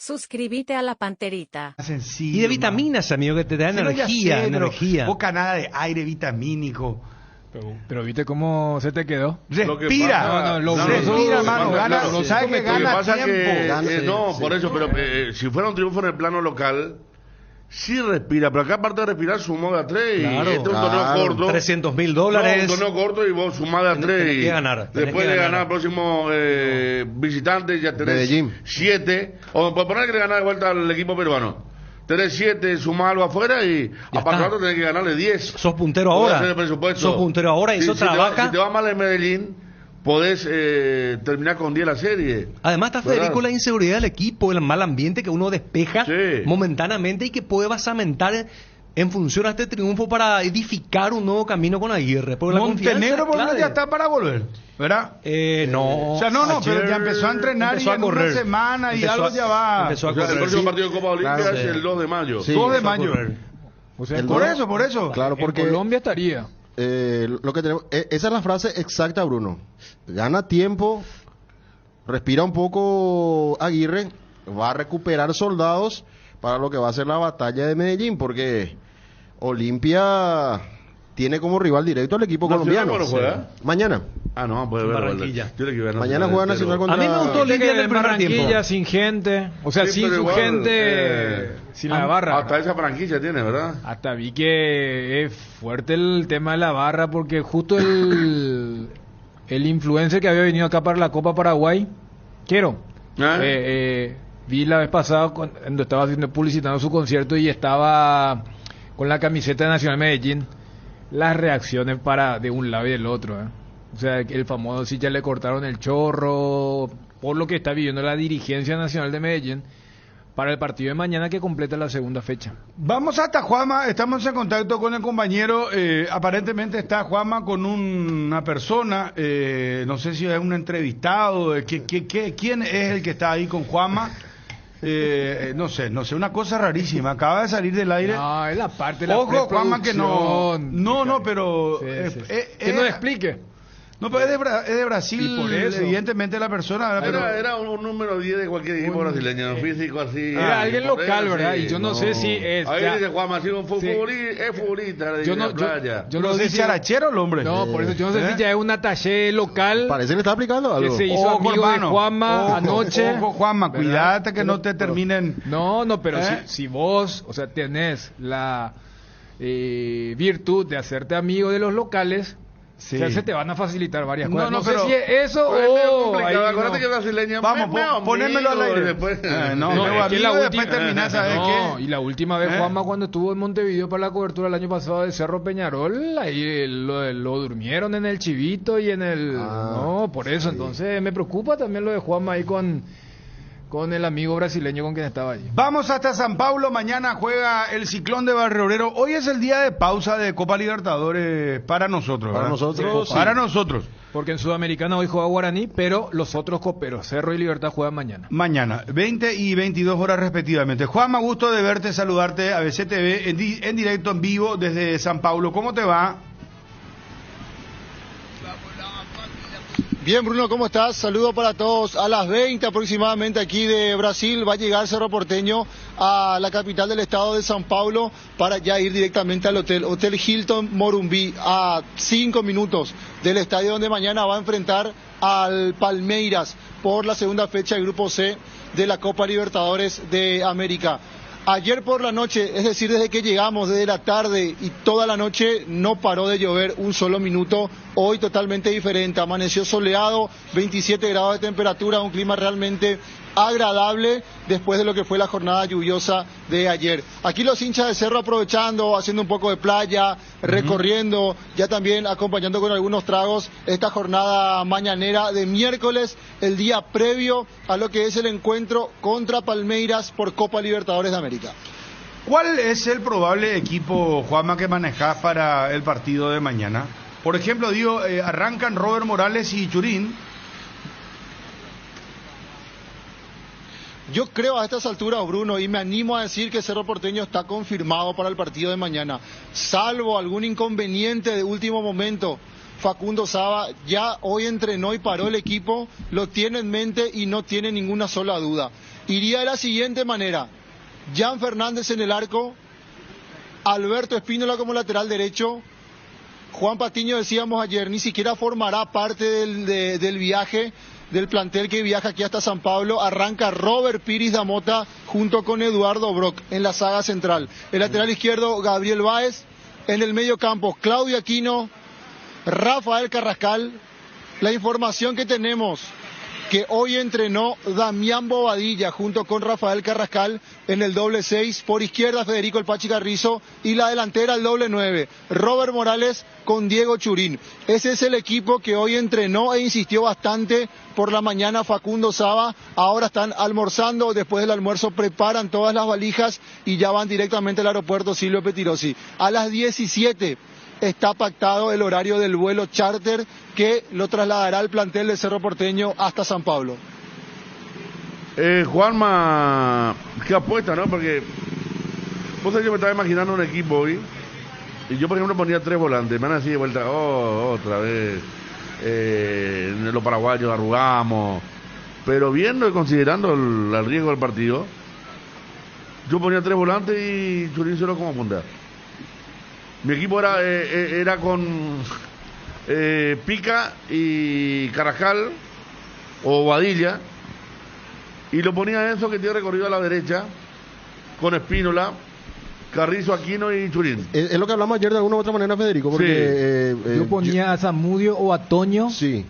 Suscríbete a la Panterita. Sencillo, Y de vitaminas, amigo, que te dan pero ya energía, sé, pero energía. boca nada de aire vitamínico. Pero viste cómo se te quedó. Respira. No, lo respira, hermano. claro, Gana, claro, ¿sabes que Lo que gana pasa tiempo? que, Gana, no, sí. por eso, pero si fuera un triunfo en el plano local, sí respira, pero acá aparte de respirar sumó de a 3 Claro, y este es un torneo corto. $300,000. No, un torneo corto y vos sumás de a 3 Tenés y que ganar, tenés después que de ganar. ganar el próximo visitante ya tenés Medellín. 7, o por poner que le ganar de vuelta al equipo peruano. Tenés 7, sumás algo afuera y Ya a partir está. de tenés que ganarle 10. Sos puntero Podés ahora. hacer el presupuesto. Sos puntero ahora y eso Si te va- trabaja. Si te va mal en Medellín, podés terminar con 10 la serie. Además está ¿Verdad? Federico la inseguridad del equipo, el mal ambiente que uno despeja Sí. momentáneamente y que puede basamentar en función a este triunfo para edificar un nuevo camino con Aguirre. Porque la Montenegro confianza, por lo menos clave. ya está para volver, ¿verdad? No. O sea, no, pero Ayer ya empezó a entrenar empezó y a en correr. una semana y Empezó algo a- ya va. empezó a O sea, el correr, próximo sí. partido de Copa Olímpica Claro, es sí. el 2 de mayo. Sí. 2 de Empezó a mayo. correr. O sea, El Por dos- eso, por eso. Claro, porque en Colombia estaría. lo que tenemos, esa es la frase exacta, Bruno. Gana tiempo, respira un poco Aguirre, va a recuperar soldados para lo que va a ser la batalla de Medellín, porque Olimpia tiene como rival directo al equipo ¿Nacional colombiano. cuándo juega? Mañana. Ah, no, puede ver. Barranquilla. Yo le quiero ver Mañana juega Nacional contra... A mí me gustó Viste Olimpia que en el en primer Barranquilla tiempo. sin gente, o sea, Sí, sin pero su igual, gente, sin la barra. Hasta esa franquicia tiene, ¿verdad? Hasta vi que es fuerte el tema de la barra porque justo el influencer que había venido acá para la Copa Paraguay, vi la vez pasada cuando estaba haciendo publicitando su concierto y estaba con la camiseta de Nacional Medellín, las reacciones de un lado y del otro, ¿eh? O sea, el famoso si ya le cortaron el chorro por lo que está viviendo la dirigencia nacional de Medellín para el partido de mañana que completa la segunda fecha. Vamos hasta Juanma, estamos en contacto con el compañero, aparentemente está Juanma con una persona, no sé si es un entrevistado, ¿quién es el que está ahí con Juanma? No sé, una cosa rarísima, acaba de salir del aire. No, es la parte de la Ojo, Juanma, que no, preproducción. pero... Sí, sí. Que nos explique. No, pero es de Brasil, Y por eso. evidentemente la persona, ¿verdad? Pero... Era un número 10 de cualquier equipo brasileño, físico así. Era alguien por local, eso, ¿verdad? sí. Y yo no sé si es... Ahí ya- dice Juan Macías, es Sí. futbolista de Yo la no, playa. yo ¿Lo no sé dice si... arachero el hombre? No, por eso yo no sé si ya es un attaché local Parece que le está aplicando que algo. se hizo Ojo, amigo hermano. de Juanma Ojo, anoche. Ojo, Juanma, ¿verdad? cuídate que no te terminen... No, pero ¿Eh? si vos, o sea, tenés la virtud de hacerte amigo de los locales, Sí. o sea, se te van a facilitar varias No, cosas. no, No, pero- sé si es eso Pues es medio o... complicado, ahí acuérdate no. que brasileño Vamos, ponémelo al aire. Después, No, No, luego es que la amigo, última- después terminás, ¿sabes No, qué? y la última vez ¿Eh? Juanma cuando estuvo en Montevideo para la cobertura el año pasado del Cerro Peñarol, ahí lo durmieron en el Chivito y en el... no, por eso, entonces me preocupa también lo de Juanma ahí con el amigo brasileño con quien estaba allí. Vamos hasta San Paulo, mañana juega el Ciclón de Barrio Obrero. Hoy es el día de pausa de Copa Libertadores para nosotros, Para ¿verdad? nosotros, sí. Para nosotros. Porque en Sudamericana hoy juega Guaraní, pero los otros coperos, Cerro y Libertad, juegan mañana. Mañana, 20 y 22 horas respectivamente. Juanma, gusto de verte, saludarte a ABC TV en directo, en vivo, desde San Paulo. ¿Cómo te va? Bien, Bruno, ¿cómo estás? Saludo para todos. A las 20 aproximadamente aquí de Brasil va a llegar Cerro Porteño a la capital del estado de San Paulo para ya ir directamente al Hotel Hilton Morumbi, a 5 minutos del estadio donde mañana va a enfrentar al Palmeiras por la segunda fecha del Grupo C de la Copa Libertadores de América. Ayer por la noche, es decir, desde que llegamos, desde la tarde y toda la noche, no paró de llover un solo minuto. Hoy totalmente diferente, amaneció soleado, 27 grados de temperatura, un clima realmente agradable después de lo que fue la jornada lluviosa de ayer. Aquí los hinchas de Cerro aprovechando, haciendo un poco de playa, recorriendo, ya también acompañando con algunos tragos esta jornada mañanera de miércoles, el día previo a lo que es el encuentro contra Palmeiras por Copa Libertadores de América. ¿Cuál es el probable equipo, Juanma, que manejás para el partido de mañana? Por ejemplo, arrancan Robert Morales y Churín. Yo creo a estas alturas, Bruno, y me animo a decir que Cerro Porteño está confirmado para el partido de mañana. Salvo algún inconveniente de último momento, Facundo Saba ya hoy entrenó y paró el equipo, lo tiene en mente y no tiene ninguna sola duda. iría de la siguiente manera: Jan Fernández en el arco, Alberto Espínola como lateral derecho, Juan Patiño, decíamos ayer, ni siquiera formará parte del viaje, del plantel que viaja aquí hasta San Pablo. Arranca Robert Piris da Mota junto con Eduardo Brock en la saga central. El lateral izquierdo, Gabriel Báez. En el medio campo, Claudio Aquino, Rafael Carrascal. La información que tenemos, que hoy entrenó Damián Bobadilla junto con Rafael Carrascal en el doble 6, por izquierda Federico El Pachi Carrizo, y la delantera el doble 9, Robert Morales con Diego Churín. Ese es el equipo que hoy entrenó e insistió bastante por la mañana Facundo Saba. Ahora están almorzando, después del almuerzo preparan todas las valijas y ya van directamente al aeropuerto Silvio Pettirossi. A las 17 está pactado el horario del vuelo charter que lo trasladará al plantel de Cerro Porteño hasta San Pablo. Juanma, qué apuesta, ¿no? Porque vos sabés que me estaba imaginando un equipo hoy, y yo por ejemplo ponía 3 volantes, me van así de vuelta, otra vez, los paraguayos arrugamos, pero viendo y considerando el riesgo del partido, yo ponía 3 volantes y Churín solo como punta. Mi equipo era con Pica y Carrascal o Bobadilla, y lo ponía eso que tiene recorrido a la derecha con Espínola, Carrizo, Aquino y Churín. Es lo que hablamos ayer de alguna u otra manera, Federico, porque Yo ponía a Zamudio o a Toño sí,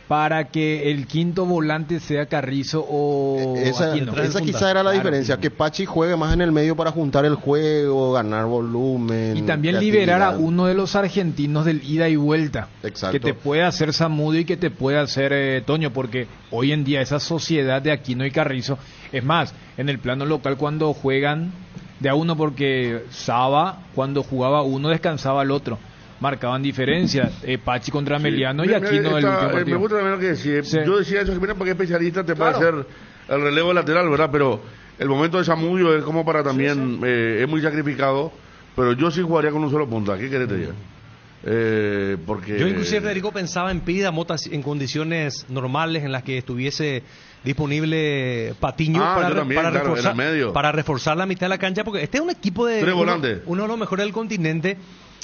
para que el quinto volante sea Carrizo o Aquino. Esa quizá era la diferencia, que Pachi juegue más en el medio para juntar el juego, ganar volumen. Y también creatividad. liberar a uno de los argentinos del ida y vuelta. Exacto. Que te puede hacer Zamudio y que te puede hacer Toño, porque hoy en día esa sociedad de Aquino y Carrizo, es más, en el plano local cuando juegan de a uno, porque Saba cuando jugaba uno descansaba al otro. Marcaban diferencia, Pachi contra Meliano y Aquino el último partido. Me gusta también lo que decía. Sí. Yo decía eso, que porque especialista te puede Claro. hacer el relevo lateral, ¿verdad? Pero el momento de Zamudio es como para también, es muy sacrificado, pero yo sí jugaría con un solo punta. ¿Qué querés te diga? Porque Yo inclusive, Federico, pensaba en Pida Mota en condiciones normales en las que estuviese disponible Patiño yo también, claro, reforzar, en el medio. para reforzar la mitad de la cancha, porque este es un equipo de 3 volantes. uno de los mejores del continente.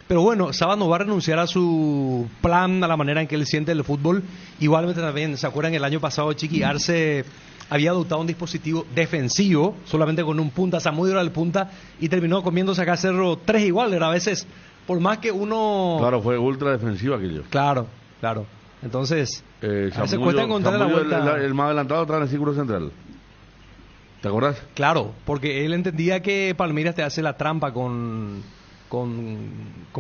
Pero bueno, Saba no va a renunciar a su plan, a la manera en que él siente el fútbol. Igualmente también, ¿se acuerdan? El año pasado Chiqui Arce había adoptado un dispositivo defensivo, solamente con un punta, Zamudio era el punta, y terminó comiéndose acá Cerro 3 igual, era a veces, por más que uno... Claro, fue ultra defensivo aquello. Claro. Entonces, a veces Zamudio- cuesta encontrar la Zamudio, vuelta. el más adelantado estaba en el círculo central. ¿Te acordás? Claro, porque él entendía que Palmeiras te hace la trampa con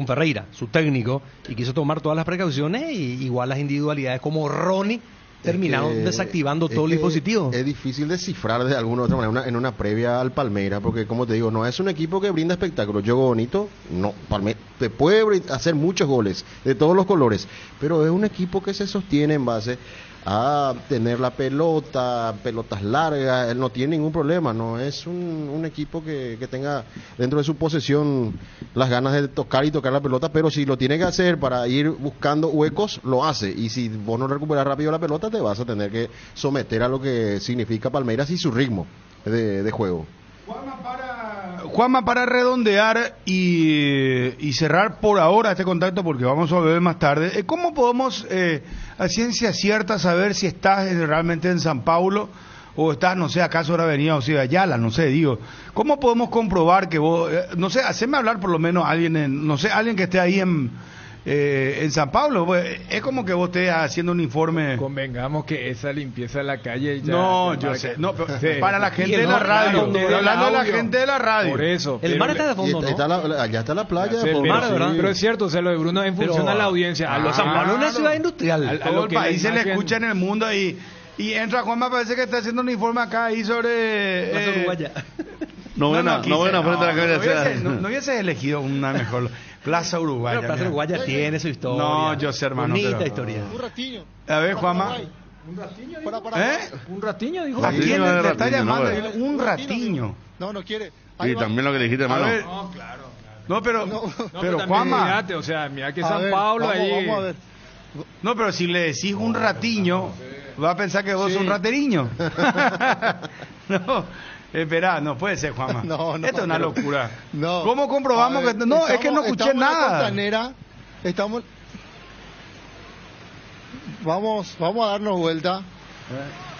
Ferreira, su técnico, y quiso tomar todas las precauciones, y igual las individualidades como Ronnie terminaron desactivando todo el dispositivo. Es difícil descifrar de alguna u otra manera en una previa al Palmeiras, porque como te digo, no es un equipo que brinda espectáculo. Juego bonito, no, Palmeiras te puede hacer muchos goles de todos los colores, pero es un equipo que se sostiene en base a tener la pelota, pelotas largas. Él no tiene ningún problema, no es un equipo que tenga dentro de su posesión las ganas de tocar la pelota, pero si lo tiene que hacer para ir buscando huecos, lo hace, y si vos no recuperas rápido la pelota, te vas a tener que someter a lo que significa Palmeiras y su ritmo de juego. Juanma, para redondear y cerrar por ahora este contacto, porque vamos a ver más tarde, ¿cómo podemos a ciencia cierta saber si estás realmente en San Paulo o estás, no sé, acaso ahora Avenida o sea, Ayala, no sé, digo, ¿cómo podemos comprobar que vos, no sé, haceme hablar por lo menos alguien, no sé, alguien que esté ahí en San Pablo? Pues, es como que vos estés haciendo un informe. Convengamos que esa limpieza de la calle ya, No, ya yo marca. sé, no, pero Sí. para la gente Y el de la mar, radio, claro, estoy hablando de la audio. gente de la radio. Por eso. El pero mar está de fondo, Y ¿no? allá está la playa, Sí, por pero, mar, ¿verdad? pero es cierto, o sea, lo de Bruno en función a la audiencia. A los San Pablo es una Claro. ciudad industrial. A Todo lo el que la país se le imagen- escucha en el mundo y entra Juanma, parece que está haciendo un informe acá ahí sobre Plaza Uruguaya. Novena frente a la calle. no hubieses elegido una mejor Plaza Uruguaya. Pero Plaza mira. Uruguaya tiene su historia. No, yo sé, hermano, Bonita pero- historia. Un ratiño. A ver, Juanma. Para ¿Eh? Un ratiño, dijo. ¿A Sí, quién no, le de está ratiño, llamando? no, Dile, un ratiño. No, no quiere. Y Ahí va. también lo que dijiste, A hermano. ver. No, pero Pero Juanma. Mirate, o sea, mira que A San ver, Pablo vamos, ahí. vamos a ver. No, pero si le decís un ratiño, Va a pensar que vos Sí. sos un rateriño. No, esperá, no puede ser, Juanma. No, Esto es una pero- locura. No. ¿Cómo comprobamos A ver, que no? Es que no escuché estamos en la nada. costanera, vamos a darnos vuelta.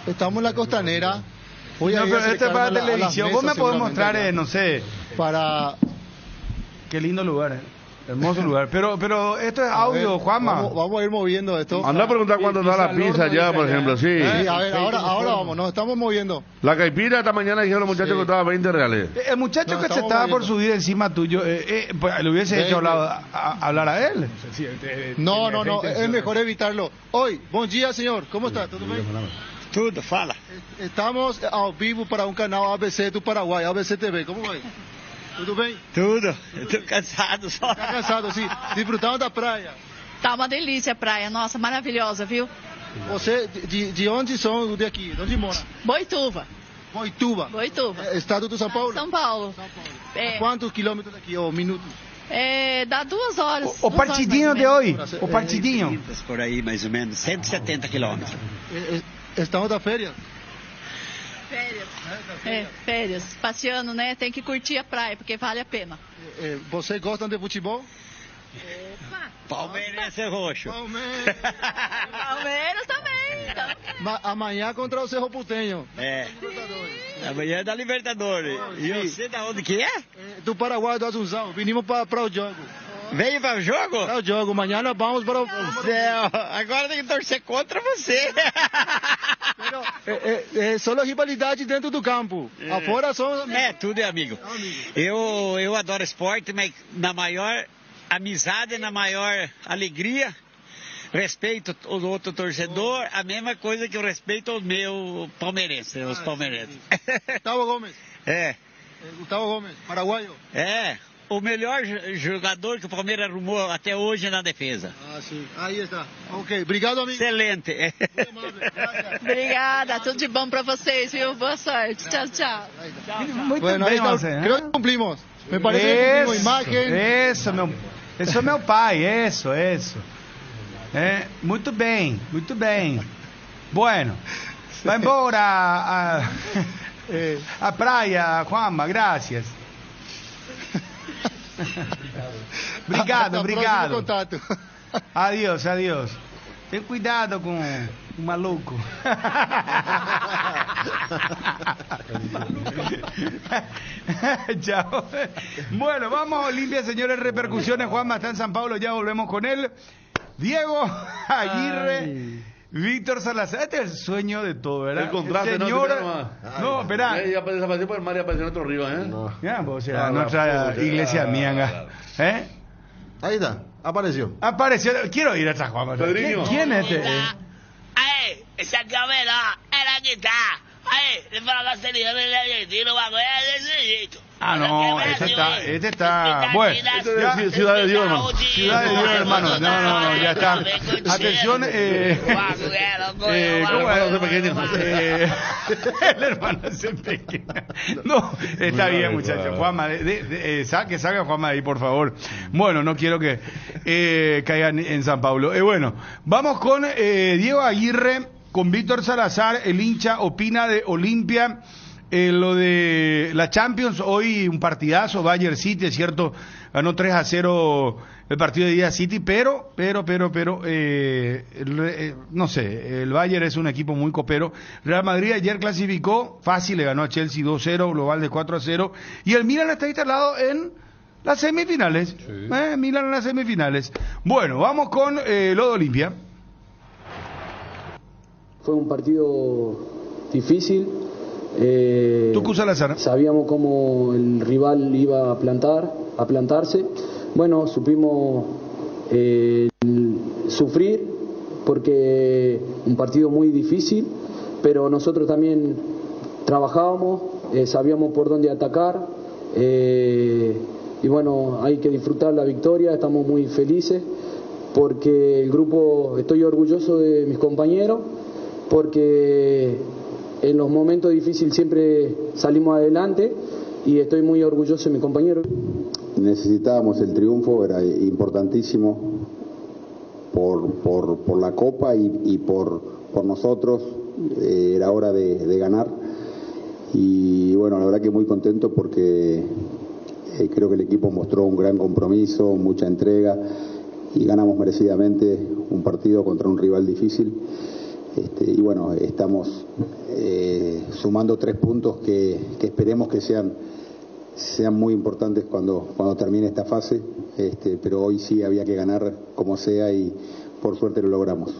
Estamos en la costanera. Voy a No, ir a pero este es acercarme para a la- a las televisión. Vos me mesas podés seguramente mostrar, allá. no sé, Para qué lindo lugar, hermoso lugar. Pero esto es a audio, ver, Juanma. vamos a ir moviendo esto. Anda a preguntar cuánto está la pizza allá, por ejemplo, sí. Sí, a ver, ahora vamos, nos estamos moviendo. La caipira esta mañana dijeron los muchachos Sí. que costaba 20 reales. El muchacho No, que se estamos estaba por moviendo. subir encima tuyo, pues, le hubiese hecho hablar a él. No, es mejor evitarlo. Oi, bom dia, senhor. Como está? Tudo bem? Tudo, fala. Estamos ao vivo para um canal ABC do Paraguai, ABC TV. Como vai? Tudo bem? Tudo. Eu tô cansado só. Tá cansado, assim? Desfrutando da praia. Tá uma delícia a praia, nossa, maravilhosa, viu? Você, de onde são de aqui? De onde mora? Boituva, Boituva. Boituva. Estado do São Paulo? São Paulo. É, Quantos quilômetros daqui, ou minutos? dá 2 horas. O 2 horas partidinho mais de ou menos. hoje, o partidinho. Por aí, mais ou menos, 170 quilômetros. Estamos da férias? Férias. Férias. Passeando, né? Tem que curtir a praia, porque vale a pena. Vocês gostam de futebol? Palmeirense roxo. Palmeiras. Palmeiras também. Amanhã contra o Cerro Porteño. É. Amanhã é da Libertadores. E você da onde que é? Do Paraguai, do Asunção. Vinimos para o jogo. Veio para o jogo? Para o jogo. Amanhã nós vamos para o... Céu, agora tem que torcer contra você. É só rivalidade dentro do campo. Afora só... Tudo é amigo. Eu adoro esporte, mas na maior amizade, na maior alegria, respeito o outro torcedor, a mesma coisa que eu respeito os meus palmeirenses, os palmeirenses. Gustavo Gomes. É, Gustavo Gomes, paraguaio. é. O melhor jogador que o Palmeiras arrumou até hoje na defesa. Ah, sim. Aí está. Ok, obrigado, amigo. Excelente. Obrigada, tudo de bom pra vocês, viu? Boa sorte. Tchau, tchau. Muito Bueno, ahí bem, está. Marcelo. Creo que cumplimos. Me parece que cumplimos imagen. Isso, esse é meu pai, isso. Muito bem, muito bem. Bueno, vai embora a praia, Juanma, gracias. Hasta Obrigado. próximo contato. Adiós. Ten cuidado com o maluco. Chao. Bueno, vamos a Olimpia, señores. Repercusiones. Juanma está en San Pablo, ya volvemos con él. Diego Aguirre. Víctor Salazar, este es el sueño de todo, ¿verdad? El contraste, ¿no? No, espera. Ya desapareció por el mar y apareció en otro río, ¿eh? No. Ya, pues, o sea, No, nuestra no, iglesia no, mianga. ¿Eh? Ahí está, apareció. Apareció. Quiero ir a esta Juanma. Pedriño. ¿Quién es este? Ay, esa cámara era que está. Ay, le para la serie del argentino, va a ver ese jeito. Ah, no, este está, bueno, Este ya, es Ciudad de Dios, hermano. Ciudad de Dios, hermano. No, ya está. Atención, ¿cómo hermano es? pequeño. El hermano es pequeño. No, está bien, muchachos. Juanma, que salga Juanma de ahí, por favor. Bueno, no quiero que caigan en San Pablo. Bueno, vamos con Diego Aguirre, con Víctor Salazar, el hincha opina de Olimpia. Lo de la Champions, hoy un partidazo, Bayern City, es cierto, ganó 3-0 el partido de Día City, pero, no sé, el Bayern es un equipo muy copero. Real Madrid ayer clasificó, fácil, le ganó a Chelsea 2-0, global de 4-0, y el Milan está instalado en las semifinales, Milan en las semifinales. Bueno, vamos con lo de Olimpia. Fue un partido difícil. Tucu Salazar. Sabíamos cómo el rival iba a plantarse. Bueno, supimos sufrir porque un partido muy difícil, pero nosotros también trabajábamos, sabíamos por dónde atacar y bueno, hay que disfrutar la victoria. Estamos muy felices porque el grupo, estoy orgulloso de mis compañeros porque en los momentos difíciles siempre salimos adelante y estoy muy orgulloso de mi compañero. Necesitábamos el triunfo, era importantísimo por la Copa y por por nosotros, era hora de ganar. Y bueno, la verdad que muy contento porque creo que el equipo mostró un gran compromiso, mucha entrega y ganamos merecidamente un partido contra un rival difícil. Y bueno, estamos sumando 3 puntos que esperemos que sean muy importantes cuando termine esta fase, pero hoy sí había que ganar como sea y por suerte lo logramos.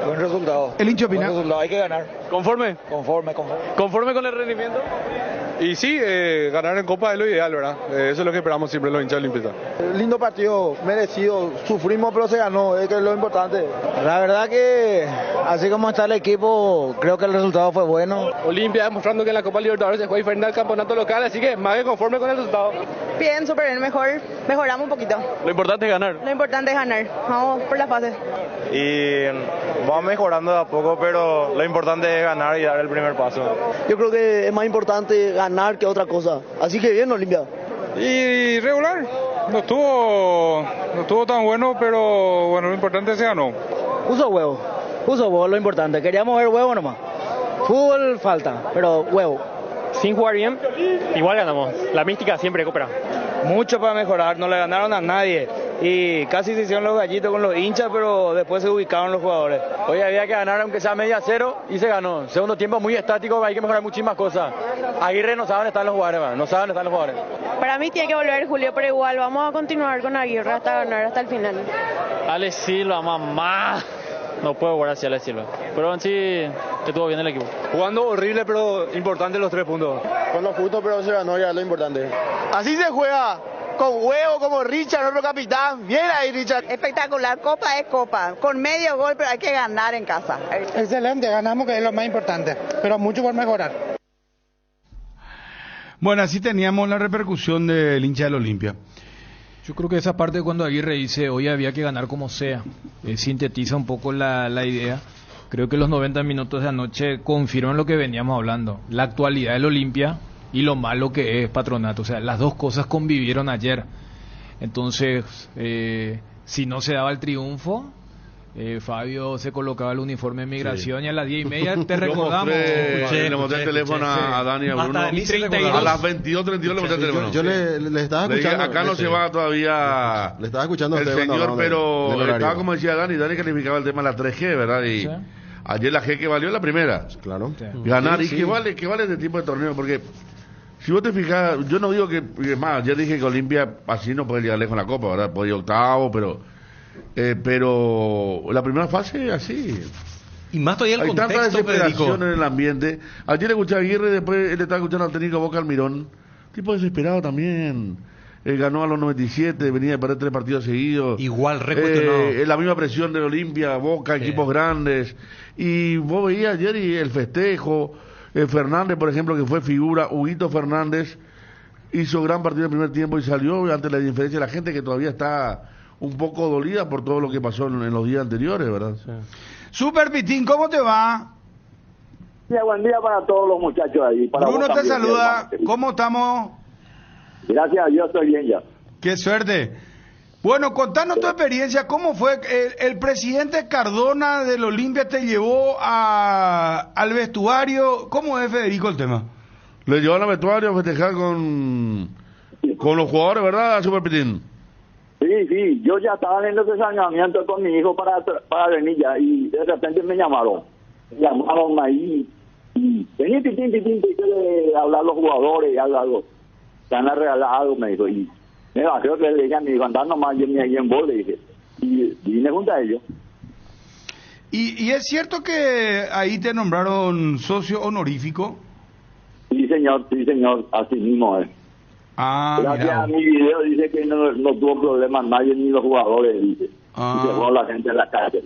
Buen resultado. El hincha opina. Buen resultado, hay que ganar. ¿Conforme? Conforme. ¿Conforme con el rendimiento? Y sí, ganar en Copa es lo ideal, ¿verdad? Eso es lo que esperamos siempre los hinchas olimpistas. Lindo partido, merecido. Sufrimos, pero se ganó, es que es lo importante. La verdad que, así como está el equipo, creo que el resultado fue bueno. Olimpia demostrando que en la Copa Libertadores se juega diferente al campeonato local, así que más que conforme con el resultado. Bien, súper bien, mejoramos un poquito. Lo importante es ganar. Lo importante es ganar, vamos por la fase. Y vamos mejorando de a poco, pero lo importante es ganar y dar el primer paso. Yo creo que es más importante ganar que otra cosa. Así que bien, Olimpia. Y regular, no estuvo tan bueno, pero bueno, lo importante se ganó. Puso huevo, lo importante. Queríamos ver huevo nomás. Fútbol falta, pero huevo. Sin jugar bien, igual ganamos. La mística siempre coopera. Mucho para mejorar, no le ganaron a nadie. Y casi se hicieron los gallitos con los hinchas, pero después se ubicaron los jugadores. Hoy había que ganar aunque sea media cero y se ganó. Segundo tiempo muy estático, hay que mejorar muchísimas cosas. Aguirre no sabe dónde están los jugadores, Para mí tiene que volver Julio, pero igual vamos a continuar con Aguirre hasta ganar hasta el final. Alex Silva, mamá. No puedo jugar así Alex Silva. Pero en sí estuvo bien el equipo. Jugando horrible, pero importante los 3 puntos. Con los justos, pero se ganó, ya es lo importante. Así se juega. Con huevo, como Richard, nuestro capitán. Bien ahí, Richard. Espectacular, Copa es Copa. Con medio gol, pero hay que ganar en casa. Excelente, ganamos, que es lo más importante. Pero mucho por mejorar. Bueno, así teníamos la repercusión del hincha del Olimpia. Yo creo que esa parte cuando Aguirre dice hoy había que ganar como sea, sintetiza un poco la idea. Creo que los 90 minutos de anoche confirman lo que veníamos hablando. La actualidad del Olimpia y lo malo que es Patronato. O sea, las dos cosas convivieron ayer. Entonces, si no se daba el triunfo, Fabio se colocaba el uniforme de migración y a las 10:30 te recordamos. Le monté el teléfono a Dani y a Bruno. A las 22:32 le monté el teléfono. Yo le estaba escuchando. Acá no se va todavía le estaba escuchando el señor, pero estaba como decía Dani calificaba el tema de la 3G, ¿verdad? Y ayer la G que valió la primera. Claro. Ganar. ¿Y qué vale este tipo de torneo? Porque si vos te fijas, yo no digo que, más, ayer dije que Olimpia así no puede llegar lejos en la Copa, ¿verdad? Puede ir octavo, pero la primera fase así. Y más todavía el contexto, tanta desesperación Federico. en el ambiente. Ayer le escuché a Aguirre, después él estaba escuchando al técnico Boca Almirón. Tipo desesperado también. Ganó a los 97, venía de perder 3 partidos seguidos. Igual, recuestionado. La misma presión de Olimpia, Boca, equipos grandes. Y vos veías ayer y el festejo. Fernández, por ejemplo, que fue figura, Huguito Fernández, hizo gran partido en el primer tiempo y salió ante la diferencia de la gente que todavía está un poco dolida por todo lo que pasó en los días anteriores, ¿verdad? Sí. Super Pitín, ¿cómo te va? Sí, buen día para todos los muchachos ahí. Para Bruno te saluda, ¿cómo estamos? Gracias a Dios, estoy bien ya. Qué suerte. Bueno, contanos tu experiencia, ¿cómo fue? El presidente Cardona del Olimpia te llevó al vestuario. ¿Cómo es, Federico, el tema? Le llevó al vestuario a festejar con los jugadores, ¿verdad, Super Pitín? Sí, yo ya estaba en los desayunamientos con mi hijo para venir ya, y de repente me llamaron ahí, y vení, Pitín, te quiere hablar los jugadores y algo, te van a regalar algo, me dijo, y me bajé, le dije a mi hijo, andar nomás, yo ni ahí en bola, le dije, y vine junto a ellos. ¿Y es cierto que ahí te nombraron socio honorífico? Sí, señor, así mismo es. Gracias a mi video dice que no tuvo problemas nadie, ni los jugadores, dice. Y se fue la gente en la calle.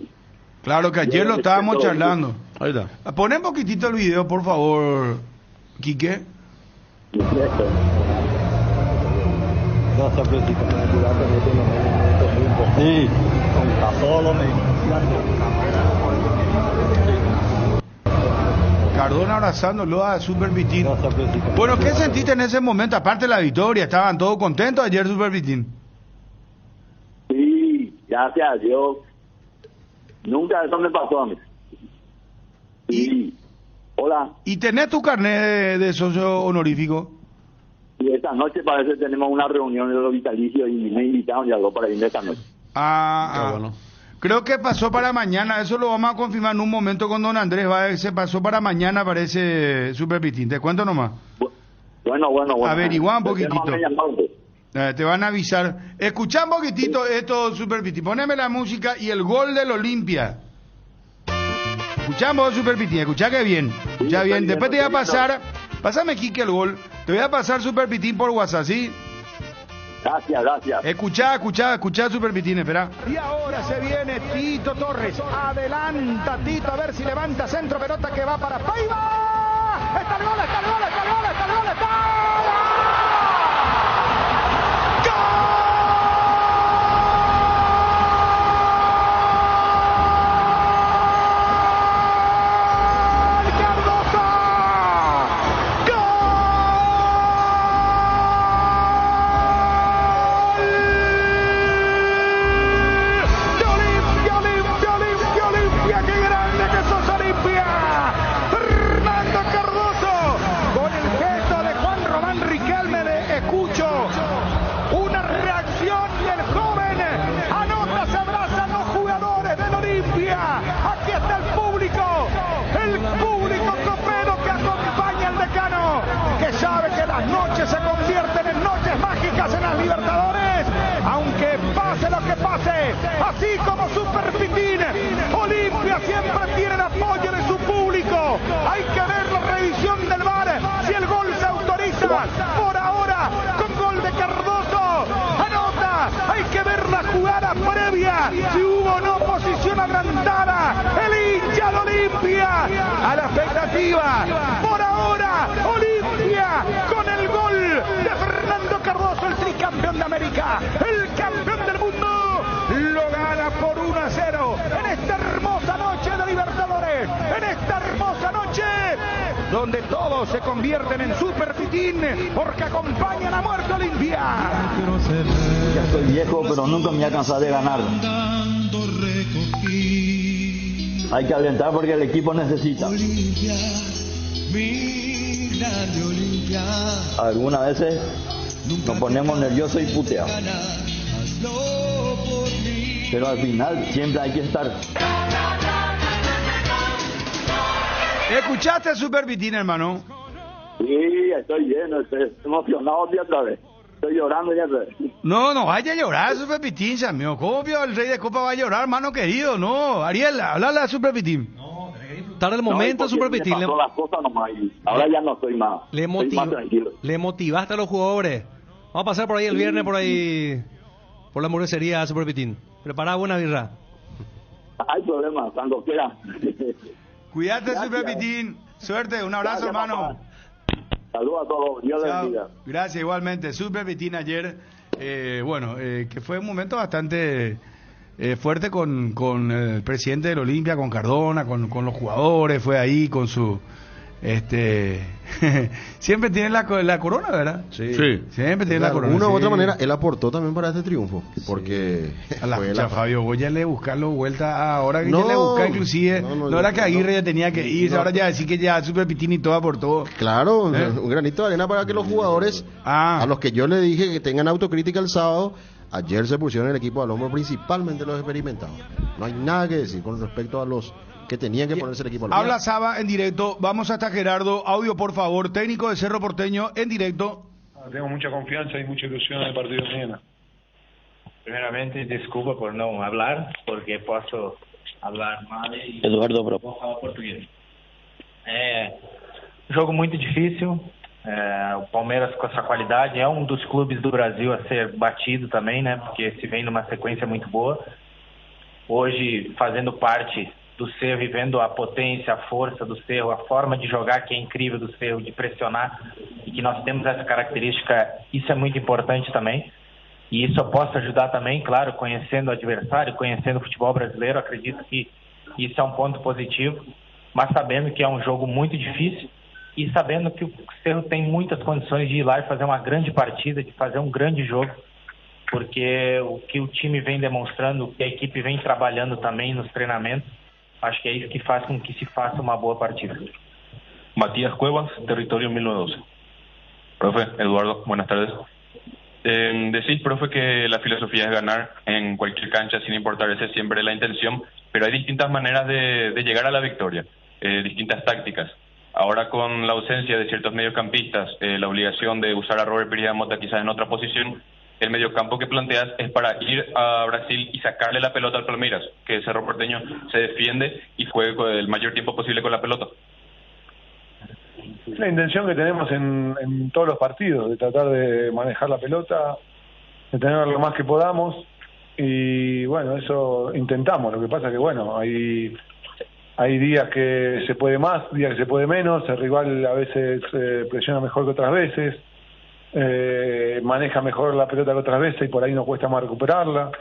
Claro que ayer lo estábamos charlando. Ahí está. Poné un poquitito el video, por favor, Quique. Gracias, presidente. Sí, está solo, Cardona abrazándolo a Super Pitín. Bueno, ¿qué sentiste en ese momento? Aparte de la victoria, ¿estaban todos contentos ayer, Super Pitín? Sí, gracias a Dios. Nunca eso me pasó a mí. Hola. ¿Y tenés tu carnet de socio honorífico? Y esta noche parece que tenemos una reunión de los vitalicios y me invitaron y algo para ir esta noche. Bueno. Creo que pasó para mañana, eso lo vamos a confirmar en un momento con don Andrés, se pasó para mañana, parece Super Pitín, te cuento nomás. Bueno. Averigua un poquitito. Te van a avisar. Escuchá un poquitito esto, Super Pitín, poneme la música y el gol del Olimpia. Escuchamos, Super Pitín, escuchá que bien, escuchá bien. Después te voy a pasar, pásame Kike el gol, te voy a pasar Super Pitín por WhatsApp, ¿sí? Gracias. Escuchá, Super Pitín, espera. Y ahora se viene Tito Torres. Adelanta Tito, a ver si levanta centro, pelota que va para Paiva. Está el gol. Así como Super Pitín, Olimpia siempre tiene el apoyo de su público. Hay que ver la revisión del VAR, si el gol se autoriza. Por ahora, con gol de Cardoso, anota. Hay que ver la jugada previa, si hubo o no posición adelantada. El hincha de Olimpia, a la expectativa. Por ahora, Olimpia, con el gol de Fernando Cardoso, el tricampeón de América, el campeón del mundo. Lo gana por 1-0 en esta hermosa noche de Libertadores, en esta hermosa noche donde todos se convierten en Super Pitín porque acompañan a muerte Olimpia. Ya estoy viejo, pero nunca me voy a cansar de ganar. Hay que alentar porque el equipo necesita. Algunas veces nos ponemos nerviosos y puteamos. Pero al final siempre hay que estar. ¿Escuchaste a Super Pitín, hermano? Sí, estoy lleno, estoy emocionado de otra vez. Estoy llorando ya otra vez. No vaya a llorar, Super Pitín, Samio. ¿Cómo vio el Rey de Copa va a llorar, hermano querido? No, Ariel, háblale a Super Pitín. No, tenés que disfrutar del momento, Super Pitín. Las cosas nomás y ahora ya no estoy más. Más tranquilo. Le motivaste a los jugadores. Vamos a pasar por ahí el viernes, por ahí, por la hamburguesería, Super Pitín. Prepara buena birra. Hay problema, cuando quiera. Cuídate, Super Pitín. Suerte, un abrazo, gracias, hermano. Papá. Saludos a todos, Dios les bendiga. Gracias, igualmente. Super Pitín ayer, que fue un momento bastante fuerte con el presidente del Olimpia, con Cardona, con los jugadores, fue ahí con su... siempre tiene la corona, ¿verdad? Sí. Siempre tiene la corona. De una u otra manera, él aportó también para este triunfo. Porque. A la Fabio, voy a le buscarlo vuelta ahora que ya le busca, inclusive. No era que Aguirre ya tenía que ir, ahora ya decir que ya Super Pitín y todo aportó. Claro, un granito de arena para que los jugadores, a los que yo le dije que tengan autocrítica el sábado, ayer se pusieron el equipo al hombro, principalmente los experimentados. No hay nada que decir con respecto a los que tenían que ponerse el equipo al hombro. Habla Saba en directo, vamos hasta Gerardo, audio por favor, técnico de Cerro Porteño en directo. Tengo mucha confianza y mucha ilusión en el partido de mañana. Primeramente, disculpa por no hablar, porque puedo hablar mal e Eduardo, bro. vou falar português. Jogo muito difícil. O Palmeiras, com essa qualidade, é um dos clubes do Brasil a ser batido também, né? Porque se vem numa sequência muito boa. Hoje, fazendo parte do Cerro e vendo a potência, a força do Cerro, a forma de jogar que é incrível do Cerro, de pressionar, e que nós temos essa característica, isso é muito importante também. E isso eu posso ajudar também, claro, conhecendo o adversário, conhecendo o futebol brasileiro, acredito que isso é um ponto positivo, mas sabendo que é um jogo muito difícil e sabendo que o Cerro tem muitas condições de ir lá e fazer uma grande partida, de fazer um grande jogo. porque o que o time vem demonstrando, o que a equipe vem trabalhando também nos treinamentos, acho que é isso que faz com que se faça uma boa partida. Matías Cuevas, Territorio 1912. Profe, Eduardo, buenas tardes. Decís, profe, que la filosofía es ganar en cualquier cancha sin importar esa siempre la intención, pero hay distintas maneras de llegar a la victoria, distintas tácticas. Ahora con la ausencia de ciertos mediocampistas, la obligación de usar a Robert Pires Mota quizás en otra posición, el mediocampo que planteas es para ir a Brasil y sacarle la pelota al Palmeiras, que Cerro Porteño se defiende y juegue el mayor tiempo posible con la pelota. La intención que tenemos en todos los partidos, de tratar de manejar la pelota, de tener lo más que podamos, y bueno, eso intentamos. Lo que pasa es que bueno, hay días que se puede más, días que se puede menos, el rival a veces presiona mejor que otras veces, maneja mejor la pelota que otras veces y por ahí nos cuesta más recuperarla.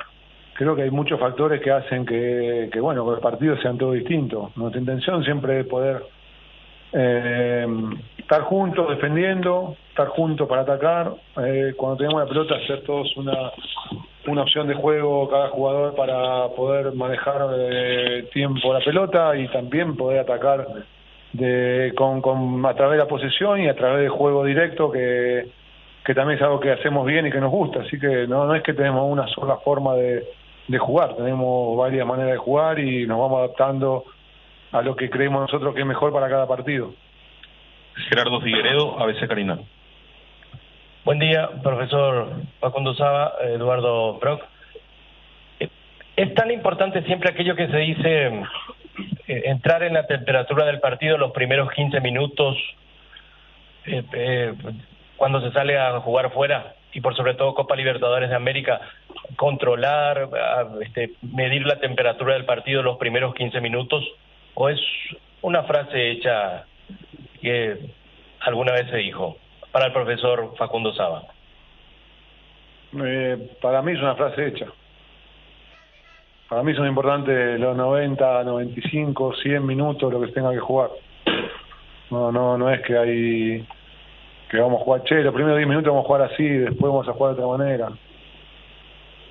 Creo que hay muchos factores que hacen que bueno, que los partidos sean todos distintos. Nuestra intención siempre es poder estar juntos defendiendo, estar juntos para atacar, cuando tenemos la pelota hacer todos una opción de juego cada jugador para poder manejar tiempo la pelota y también poder atacar a través de la posesión y a través del juego directo que también es algo que hacemos bien y que nos gusta. Así que no es que tenemos una sola forma de jugar, tenemos varias maneras de jugar y nos vamos adaptando a lo que creemos nosotros que es mejor para cada partido. Gerardo Figueredo, ABC Carinal. Buen día, profesor Facundo Saba, Eduardo Brock. Es tan importante siempre aquello que se dice, entrar en la temperatura del partido los primeros 15 minutos, cuando se sale a jugar fuera, y por sobre todo Copa Libertadores de América, controlar, medir la temperatura del partido los primeros 15 minutos, o es una frase hecha que alguna vez se dijo? Para el profesor Facundo Saba. Para mí es una frase hecha. Para mí son importantes los 90, 95, 100 minutos, lo que se tenga que jugar. No es que vamos a jugar, los primeros 10 minutos vamos a jugar así, después vamos a jugar de otra manera.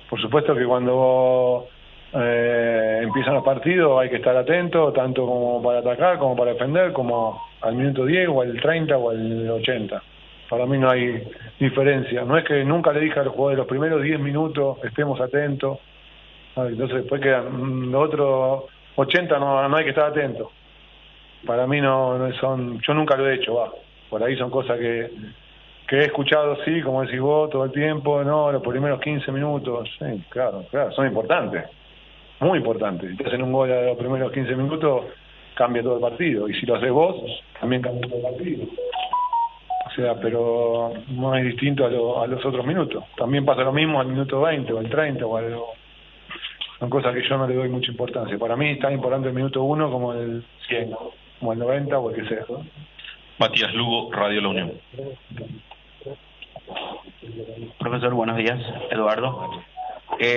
Por supuesto que cuando empiezan los partidos hay que estar atento, tanto como para atacar, como para defender, como al minuto 10 o al 30 o al 80. Para mí no hay diferencia. No es que nunca le dije a los jugadores los primeros 10 minutos estemos atentos, entonces después quedan los otros 80 no hay que estar atentos. Para mí no son, yo nunca lo he hecho, por ahí son cosas que he escuchado, sí, como decís vos, todo el tiempo, los primeros 15 minutos, sí, claro, son importantes, muy importantes. Si te hacen un gol a los primeros 15 minutos, cambia todo el partido, y si lo haces vos, también cambia todo el partido. O sea, pero no es distinto a los otros minutos. También pasa lo mismo al minuto 20 o al 30 o algo. Son cosas que yo no le doy mucha importancia. Para mí es tan importante el minuto 1 como el 100, como el 90 o el que sea. Matías Lugo, Radio La Unión. Profesor, buenos días. Eduardo.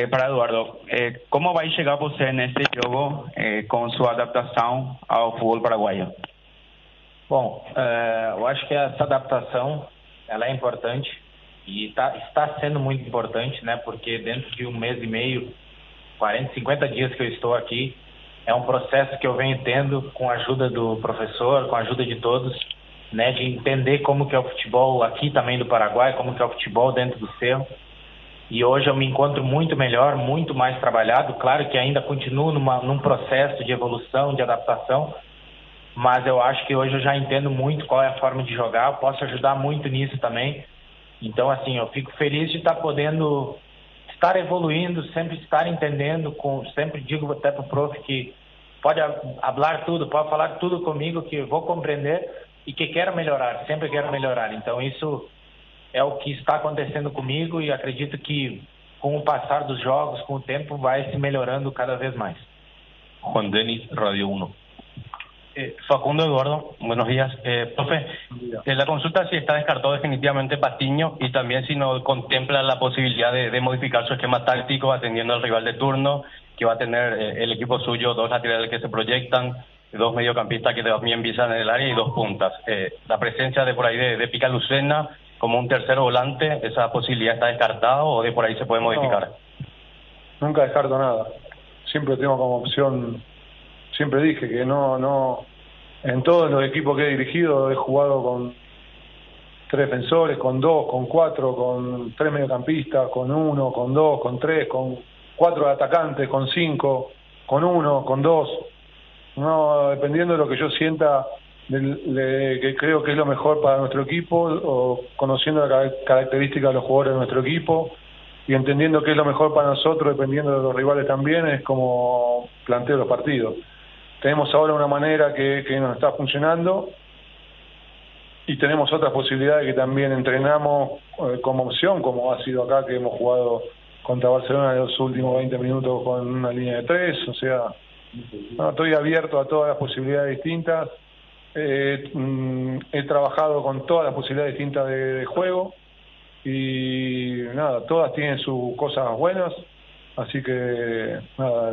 Para Eduardo, como vai chegar você nesse jogo com sua adaptação ao futebol paraguaio? Bom, eu acho que essa adaptação ela é importante e está sendo muito importante, né? Porque dentro de um mês e meio, 40, 50 dias que eu estou aqui, é um processo que eu venho tendo com a ajuda do professor, com a ajuda de todos, né? De entender como que é o futebol aqui também do Paraguai, como que é o futebol dentro do Cerro. E hoje eu me encontro muito melhor, muito mais trabalhado. Claro que ainda continuo num processo de evolução, de adaptação, mas eu acho que hoje eu já entendo muito qual é a forma de jogar, eu posso ajudar muito nisso também. Então, assim, eu fico feliz de estar podendo estar evoluindo, sempre estar entendendo, sempre digo até para o prof que pode falar tudo, pode falar tudo comigo, que eu vou compreender e que quero melhorar, sempre quero melhorar. Então, isso é o que está acontecendo comigo e acredito que com o passar dos jogos, com o tempo, vai se melhorando cada vez mais. Juan Denis, Radio 1. Facundo, Eduardo, buenos días. Profe, la consulta si está descartado definitivamente Patiño y también si no contempla la posibilidad de modificar su esquema táctico atendiendo al rival de turno, que va a tener el equipo suyo, 2 laterales que se proyectan, 2 mediocampistas que también pisan en el área y 2 puntas. La presencia de por ahí de Pica Lucena como un tercer volante, ¿esa posibilidad está descartada o de por ahí se puede modificar? No, nunca descarto nada. Siempre tengo como opción, siempre dije que no, en todos los equipos que he dirigido he jugado con 3 defensores, con 2, con 4, con 3 mediocampistas, con 1, con 2, con 3, con 4 atacantes, con 5, con 1, con 2. No, dependiendo de lo que yo sienta, que creo que es lo mejor para nuestro equipo, o conociendo las características de los jugadores de nuestro equipo y entendiendo qué es lo mejor para nosotros, dependiendo de los rivales también, es como planteo los partidos. Tenemos ahora una manera que nos está funcionando y tenemos otras posibilidades que también entrenamos como opción, como ha sido acá, que hemos jugado contra Barcelona en los últimos 20 minutos con una línea de 3, o sea, no, estoy abierto a todas las posibilidades distintas. He trabajado con todas las posibilidades distintas de juego y nada, todas tienen sus cosas buenas, así que nada,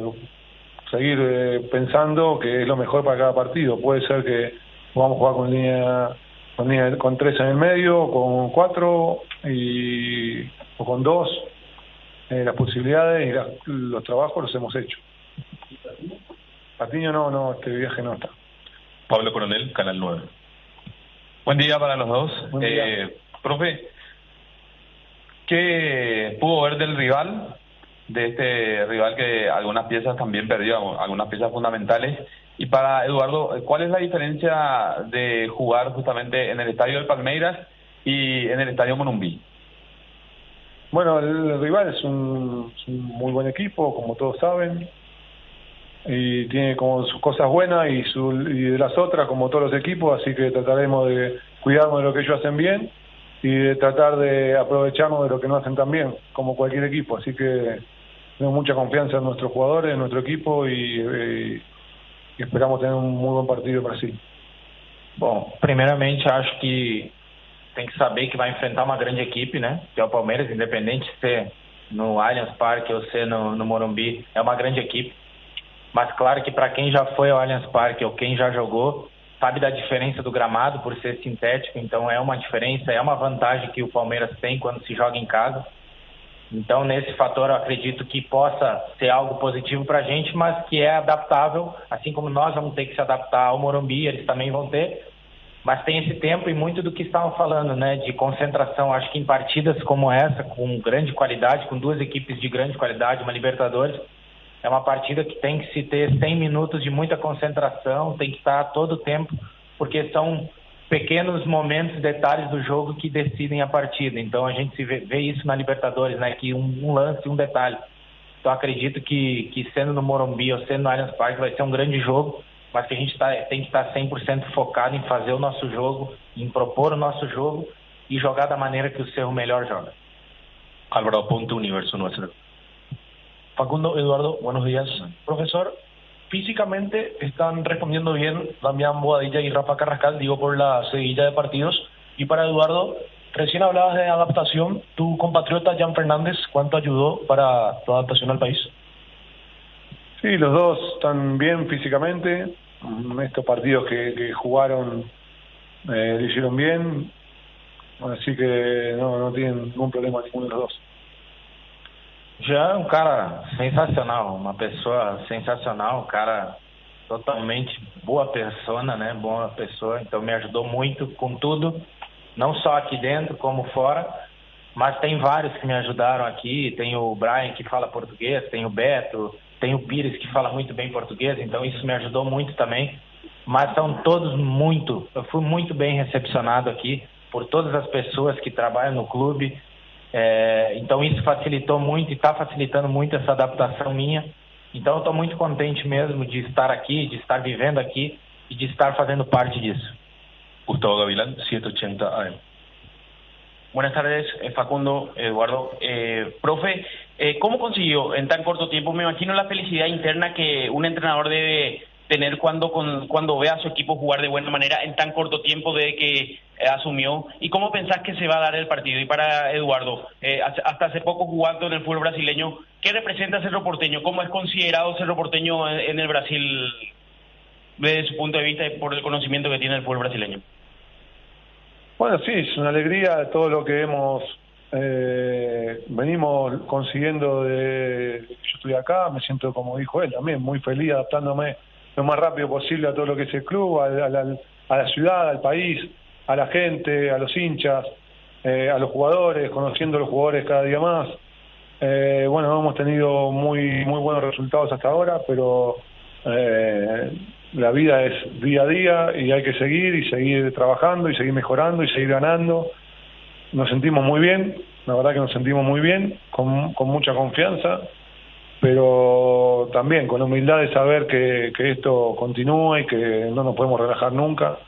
seguir pensando que es lo mejor para cada partido. Puede ser que vamos a jugar con 3 en el medio, con 4 o con 2. Las posibilidades y los trabajos los hemos hecho. Patiño no, este viaje no está. Pablo Coronel, Canal 9. Buen día para los dos. Buen día. Profe, ¿qué pudo ver del rival? De este rival que algunas piezas también perdió, algunas piezas fundamentales. Y para Eduardo, ¿cuál es la diferencia de jugar justamente en el estadio del Palmeiras y en el estadio Morumbi? Bueno, el rival es un muy buen equipo, como todos saben, y tiene como sus cosas buenas y de las otras, como todos los equipos, así que trataremos de cuidarnos de lo que ellos hacen bien y de tratar de aprovecharnos de lo que no hacen tan bien, como cualquier equipo. Así que tengo mucha confianza en nuestros jugadores, en nuestro equipo y esperamos tener un muy buen partido en Brasil. Bom, primeiramente acho que tem que saber que vai enfrentar uma grande equipe, né? Que é o Palmeiras, independente de ser no Allianz Parque ou ser no Morumbi, é uma grande equipe. Mas claro que para quem já foi ao Allianz Parque ou quem já jogou, sabe da diferença do gramado por ser sintético, então é uma diferença, é uma vantagem que o Palmeiras tem quando se joga em casa. Então nesse fator eu acredito que possa ser algo positivo para a gente, mas que é adaptável, assim como nós vamos ter que se adaptar ao Morumbi, eles também vão ter. Mas tem esse tempo e muito do que estavam falando, né, de concentração. Acho que em partidas como essa, com grande qualidade, com 2 equipes de grande qualidade, uma Libertadores, é uma partida que tem que se ter 100 minutos de muita concentração, tem que estar todo o tempo, porque são pequenos momentos, detalhes do jogo que decidem a partida. Então a gente vê isso na Libertadores, né, que um lance, um detalhe. Então acredito que sendo no Morumbi ou sendo no Allianz Parque vai ser um grande jogo, mas que a gente tem que estar 100% focado em fazer o nosso jogo, em propor o nosso jogo e jogar da maneira que o seu melhor joga. Álvaro Ponte, Universo Nuestro. Facundo, Eduardo, buenos días. Profesor, físicamente están respondiendo bien Damián Boadilla y Rafa Carrascal, digo por la seguilla de partidos. Y para Eduardo, recién hablabas de adaptación. Tu compatriota Jan Fernández, ¿cuánto ayudó para tu adaptación al país? Sí, los dos están bien físicamente. Estos partidos que jugaron lo hicieron bien, así que no tienen ningún problema ninguno de los dos. Já é um cara sensacional, uma pessoa sensacional, um cara totalmente boa persona, né? Boa pessoa, então me ajudou muito com tudo, não só aqui dentro como fora, mas tem vários que me ajudaram aqui, tem o Brian que fala português, tem o Beto, tem o Pires que fala muito bem português, então isso me ajudou muito também, mas são todos eu fui muito bem recepcionado aqui por todas as pessoas que trabalham no clube. Então isso facilitou muito e está facilitando muito essa adaptação minha. Então eu estou muito contente mesmo de estar aqui, de estar vivendo aqui e de estar fazendo parte disso. Gustavo Gavilán, 780 AM. Buenas tardes, Facundo, Eduardo. Profe, ¿cómo consiguió en tan corto tiempo? Me imagino la felicidad interna que un entrenador debe tener cuando ve a su equipo jugar de buena manera en tan corto tiempo desde que asumió. ¿Y cómo pensás que se va a dar el partido? Y para Eduardo, hasta hace poco jugando en el fútbol brasileño, ¿qué representa Cerro Porteño? ¿Cómo es considerado Cerro Porteño en el Brasil desde su punto de vista y por el conocimiento que tiene el fútbol brasileño? Bueno, sí, es una alegría todo lo que venimos consiguiendo yo estoy acá, me siento, como dijo él también, muy feliz, adaptándome lo más rápido posible a todo lo que es el club, a la ciudad, al país, a la gente, a los hinchas, a los jugadores, conociendo a los jugadores cada día más. Bueno, hemos tenido muy buenos resultados hasta ahora, pero la vida es día a día y hay que seguir trabajando y seguir mejorando y seguir ganando. Nos sentimos muy bien, la verdad que nos sentimos muy bien, con mucha confianza, pero también con la humildad de saber que esto continúa y que no nos podemos relajar nunca.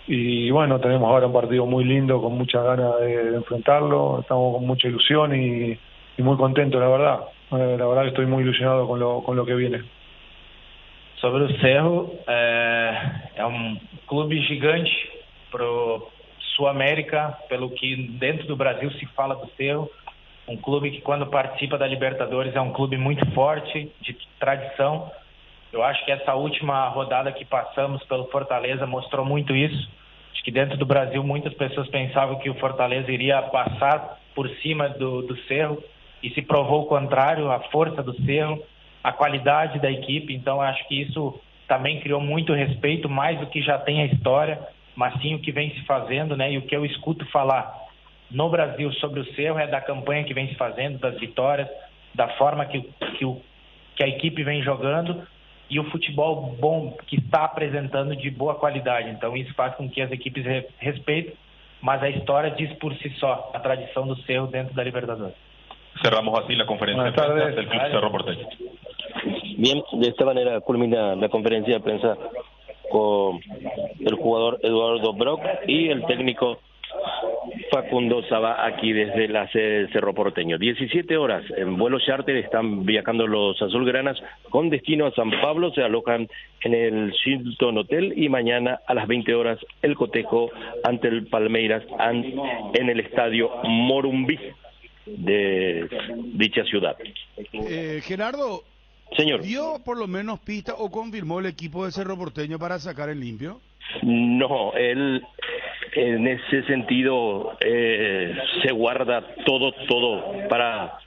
Y bueno, tenemos ahora un partido muy lindo, con muchas ganas de enfrentarlo, estamos con mucha ilusión y muy contentos, la verdad. La verdad que estoy muy ilusionado con lo que viene. Sobre o Cerro, é clube gigante para Sul-América, pelo que dentro do Brasil se fala do Cerro, clube que quando participa da Libertadores é clube muito forte, de tradição. Eu acho que essa última rodada que passamos pelo Fortaleza mostrou muito isso. Acho que dentro do Brasil muitas pessoas pensavam que o Fortaleza iria passar por cima do Cerro e se provou o contrário, a força do Cerro, a qualidade da equipe. Então acho que isso também criou muito respeito, mais do que já tem a história, mas sim o que vem se fazendo, né? E o que eu escuto falar no Brasil sobre o Cerro é da campanha que vem se fazendo, das vitórias, da forma que a equipe vem jogando e o futebol bom que está apresentando de boa qualidade. Então isso faz com que as equipes respeitem, mas a história diz por si só a tradição do Cerro dentro da Libertadores. Cerramos así la conferencia de prensa del Club Cerro Porteño. Bien, de esta manera culmina la conferencia de prensa con el jugador Eduardo Brock y el técnico Facundo Saba aquí desde la sede del Cerro Porteño. 17 horas en vuelo charter están viajando los azulgranas con destino a San Pablo, se alojan en el Shilton Hotel y mañana a las 20 horas el cotejo ante el Palmeiras en el estadio Morumbí de dicha ciudad. Gerardo, señor, ¿dio por lo menos pista o confirmó el equipo de Cerro Porteño para sacar el limpio? No, él en ese sentido se guarda todo para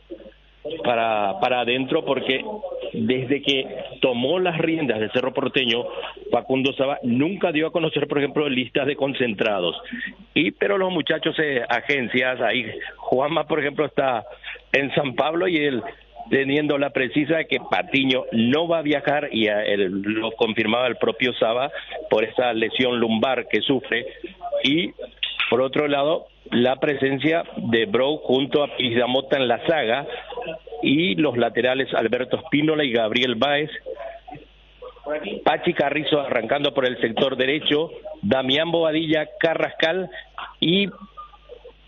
adentro, porque desde que tomó las riendas del Cerro Porteño, Facundo Saba nunca dio a conocer, por ejemplo, listas de concentrados. Pero los muchachos, agencias, ahí Juanma, por ejemplo, está en San Pablo y él teniendo la precisa de que Patiño no va a viajar, y lo confirmaba el propio Saba por esa lesión lumbar que sufre. Y por otro lado, la presencia de Brou junto a Pizdamota en la saga y los laterales Alberto Espínola y Gabriel Báez, Pachi Carrizo arrancando por el sector derecho, Damián Bobadilla, Carrascal, y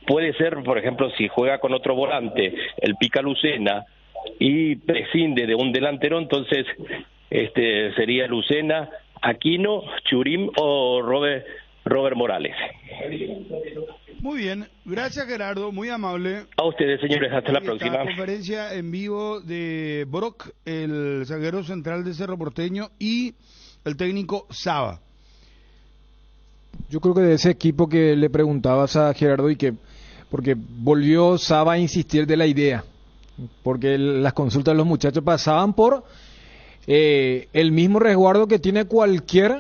puede ser, por ejemplo, si juega con otro volante, el Pica Lucena, y prescinde de un delantero, entonces sería Lucena, Aquino, Churim o Robert Morales. Muy bien, gracias Gerardo, muy amable. A ustedes, señores, hasta la próxima. Conferencia en vivo de Brock, el zaguero central de Cerro Porteño, y el técnico Saba. Yo creo que de ese equipo que le preguntabas a Gerardo, porque volvió Saba a insistir de la idea, porque las consultas de los muchachos pasaban por el mismo resguardo que tiene cualquier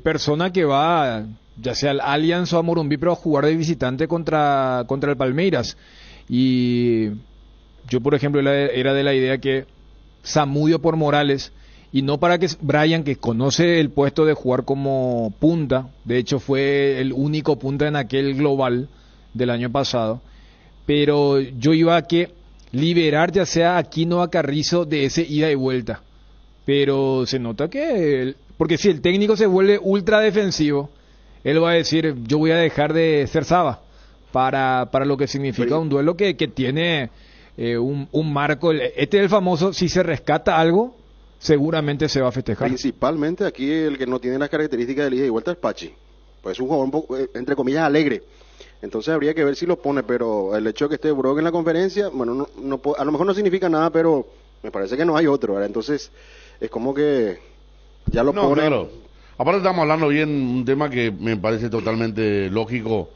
persona que va, ya sea al Allianz o a Morumbí, pero a jugar de visitante contra el Palmeiras. Y yo, por ejemplo, era de la idea que Zamudio por Morales, y no para que Brian, que conoce el puesto de jugar como punta, de hecho fue el único punta en aquel global del año pasado, pero yo iba a que liberar ya sea a Aquino o a Carrizo de ese ida y vuelta. Pero se nota que porque si el técnico se vuelve ultra defensivo, él va a decir, yo voy a dejar de ser Saba para lo que significa un duelo que tiene un marco. Este es el famoso, si se rescata algo, seguramente se va a festejar. Principalmente aquí el que no tiene las características de ida y vuelta es Pachi, pues es un jugador un poco, entre comillas, alegre. Entonces habría que ver si lo pone, pero el hecho de que esté Brock en la conferencia, bueno, no, a lo mejor no significa nada, pero me parece que no hay otro, ¿verdad? Entonces es como que ya lo pone. Claro. Aparte estamos hablando bien un tema que me parece totalmente lógico.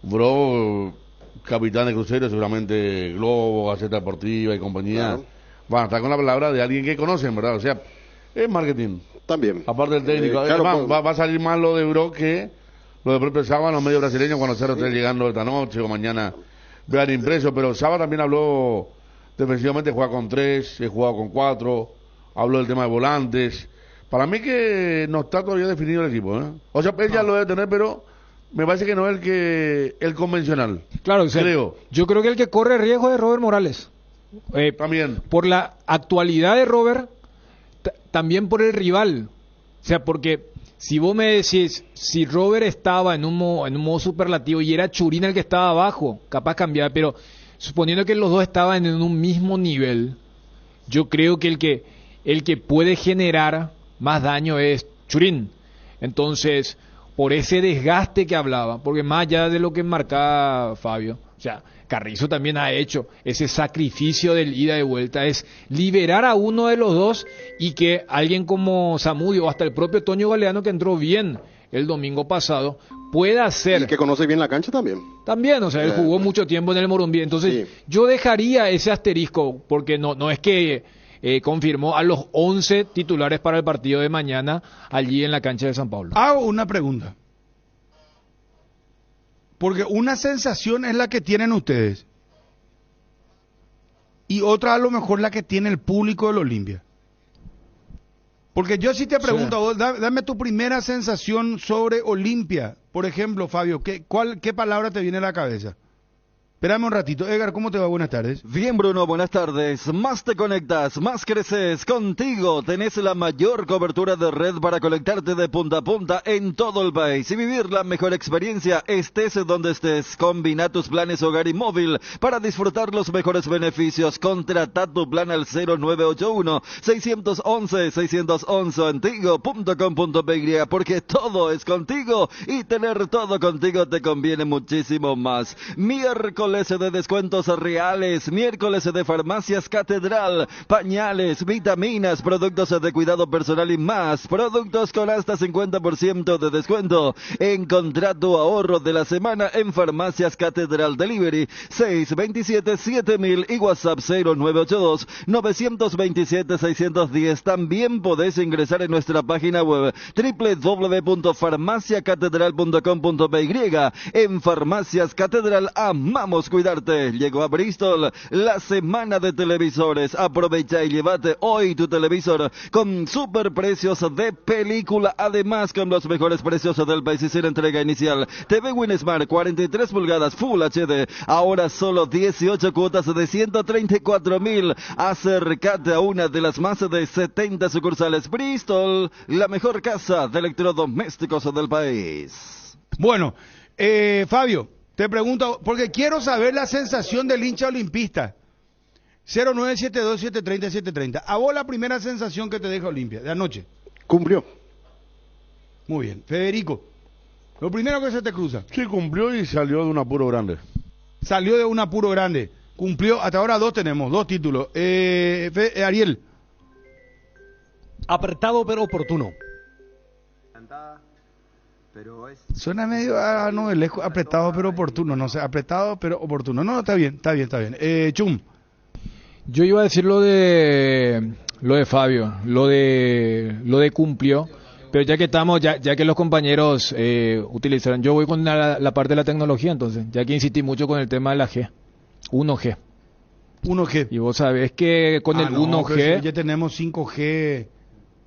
Bro, capitán de crucero, seguramente Globo, Gaceta Deportiva y compañía, Claro. van a estar con la palabra de alguien que conocen, ¿verdad? O sea, es marketing. También. Aparte del técnico. Claro, Además, pues, va a salir más lo de Bro que lo de propio Saba en los medios brasileños cuando Cerro esté llegando esta noche o mañana vean impreso. Pero Saba también habló defensivamente, juega con 3, he jugado con 4, habló del tema de volantes. Para mí que no está todavía definido el equipo, ¿eh? O sea, él ya lo debe tener, pero me parece que no es el convencional. Claro, o sea, creo. Yo creo que el que corre riesgo es Robert Morales. También. Por la actualidad de Robert, también por el rival. O sea, porque si vos me decís, si Robert estaba en un modo superlativo y era Churín el que estaba abajo, capaz cambiar, pero suponiendo que los dos estaban en un mismo nivel, yo creo que el que puede generar más daño es Churín. Entonces, por ese desgaste que hablaba, porque más allá de lo que marcaba Fabio, o sea, Carrizo también ha hecho ese sacrificio del ida y vuelta, es liberar a uno de los dos y que alguien como Zamudio o hasta el propio Toño Galeano, que entró bien el domingo pasado, pueda hacer... Y que conoce bien la cancha también. También, o sea, él jugó mucho tiempo en el Morumbí, entonces yo dejaría ese asterisco, porque no es que... confirmó a los 11 titulares para el partido de mañana allí en la cancha de San Pablo. Hago una pregunta. Porque una sensación es la que tienen ustedes. Y otra a lo mejor la que tiene el público del Olimpia. Porque yo sí te pregunto, vos, dame tu primera sensación sobre Olimpia. Por ejemplo, Fabio, ¿qué palabra te viene a la cabeza? Espérame un ratito. Edgar, ¿cómo te va? Buenas tardes. Bien, Bruno, buenas tardes. Más te conectas, más creces. Contigo tenés la mayor cobertura de red para conectarte de punta a punta en todo el país y vivir la mejor experiencia estés donde estés. Combina tus planes hogar y móvil para disfrutar los mejores beneficios. Contrata tu plan al 0981-611-611 antigo.com.py porque todo es contigo y tener todo contigo te conviene muchísimo más. Miércoles de descuentos reales, miércoles de Farmacias Catedral, pañales, vitaminas, productos de cuidado personal y más, productos con hasta 50% de descuento. Encontrá tu ahorro de la semana en Farmacias Catedral. Delivery 627-7000 y WhatsApp 0982-927-610. También podés ingresar en nuestra página web www.farmaciacatedral.com.py. En Farmacias Catedral amamos cuidarte. Llegó a Bristol la semana de televisores. Aprovecha y llévate hoy tu televisor con super precios de película, además con los mejores precios del país y sin entrega inicial. TV Winsmart 43 pulgadas Full HD, ahora solo 18 cuotas de 134.000. Acércate a una de las más de 70 sucursales. Bristol, la mejor casa de electrodomésticos del país. Bueno, Fabio, te pregunto, porque quiero saber la sensación del hincha olimpista. 0972-730-730. A vos la primera sensación que te deja Olimpia, de anoche. Cumplió. Muy bien. Federico, lo primero que se te cruza. Sí, cumplió y salió de un apuro grande. Salió de un apuro grande. Cumplió, hasta ahora tenemos dos títulos. Ariel. Apretado pero oportuno. Suena medio novelesco, apretado pero oportuno, no sé, apretado pero oportuno. No, está bien. Chum. Yo iba a decir lo de Fabio, lo de cumplió, pero ya que estamos, ya que los compañeros utilizaron, yo voy con la parte de la tecnología, entonces, ya que insistí mucho con el tema de la G, 1G. 1G. Y vos sabés que con el 1G... Ya tenemos 5G.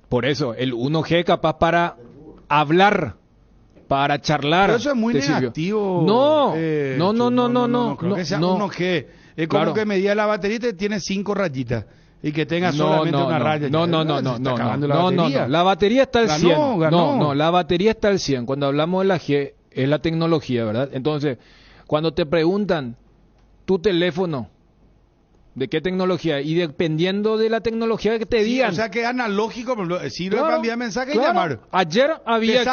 Por eso, el 1G capaz para hablar, para charlar. Pero eso es muy negativo. No, no creo que sea 1G. Es como que medía la batería y te tiene 5 rayitas. Y que tenga solamente una raya. No. La batería está al 100. Ganó. La batería está al 100. Cuando hablamos de la G, es la tecnología, ¿verdad? Entonces, cuando te preguntan tu teléfono, ¿de qué tecnología? Y dependiendo de la tecnología que te digan. O sea que es analógico, sirve para enviar mensajes y llamar. Ayer había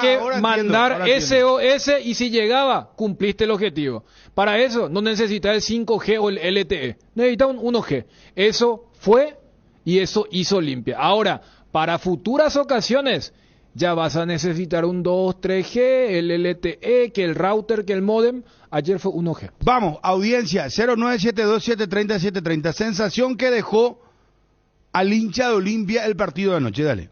que mandar SOS y si llegaba, cumpliste el objetivo. Para eso no necesitas el 5G o el LTE. Necesitas un 1G. Eso fue y eso hizo Olimpia. Ahora, para futuras ocasiones ya vas a necesitar un 2, 3G, el LTE, que el router, que el modem. Ayer fue 1G. Vamos, audiencia, 0972-730-730. Sensación que dejó al hincha de Olimpia el partido de anoche, dale.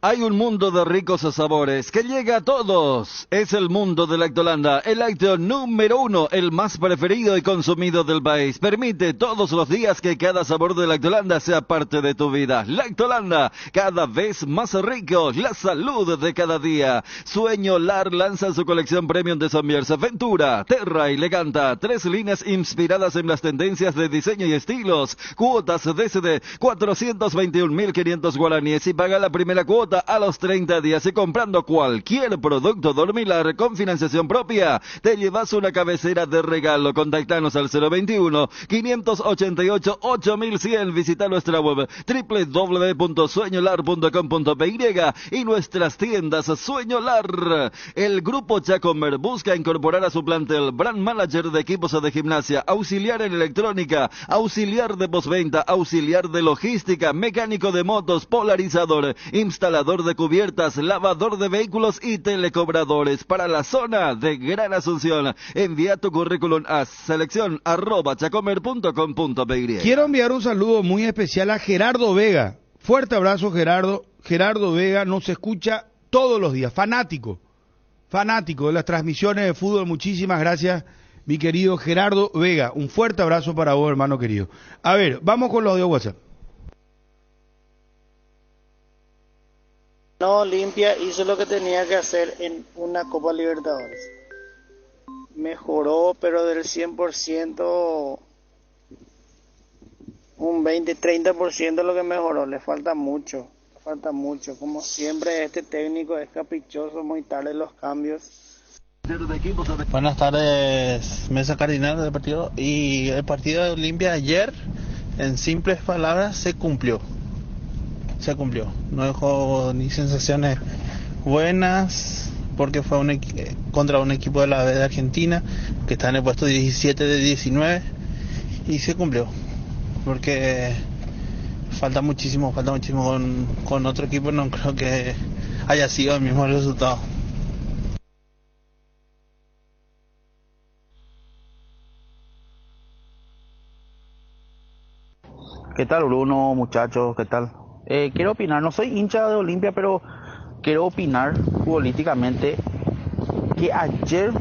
Hay un mundo de ricos sabores que llega a todos. Es el mundo del Lactolanda, el lácteo número 1, el más preferido y consumido del país. Permite todos los días que cada sabor de Lactolanda sea parte de tu vida. Lactolanda, cada vez más rico, la salud de cada día. Sueño Lar lanza su colección premium de Sommiers, Ventura, Terra y Leganta. 3 líneas inspiradas en las tendencias de diseño y estilos. Cuotas desde 421.500 guaraníes y paga la primera cuota a los 30 días y comprando cualquier producto Dormilar con financiación propia, te llevas una cabecera de regalo. Contactanos al 021-588-8100. Visita nuestra web www.sueñolar.com.py y nuestras tiendas Sueño Lar. El grupo Chacomer busca incorporar a su plantel brand manager de equipos de gimnasia, auxiliar en electrónica, auxiliar de postventa, auxiliar de logística, mecánico de motos, polarizador, instalador de cubiertas, lavador de vehículos y telecobradores para la zona de Gran Asunción. Envía tu currículum a selección@chacomer.com.py. Quiero enviar un saludo muy especial a Gerardo Vega. Fuerte abrazo, Gerardo. Gerardo Vega nos escucha todos los días. Fanático de las transmisiones de fútbol. Muchísimas gracias, mi querido Gerardo Vega. Un fuerte abrazo para vos, hermano querido. A ver, vamos con los de WhatsApp. No, Olimpia hizo lo que tenía que hacer en una Copa Libertadores. Mejoró, pero del 100%, un 20-30% lo que mejoró. Le falta mucho. Como siempre, este técnico es caprichoso, muy tarde los cambios. Buenas tardes, Mesa Cardinal del partido. Y el partido de Olimpia ayer, en simples palabras, se cumplió. No dejó ni sensaciones buenas, porque fue contra un equipo de la B de Argentina que está en el puesto 17 de 19, y se cumplió, porque falta muchísimo con otro equipo. No creo que haya sido el mismo resultado. ¿Qué tal, Bruno, muchachos? ¿Qué tal? Quiero opinar, no soy hincha de Olimpia, pero quiero opinar futbolísticamente que ayer,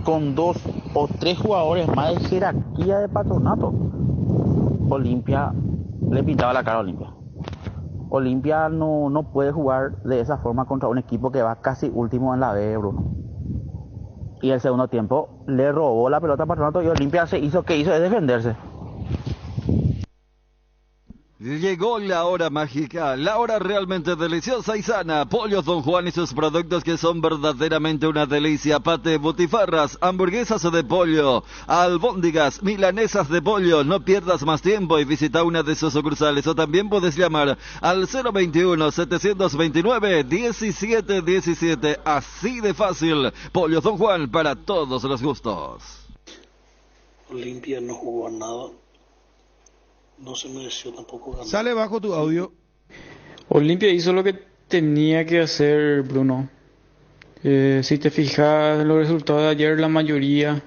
con 2 o 3 jugadores más de jerarquía de Patronato, Olimpia le pintaba la cara a Olimpia. Olimpia no puede jugar de esa forma contra un equipo que va casi último en la B, Bruno. Y el segundo tiempo le robó la pelota a Patronato y Olimpia hizo es defenderse. Llegó la hora mágica, la hora realmente deliciosa y sana. Pollos Don Juan y sus productos que son verdaderamente una delicia. Pate, butifarras, hamburguesas de pollo, albóndigas, milanesas de pollo. No pierdas más tiempo y visita una de sus sucursales, o también puedes llamar al 021-729-1717. Así de fácil. Pollos Don Juan, para todos los gustos. Olimpia no jugó a nada. No se mereció tampoco ganar. Sale bajo tu audio. Olimpia hizo lo que tenía que hacer, Bruno. Si te fijas en los resultados de ayer, la mayoría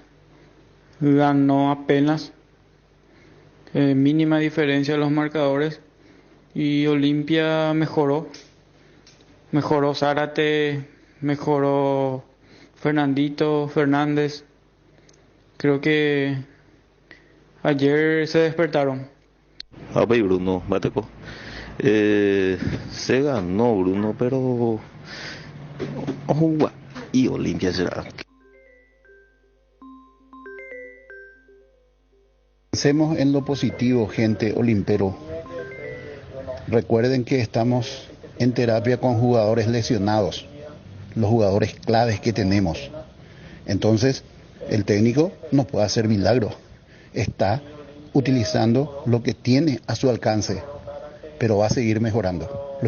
ganó apenas. Mínima diferencia de los marcadores. Y Olimpia mejoró. Mejoró Zárate, mejoró Fernandito, Fernández. Creo que ayer se despertaron. Bem, Bruno, Mateco. Se ganó, Bruno, pero ojo, y Olimpia será. Pensemos en lo positivo, gente olimpero. Recuerden que estamos en terapia con jugadores lesionados, los jugadores claves que tenemos. Entonces, el técnico no puede hacer milagros. Está utilizando lo que tiene a su alcance, pero va a seguir mejorando.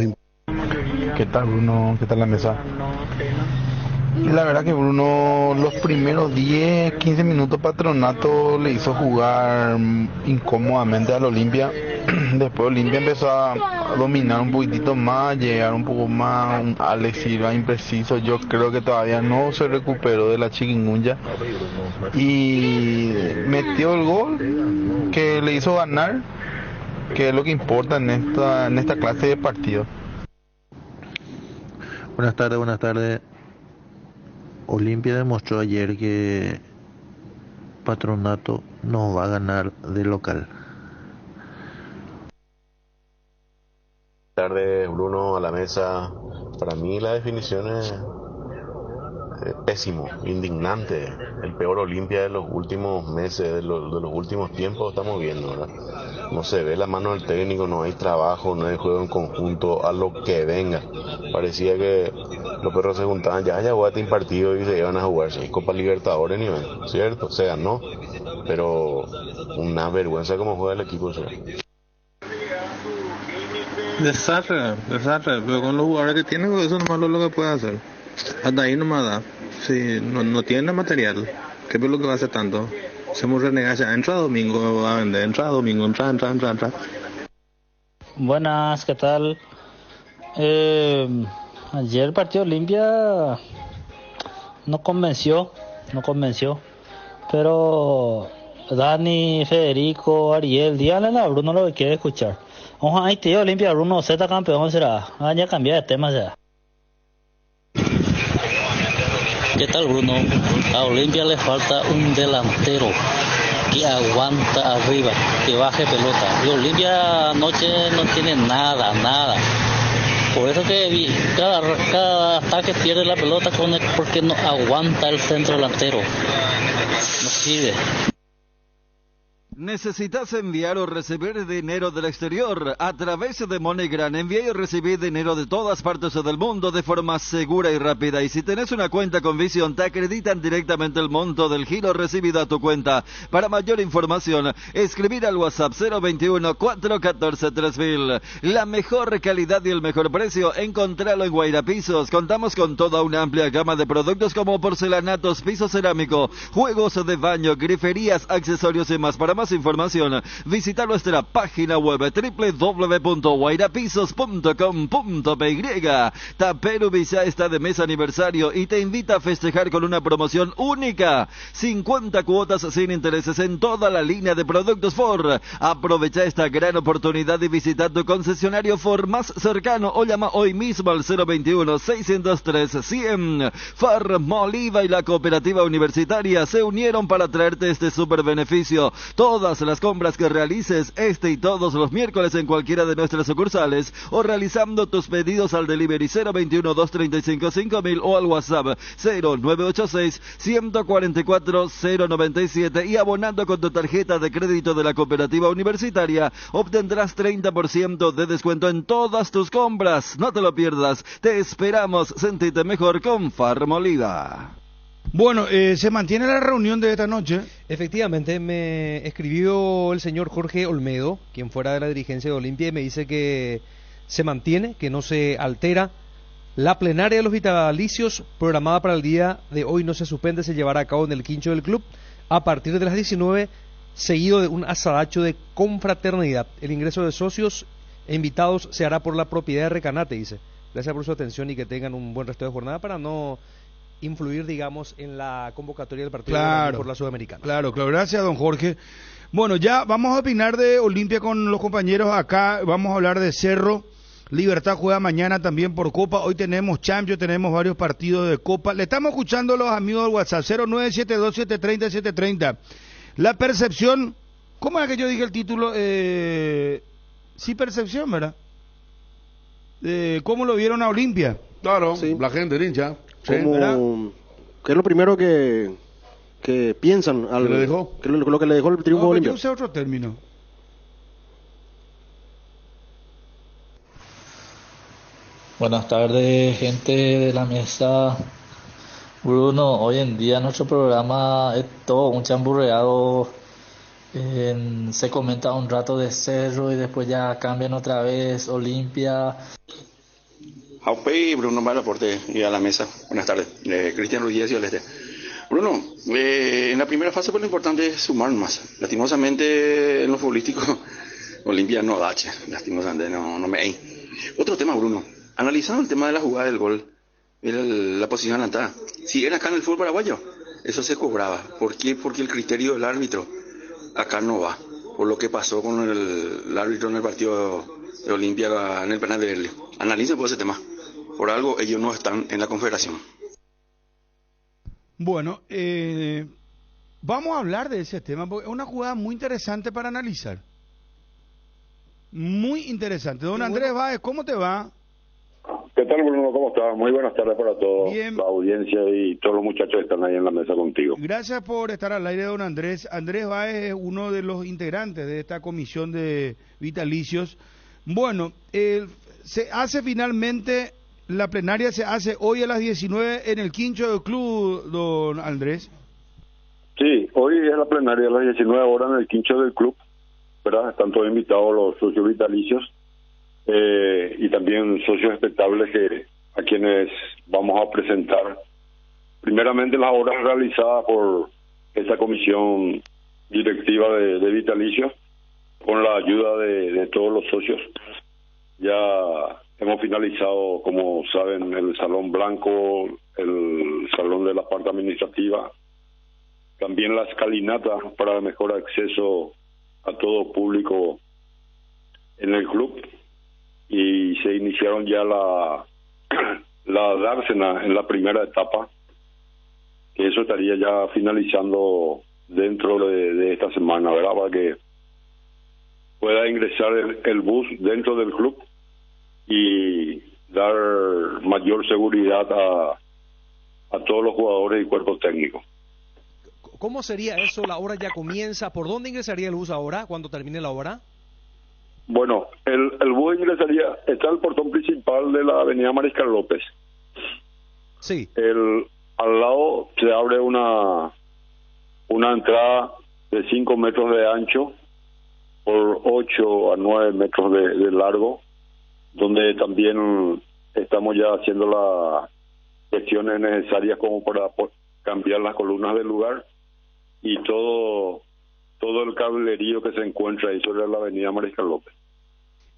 ¿Qué tal, Bruno? ¿Qué tal la mesa? Y la verdad que Bruno, los primeros 10, 15 minutos Patronato le hizo jugar incómodamente al Olimpia, después Olimpia empezó a dominar un poquitito más, llegar un poco más, Alex Silva impreciso, yo creo que todavía no se recuperó de la chikungunya y metió el gol que le hizo ganar, que es lo que importa en esta clase de partido. Buenas tardes. Olimpia demostró ayer que Patronato no va a ganar de local. Buenas tardes, Bruno, a la mesa. Para mí la definición es pésimo, indignante. El peor Olimpia de los últimos meses, de los últimos tiempos estamos viendo, ¿verdad? No se ve la mano del técnico, no hay trabajo, no hay juego en conjunto, a lo que venga. Parecía que los perros se juntaban, ya jugaste un partido y se iban a jugar. Si hay Copa Libertadores, nivel, ¿cierto? Se ganó, pero una vergüenza como juega el equipo, ¿cierto? Desastre, pero con los jugadores que tienen, eso nomás es lo que puede hacer. Hasta ahí nomás da. Si no tiene material, ¿qué es lo que va a hacer tanto? Hacemos renegar ya, entra domingo, va a vender, entra domingo, entra. Buenas, ¿qué tal? Ayer el partido Olimpia no convenció, pero Dani, Federico, Ariel, díganle a Bruno lo que quiere escuchar. Ojo, ahí tío, Olimpia, Bruno, Z campeón será. Ya cambiar de tema ya. ¿Qué tal, Bruno? A Olimpia le falta un delantero que aguanta arriba, que baje pelota. Y Olimpia anoche no tiene nada. Por eso que cada ataque pierde la pelota porque no aguanta el centro delantero. No sirve. ¿Necesitas enviar o recibir dinero del exterior? A través de MoneyGram, envía y recibí dinero de todas partes del mundo de forma segura y rápida. Y si tenés una cuenta con Visión, te acreditan directamente el monto del giro recibido a tu cuenta. Para mayor información, escribir al WhatsApp 021-414-3000. La mejor calidad y el mejor precio, encontralo en Guaira Pisos. Contamos con toda una amplia gama de productos como porcelanatos, piso cerámico, juegos de baño, griferías, accesorios y más. Para más información, visita nuestra página web www.guairapisos.com.py. Taperu Visa está de mes aniversario y te invita a festejar con una promoción única: 50 cuotas sin intereses en toda la línea de productos Ford. Aprovecha esta gran oportunidad y visita tu concesionario Ford más cercano o llama hoy mismo al 021-603-100. Farmoliva y la Cooperativa Universitaria se unieron para traerte este super beneficio. Todas las compras que realices este y todos los miércoles en cualquiera de nuestras sucursales o realizando tus pedidos al delivery 021-235-5000 o al WhatsApp 0986-144-097 y abonando con tu tarjeta de crédito de la Cooperativa Universitaria obtendrás 30% de descuento en todas tus compras. No te lo pierdas, te esperamos, sentite mejor con Farmoliva. Bueno, se mantiene la reunión de esta noche. Efectivamente, me escribió el señor Jorge Olmedo, quien fuera de la dirigencia de Olimpia, y me dice que se mantiene, que no se altera. La plenaria de los vitalicios, programada para el día de hoy, no se suspende, se llevará a cabo en el quincho del club a partir de las 19, seguido de un asadacho de confraternidad. El ingreso de socios e invitados se hará por la propiedad de Recanate, dice. Gracias por su atención y que tengan un buen resto de jornada para no influir, digamos, en la convocatoria del partido por la Sudamericana. Claro, gracias, don Jorge. Bueno, ya vamos a opinar de Olimpia con los compañeros acá, vamos a hablar de Cerro. Libertad juega mañana también por Copa, hoy tenemos Champions, tenemos varios partidos de Copa. Le estamos escuchando a los amigos del WhatsApp, 0972-730-730. La percepción, ¿cómo es que yo dije el título? Sí, percepción, ¿verdad? ¿Cómo lo vieron a Olimpia? Claro, sí. La gente, el hincha. Sí, ¿qué es lo primero que piensan al ¿Qué le dejó? Lo que le dejó el triunfo de Olimpia? Yo usé otro término. Buenas tardes, gente de la mesa. Bruno, hoy en día nuestro programa es todo un chamburreado. Se comenta un rato de Cerro y después ya cambian otra vez Olimpia. Aupe, Bruno Malaporte y a la mesa. Buenas tardes. Cristian Ruiz y Oleste. Bruno, en la primera fase pues lo importante es sumar más. Lastimosamente en lo futbolístico Olimpia no dache, lastimosamente, no me hay. Otro tema, Bruno. Analizando el tema de la jugada del gol, la posición adelantada. Si era acá en el fútbol paraguayo, eso se cobraba. ¿Por qué? Porque el criterio del árbitro acá no va. Por lo que pasó con el árbitro en el partido de Olimpia en el penal de Erle. Analicen por ese tema. Por algo ellos no están en la confederación. Bueno, vamos a hablar de ese tema porque es una jugada muy interesante para analizar. Muy interesante. Don Andrés Báez, ¿cómo te va? ¿Qué tal, Bruno? ¿Cómo estás? Muy buenas tardes para todos, la audiencia y todos los muchachos que están ahí en la mesa contigo. Gracias por estar al aire, don Andrés. Andrés Báez es uno de los integrantes de esta comisión de vitalicios. Bueno, se hace finalmente, la plenaria se hace hoy a las 19 en el Quincho del Club, don Andrés. Sí, hoy es la plenaria a las 19 horas en el Quincho del Club, ¿verdad? Están todos invitados los socios vitalicios. Y también socios expectables a quienes vamos a presentar primeramente las obras realizadas por esta comisión directiva de vitalicios con la ayuda de todos los socios. Ya hemos finalizado, como saben, el Salón Blanco, el Salón de la parte administrativa, también la escalinata para mejor acceso a todo público en el club. Y se iniciaron ya la dársena en la primera etapa, que eso estaría ya finalizando dentro de esta semana, ¿verdad? Para que pueda ingresar el bus dentro del club y dar mayor seguridad a todos los jugadores y cuerpos técnicos. ¿Cómo sería eso? La hora ya comienza. ¿Por dónde ingresaría el bus ahora, cuando termine la hora? Bueno, el bus ingresaría, está el portón principal de la avenida Mariscal López. Sí. Al lado se abre una entrada de 5 metros de ancho por 8 a 9 metros de largo, donde también estamos ya haciendo las gestiones necesarias como para cambiar las columnas del lugar y todo el cablerío que se encuentra ahí sobre la avenida Mariscal López.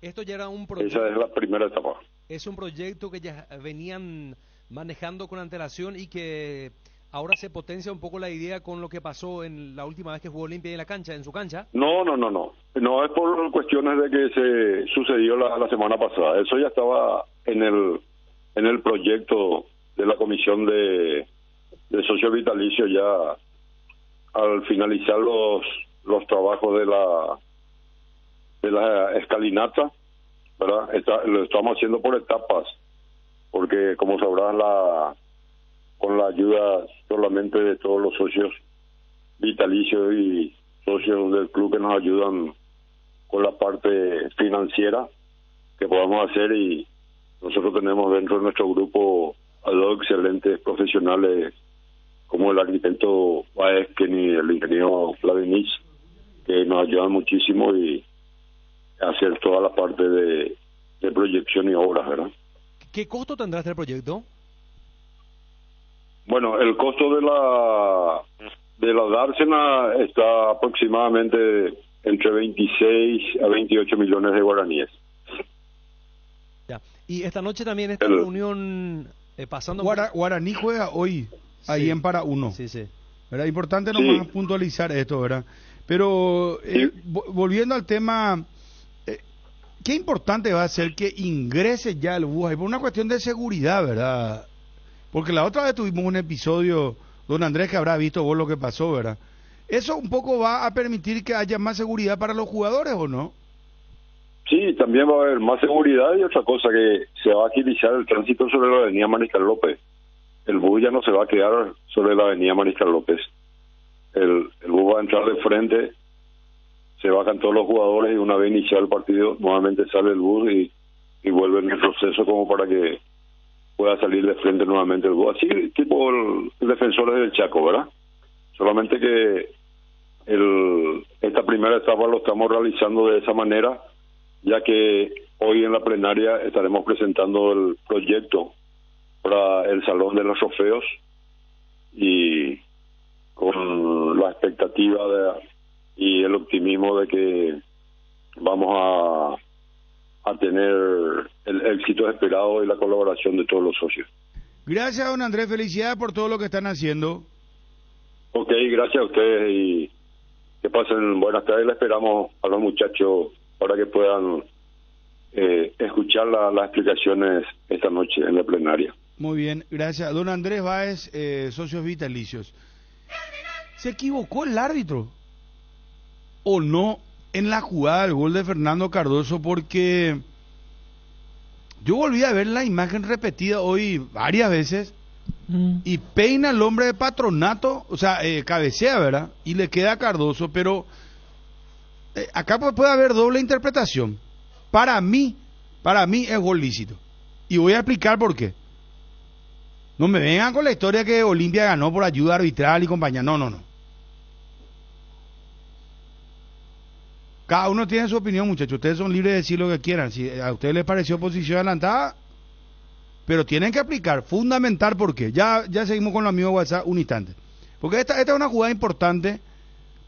Esto ya era un proyecto. Esa es la primera etapa. Es un proyecto que ya venían manejando con antelación y que ahora se potencia un poco la idea con lo que pasó en la última vez que jugó Olimpia en su cancha. No. No es por cuestiones de que se sucedió la semana pasada. Eso ya estaba en el proyecto de la comisión de socios vitalicios ya al finalizar los trabajos de la escalinata, ¿verdad? Lo estamos haciendo por etapas, porque como sabrás, con la ayuda solamente de todos los socios vitalicios y socios del club que nos ayudan con la parte financiera que podamos hacer, y nosotros tenemos dentro de nuestro grupo a dos excelentes profesionales como el arquitecto Baez y el ingeniero Flavinich, que nos ayudan muchísimo y hacer toda la parte de proyección y obras, ¿verdad? ¿Qué costo tendrá este proyecto? Bueno, el costo de la dársena está aproximadamente entre 26 a 28 millones de guaraníes. Ya. Y esta noche también esta reunión pasando... Guaraní juega hoy, ahí en Para Uno. Sí. ¿Verdad? Importante nomás puntualizar esto, ¿verdad? Pero volviendo al tema, qué importante va a ser que ingrese ya el bus ahí, por una cuestión de seguridad, ¿verdad? Porque la otra vez tuvimos un episodio, don Andrés, que habrá visto vos lo que pasó, ¿verdad? ¿Eso un poco va a permitir que haya más seguridad para los jugadores o no? Sí, también va a haber más seguridad, y otra cosa, que se va a agilizar el tránsito sobre la avenida Mariscal López. El bus ya no se va a quedar sobre la avenida Mariscal López. El bus va a entrar de frente, se bajan todos los jugadores y una vez iniciado el partido, nuevamente sale el bus y vuelve en el proceso como para que pueda salir de frente nuevamente el bus. Así tipo el Defensores del Chaco, ¿verdad? Solamente que esta primera etapa lo estamos realizando de esa manera, ya que hoy en la plenaria estaremos presentando el proyecto para el Salón de los Trofeos, y con la expectativa y el optimismo de que vamos a tener el éxito esperado y la colaboración de todos los socios. Gracias, don Andrés, felicidades por todo lo que están haciendo. Ok, gracias a ustedes y que pasen buenas tardes. Le esperamos a los muchachos para que puedan escuchar las explicaciones esta noche en la plenaria. Muy bien, gracias. Don Andrés Báez, socios vitalicios. ¿Se equivocó el árbitro o no en la jugada del gol de Fernando Cardoso? Porque yo volví a ver la imagen repetida hoy varias veces y peina al hombre de Patronato, o sea, cabecea, ¿verdad? Y le queda a Cardoso, pero acá puede haber doble interpretación. Para mí es gol lícito. Y voy a explicar por qué. No me vengan con la historia que Olimpia ganó por ayuda arbitral y compañía. No. Cada uno tiene su opinión, muchachos. Ustedes son libres de decir lo que quieran. Si a ustedes les pareció posición adelantada, pero tienen que aplicar, fundamental, ¿por qué? Ya seguimos con los amigos de WhatsApp un instante. Porque esta es una jugada importante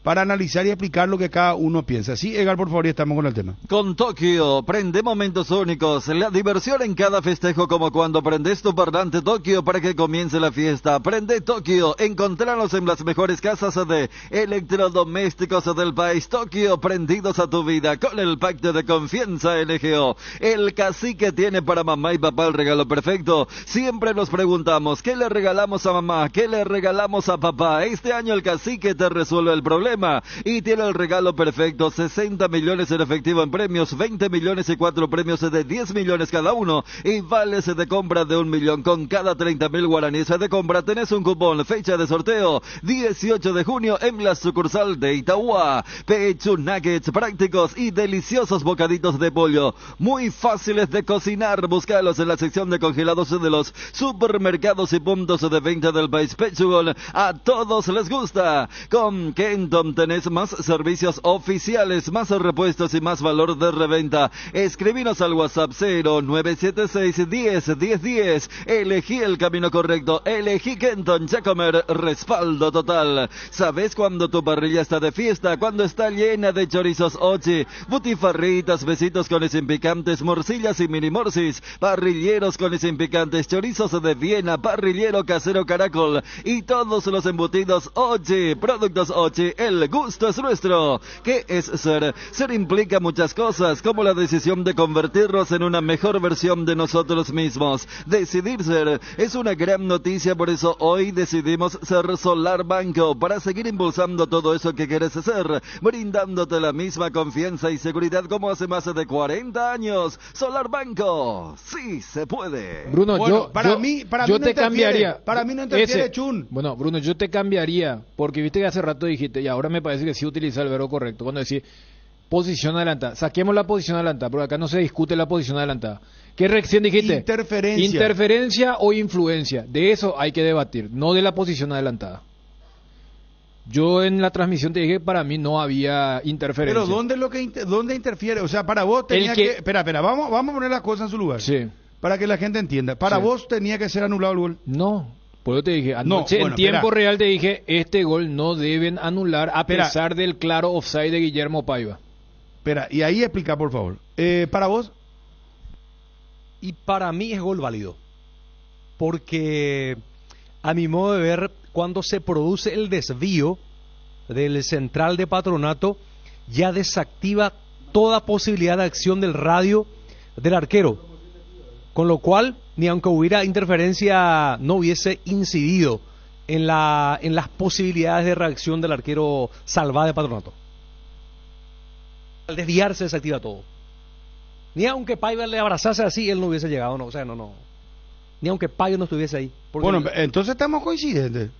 para analizar y explicar lo que cada uno piensa. Sí, Edgar, por favor, y estamos con el tema. Con Tokio, prende momentos únicos, la diversión en cada festejo, como cuando prendes tu parlante Tokio para que comience la fiesta. Prende Tokio, encontrarnos en las mejores casas de electrodomésticos del país. Tokio, prendidos a tu vida con el pacto de confianza LGO. El cacique tiene para mamá y papá el regalo perfecto. Siempre nos preguntamos, ¿qué le regalamos a mamá? ¿Qué le regalamos a papá? Este año el cacique te resuelve el problema y tiene el regalo perfecto: 60 millones en efectivo en premios, 20 millones y 4 premios de 10 millones cada uno y vales de compra de 1 millón. Con cada 30.000 guaraníes de compra tenés un cupón. Fecha de sorteo 18 de junio en la sucursal de Itauá. Pechu nuggets prácticos y deliciosos bocaditos de pollo, muy fáciles de cocinar. Búscalos en la sección de congelados de los supermercados y puntos de venta del país. Pechugol, a todos les gusta. Con Kenton tenés más servicios oficiales, más repuestos y más valor de reventa. Escribinos al WhatsApp 0976 10 10 10. Elegí el camino correcto. Elegí Kenton Chacomer, respaldo total. ¿Sabes cuando tu parrilla está de fiesta? Cuando está llena de chorizos ochi, butifarritas, besitos con y sin picantes, morcillas y mini morcis, parrilleros con y sin picantes, chorizos de Viena, parrillero casero Caracol y todos los embutidos ochi, productos ochi. El gusto es nuestro. ¿Qué es ser? Ser implica muchas cosas, como la decisión de convertirnos en una mejor versión de nosotros mismos. Decidir ser es una gran noticia, por eso hoy decidimos ser Solar Banco, para seguir impulsando todo eso que quieres hacer, brindándote la misma confianza y seguridad como hace más de 40 años. Solar Banco, sí se puede. Bruno, Bueno, para mí yo no te interfiere. cambiaría. Para mí no interfiere, Chun. Bueno, Bruno, yo te cambiaría, porque viste que hace rato dijiste, y ahora me parece que sí utiliza el verbo correcto, cuando decís posición adelantada. Saquemos la posición adelantada, porque acá no se discute la posición adelantada. ¿Qué reacción dijiste? Interferencia. Interferencia o influencia. De eso hay que debatir, no de la posición adelantada. Yo en la transmisión te dije que para mí no había interferencia. Pero ¿dónde interfiere? O sea, para vos tenía que... Espera, vamos a poner las cosas en su lugar. Sí. Para que la gente entienda. Para vos tenía que ser anulado el gol. No. Por eso te dije, anoche bueno, en tiempo espera. real te dije, este gol no deben anular a pesar del claro offside de Guillermo Paiva. Espera, y ahí explica, por favor. ¿Para vos? Y para mí es gol válido. Porque a mi modo de ver, cuando se produce el desvío del central de Patronato, ya desactiva toda posibilidad de acción del radio del arquero. Con lo cual, ni aunque hubiera interferencia, no hubiese incidido en las posibilidades de reacción del arquero Salvá de Patronato. Al desviarse desactiva todo. Ni aunque Paiva le abrazase así, él no hubiese llegado, no. O sea, no. Ni aunque Paiva no estuviese ahí. Bueno, entonces estamos coincidentes.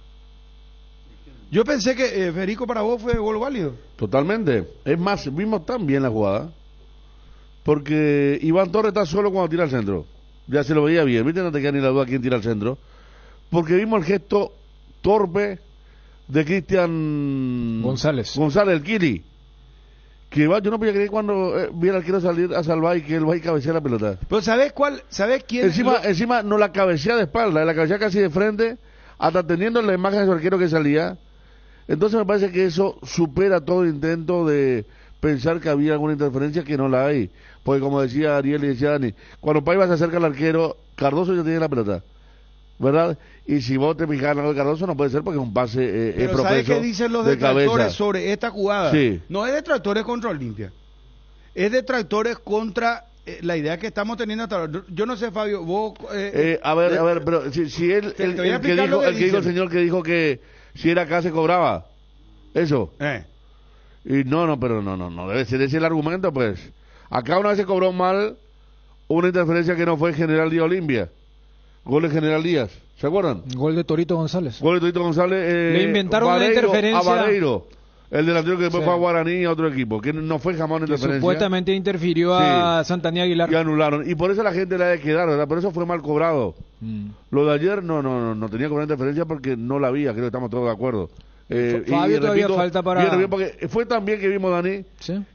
Yo pensé que Federico, para vos fue gol válido. Totalmente. Es más, vimos tan bien la jugada, porque Iván Torres está solo cuando tira al centro. Ya se lo veía bien, ¿viste? No te queda ni la duda quién tira al centro. Porque vimos el gesto torpe de Cristian González, el Kili. Que yo no podía creer cuando vi al arquero salir a salvar y que él va y cabecea la pelota. Pero ¿sabés quién? Encima no la cabecea de espalda, la cabecea casi de frente, hasta teniendo la imagen de su arquero que salía. Entonces me parece que eso supera todo intento de pensar que había alguna interferencia que no la hay. Porque como decía Ariel y decía Dani, cuando Paiva se acerca al arquero, Cardoso ya tiene la pelota, ¿verdad? Y si vos te fijas en algo de Cardoso, no puede ser porque es un pase pero ¿sabes qué dicen los de detractores cabeza sobre esta jugada? Sí. No es detractores contra Olimpia, es detractores contra la idea que estamos teniendo hasta ahora. Yo no sé, Fabio, vos... a ver, pero si él, el que dijo el señor que dijo que si era acá se cobraba, eso. Y no, pero no debe ser ese el argumento, pues. Acá una vez se cobró mal una interferencia que no fue General Díaz Olimpia. Gol de General Díaz, ¿se acuerdan? Gol de Torito González. Gol de Torito González. Le inventaron una interferencia a Vareiro, el delantero que después fue a Guaraní y a otro equipo, que no fue jamás una interferencia. Supuestamente interfirió a Santanía Aguilar. Y anularon. Y por eso la gente la de quedar, ¿verdad? Por eso fue mal cobrado. Lo de ayer no tenía que haber interferencia porque no la había, creo que estamos todos de acuerdo. Fabio, todavía falta para... Bien, porque fue también que vimos, Dani,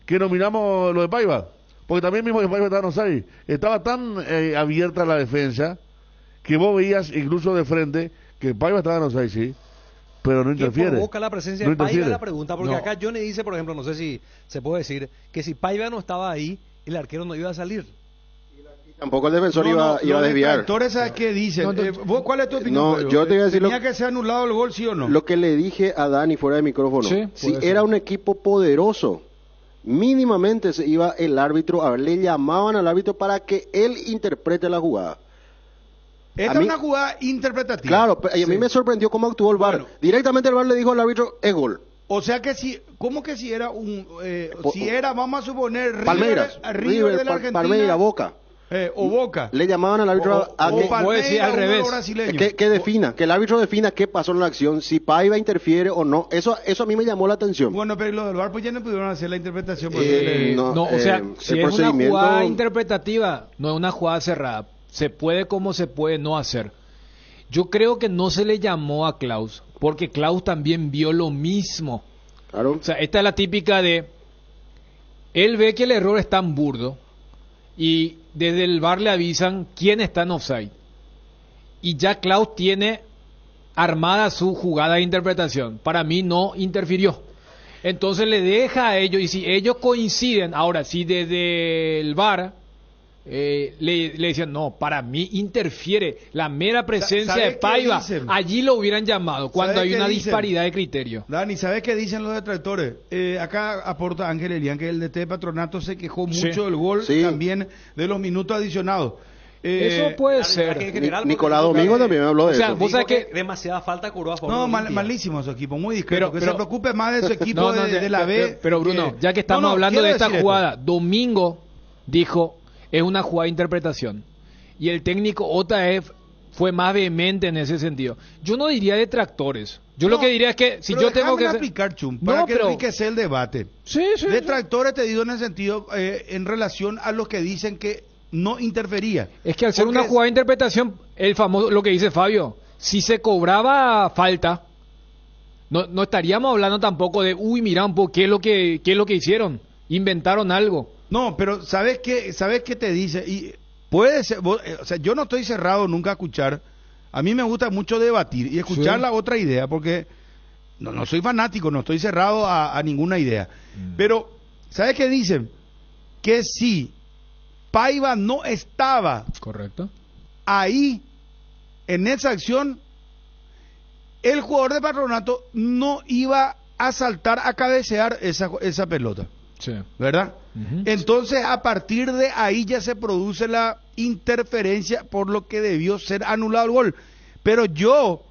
que nominamos lo de Paiva. Porque también mismo que Paiva estaba en offside. Estaba tan abierta la defensa que vos veías incluso de frente que Paiva estaba en offside, sí, pero no interfiere. ¿Qué provoca la presencia de Paiva? La pregunta, porque acá Johnny dice, por ejemplo, no sé si se puede decir, que si Paiva no estaba ahí, el arquero no iba a salir. Tampoco el defensor iba a desviar. Los ¿sabes qué dicen? ¿Vos cuál es tu opinión? No, yo te voy a decir ¿Tenía que ser anulado el gol, sí o no? Lo que le dije a Dani fuera de micrófono. Sí, si era un equipo poderoso, mínimamente se iba el árbitro, a ver, le llamaban al árbitro para que él interprete la jugada. Esta es una jugada interpretativa. Claro, y a mí me sorprendió cómo actuó el VAR. Directamente el VAR le dijo al árbitro, es gol. O sea que si, ¿cómo que si era si era, vamos a suponer, River de la Argentina? Palmeiras, Boca. O Boca. Le llamaban al árbitro a que Palmeiras, al revés. Que defina, que el árbitro defina qué pasó en la acción, si Paiva interfiere o no. Eso a mí me llamó la atención. Bueno, pero los del VAR pues ya no pudieron hacer la interpretación. O sea, si es una jugada interpretativa, no es una jugada cerrada. Se puede como se puede no hacer. Yo creo que no se le llamó a Klaus, porque Klaus también vio lo mismo. Claro. O sea, esta es la típica de, él ve que el error es tan burdo, y desde el VAR le avisan quién está en offside. Y ya Klaus tiene armada su jugada de interpretación. Para mí no interfirió. Entonces le deja a ellos, y si ellos coinciden, ahora si desde el VAR... le decían, no, para mí interfiere la mera presencia de Paiva, allí lo hubieran llamado cuando hay una disparidad de criterio. Dani, ¿sabes qué dicen los detractores? Acá aporta Ángel Elián que el DT de Patronato se quejó mucho del gol, también de los minutos adicionados. Eso puede ser. Nicolás Domingo también me habló de eso. Vos sabés que demasiada falta cobró a favor. No, malísimo su equipo, muy discreto. Que se preocupe más de su equipo de la B. Pero Bruno, ya que estamos hablando de esta jugada, Domingo dijo, es una jugada de interpretación. Y el técnico Otaef fue más vehemente en ese sentido. Yo no diría detractores. Yo lo que diría es que si yo tengo que explicar, Chum, para que enriquecer el debate. Sí. Detractores te digo en el sentido en relación a los que dicen que no interfería. Es que al ser una jugada de interpretación, el famoso, lo que dice Fabio, si se cobraba falta, no estaríamos hablando tampoco de, mira un poco, ¿qué es lo que hicieron? Inventaron algo. No, pero ¿sabes qué te dice? Y puede ser, o sea, yo no estoy cerrado nunca a escuchar. A mí me gusta mucho debatir y escuchar la otra idea, porque no soy fanático, no estoy cerrado a ninguna idea. Pero, ¿sabes qué dicen? Que si Paiva no estaba ahí en esa acción, el jugador de Patronato no iba a saltar a cabecear esa pelota. Sí. ¿Verdad? Entonces, a partir de ahí ya se produce la interferencia, por lo que debió ser anulado el gol. Pero yo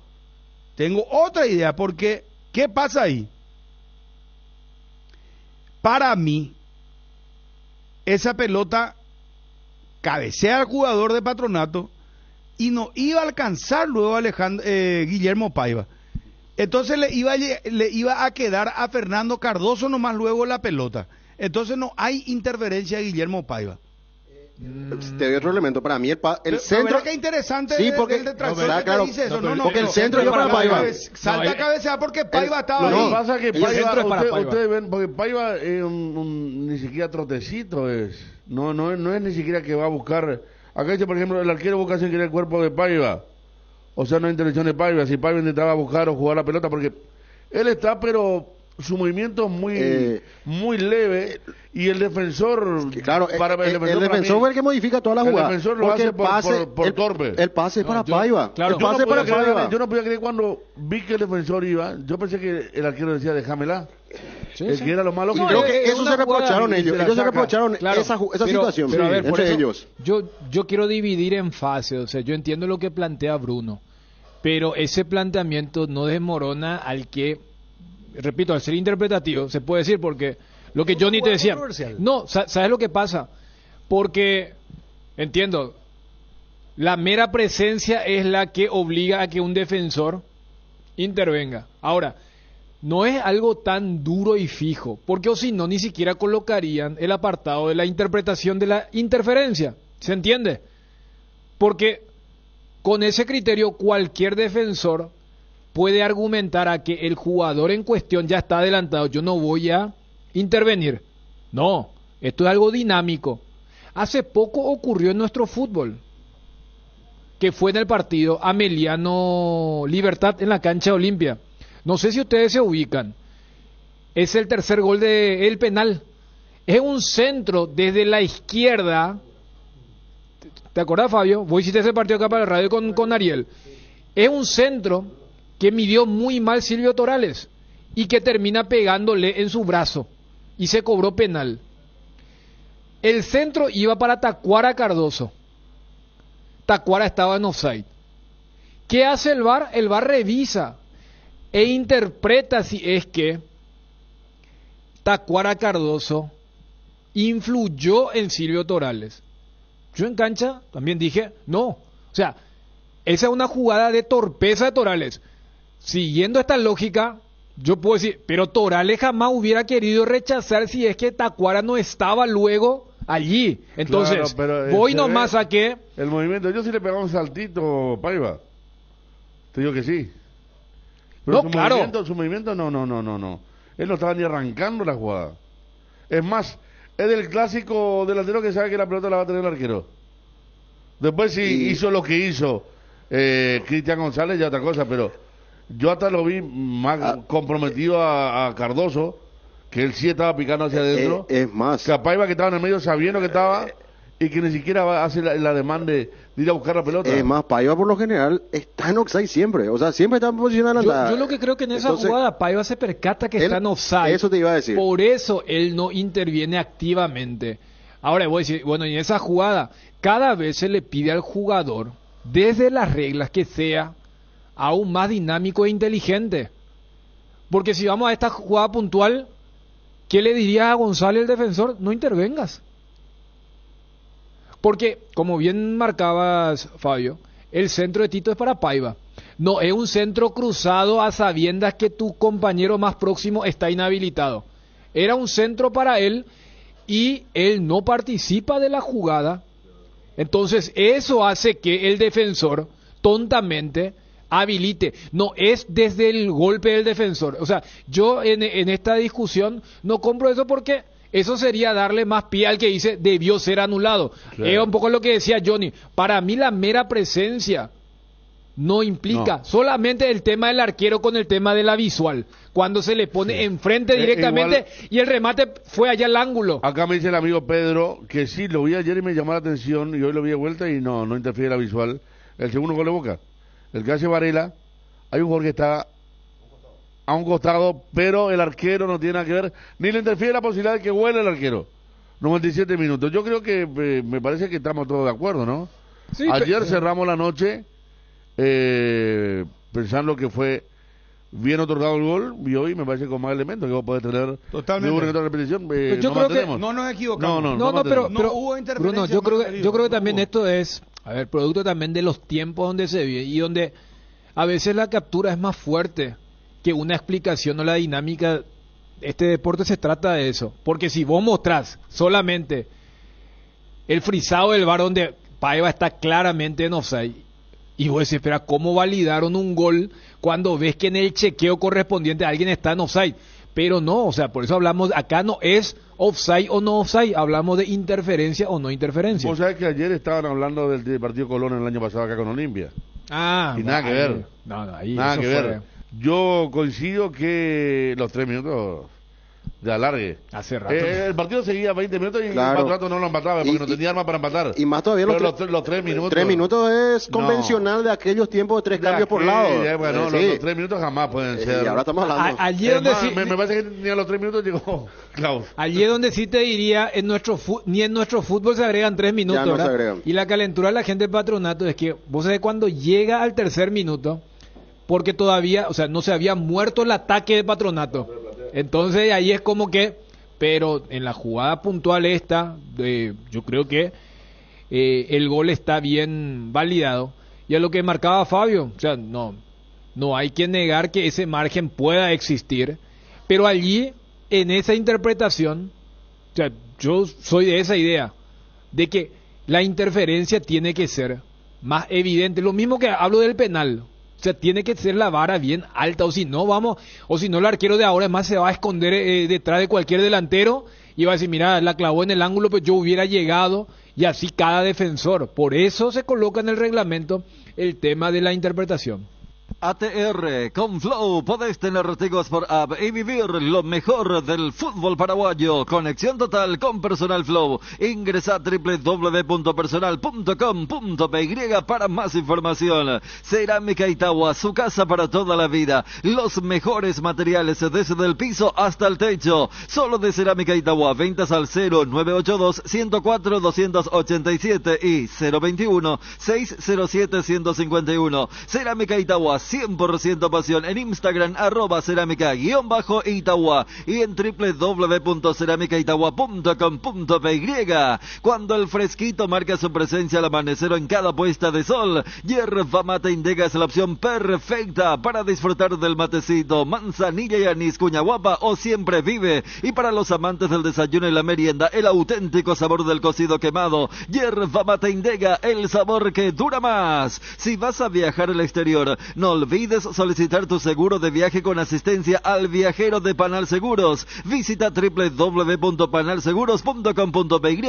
tengo otra idea, porque ¿qué pasa ahí? Para mí, esa pelota cabecea al jugador de Patronato y no iba a alcanzar luego Guillermo Paiva. Entonces le iba a quedar a Fernando Cardoso nomás luego la pelota. Entonces no hay interferencia de Guillermo Paiva. Te doy otro elemento. Para mí el centro... que interesante porque claro, dice eso. Porque el centro yo para Paiva. Salta a cabecear porque Paiva estaba ahí. Lo que pasa es que Paiva, ustedes ven, porque Paiva es ni siquiera trotecito es. No es ni siquiera que va a buscar... Acá dice, por ejemplo, el arquero busca sin querer el cuerpo de Paiva. O sea, no hay intervención de Paiva. Si Paiva intentaba buscar o jugar la pelota, porque él está, pero su movimiento es muy leve y el defensor... Claro, el defensor fue el que modifica toda la jugada. El defensor lo hace por torpe. El pase es para Paiva. Claro. Yo no podía creer cuando vi que el defensor iba, yo pensé que el arquero decía déjamela. Que era lo malo que... Creo que eso se reprocharon ellos. Ellos se reprocharon esa situación pero a ver, entre ellos. Yo quiero dividir en fases. O sea, yo entiendo lo que plantea Bruno, pero ese planteamiento no desmorona al que, repito, al ser interpretativo, se puede decir, porque lo que Johnny te decía, no, ¿sabes lo que pasa? Porque, entiendo, la mera presencia es la que obliga a que un defensor intervenga. Ahora, no es algo tan duro y fijo, porque o si no, ni siquiera colocarían el apartado de la interpretación de la interferencia, ¿se entiende? Porque con ese criterio cualquier defensor puede argumentar a que el jugador en cuestión ya está adelantado, yo no voy a intervenir. No, esto es algo dinámico. Hace poco ocurrió en nuestro fútbol, que fue en el partido Ameliano Libertad en la cancha Olimpia. No sé si ustedes se ubican. Es el tercer gol del penal. Es un centro desde la izquierda. ¿Te acordás, Fabio? Vos hiciste ese partido acá para la radio con Ariel. Es un centro que midió muy mal Silvio Torales y que termina pegándole en su brazo y se cobró penal. El centro iba para Tacuara Cardoso. Tacuara estaba en offside. ¿Qué hace el VAR? El VAR revisa e interpreta si es que Tacuara Cardoso influyó en Silvio Torales. Yo en cancha también dije, no. O sea, esa es una jugada de torpeza de Torales. Siguiendo esta lógica, yo puedo decir, pero Torales jamás hubiera querido rechazar si es que Tacuara no estaba luego allí. Entonces, claro, voy nomás a que... El movimiento, yo sí le pegaba un saltito, Paiva. Te digo que sí. Pero no, claro. Su movimiento, no. Él no estaba ni arrancando la jugada. Es más, es del clásico delantero que sabe que la pelota la va a tener el arquero. Después sí hizo lo que hizo Cristian González y otra cosa, pero yo hasta lo vi más comprometido a Cardoso, que él sí estaba picando hacia adentro. Es más. Que a Paiva, que estaba en el medio sabiendo que estaba y que ni siquiera hace la demanda de ir a buscar la pelota. Es más, Paiva por lo general está en offside siempre. O sea, siempre está en posición adelantada. Yo lo que creo que en esa jugada Paiva se percata que está en offside. Eso te iba a decir. Por eso él no interviene activamente. Ahora voy a decir, bueno, en esa jugada cada vez se le pide al jugador, desde las reglas, que sea aún más dinámico e inteligente. Porque si vamos a esta jugada puntual, ¿qué le diría a González, el defensor? No intervengas. Porque, como bien marcabas, Fabio, el centro de Tito es para Paiva. No es un centro cruzado a sabiendas que tu compañero más próximo está inhabilitado. Era un centro para él y él no participa de la jugada. Entonces, eso hace que el defensor, tontamente, habilite. No es desde el golpe del defensor. O sea, yo en esta discusión no compro eso, porque eso sería darle más pie al que dice debió ser anulado. Claro. Es un poco lo que decía Johnny. Para mí la mera presencia no implica solamente el tema del arquero con el tema de la visual. Cuando se le pone enfrente directamente y el remate fue allá al ángulo. Acá me dice el amigo Pedro que sí, lo vi ayer y me llamó la atención y hoy lo vi de vuelta y no interfiere la visual. El segundo gol de Boca, el que hace Varela, hay un jugador que está a un costado, pero el arquero no tiene nada que ver, ni le interfiere la posibilidad de que vuele el arquero. 97 minutos. Yo creo que me parece que estamos todos de acuerdo, ¿no? Sí, ayer cerramos la noche pensando que fue bien otorgado el gol, y hoy me parece con más elementos que vos podés tener. Totalmente. De otra repetición. Yo creo que no nos equivocamos. No, pero hubo interferencia. Bruno, yo creo que también esto es, producto también de los tiempos donde se vive y donde a veces la captura es más fuerte que una explicación o la dinámica. Este deporte se trata de eso, porque si vos mostrás solamente el frisado del VAR donde Paiva está claramente en offside, y vos decís, espera, ¿cómo validaron un gol cuando ves que en el chequeo correspondiente alguien está en offside? Pero no, o sea, por eso hablamos, acá no es offside o no offside, hablamos de interferencia o no interferencia. Vos sabés que ayer estaban hablando del partido Colón el año pasado acá con Olimpia. Y nada que ver. No, ahí nada que ver. Yo coincido que los 3 minutos de alargue. Hace rato. El partido seguía 20 minutos y Claro. Patronato no lo empataba porque no tenía arma para empatar. Y más todavía Pero los 3 minutos. 3 minutos es No. convencional de aquellos tiempos de 3 cambios por Sí, lado. bueno, Sí. los 3 minutos jamás pueden ser. Y ahora estamos hablando. Allí Es donde más, sí, me parece que ni a los 3 minutos llegó Klaus. allí es donde sí te diría, ni en nuestro fútbol se agregan 3 minutos, Ya no se ¿verdad? agregan. Y la calentura de la gente del Patronato es que vos sabés cuando llega al tercer minuto, porque todavía, o sea, no se había muerto el ataque de Patronato. Entonces ahí es como que, pero en la jugada puntual esta, yo creo que el gol está bien validado. Y a lo que marcaba Fabio, o sea, no hay que negar que ese margen pueda existir, pero allí, en esa interpretación, o sea, yo soy de esa idea, de que la interferencia tiene que ser más evidente. Lo mismo que hablo del penal. O sea, tiene que ser la vara bien alta, o si no el arquero de ahora es más se va a esconder detrás de cualquier delantero y va a decir, mira, la clavó en el ángulo, pues yo hubiera llegado, y así cada defensor. Por eso se coloca en el reglamento el tema de la interpretación. ATR, con Flow podés tener artículos por app y vivir lo mejor del fútbol paraguayo. Conexión total con Personal Flow. Ingresa a www.personal.com.py para más información. Cerámica Itagua, su casa para toda la vida. Los mejores materiales desde el piso hasta el techo. Solo de Cerámica Itagua. Ventas al 0982-104-287 y 021-607-151. Cerámica Itagua, 100% pasión. En Instagram, @cerámica_Itagua y en www.ceramicaitagua.com.py. Cuando el fresquito marca su presencia al amanecer o en cada puesta de sol, Yerba Mate Indega es la opción perfecta para disfrutar del matecito, manzanilla y anís, cuña guapa o siempre vive. Y para los amantes del desayuno y la merienda, el auténtico sabor del cocido quemado. Yerba Mate Indega, el sabor que dura más. Si vas a viajar al exterior, no olvides solicitar tu seguro de viaje con asistencia al viajero de Panal Seguros. Visita www.panalseguros.com.py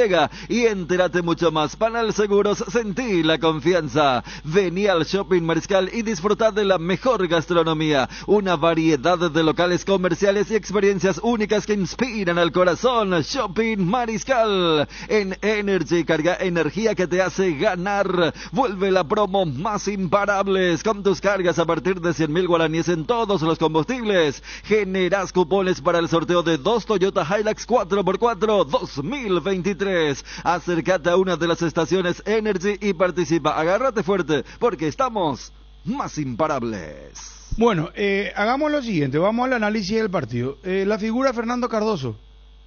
y entérate mucho más. Panal Seguros, sentí la confianza. Vení al Shopping Mariscal y disfruta de la mejor gastronomía. Una variedad de locales comerciales y experiencias únicas que inspiran al corazón. Shopping Mariscal. En Energy, carga energía que te hace ganar. Vuelve la promo más imparables con tus cargas a partir de 100.000 guaraníes en todos los combustibles. Generas cupones para el sorteo de 2 Toyota Hilux 4x4 2023. Acércate a una de las estaciones Energy y participa. Agárrate fuerte porque estamos más imparables. Bueno, hagamos lo siguiente, vamos al análisis del partido. La figura de Fernando Cardoso,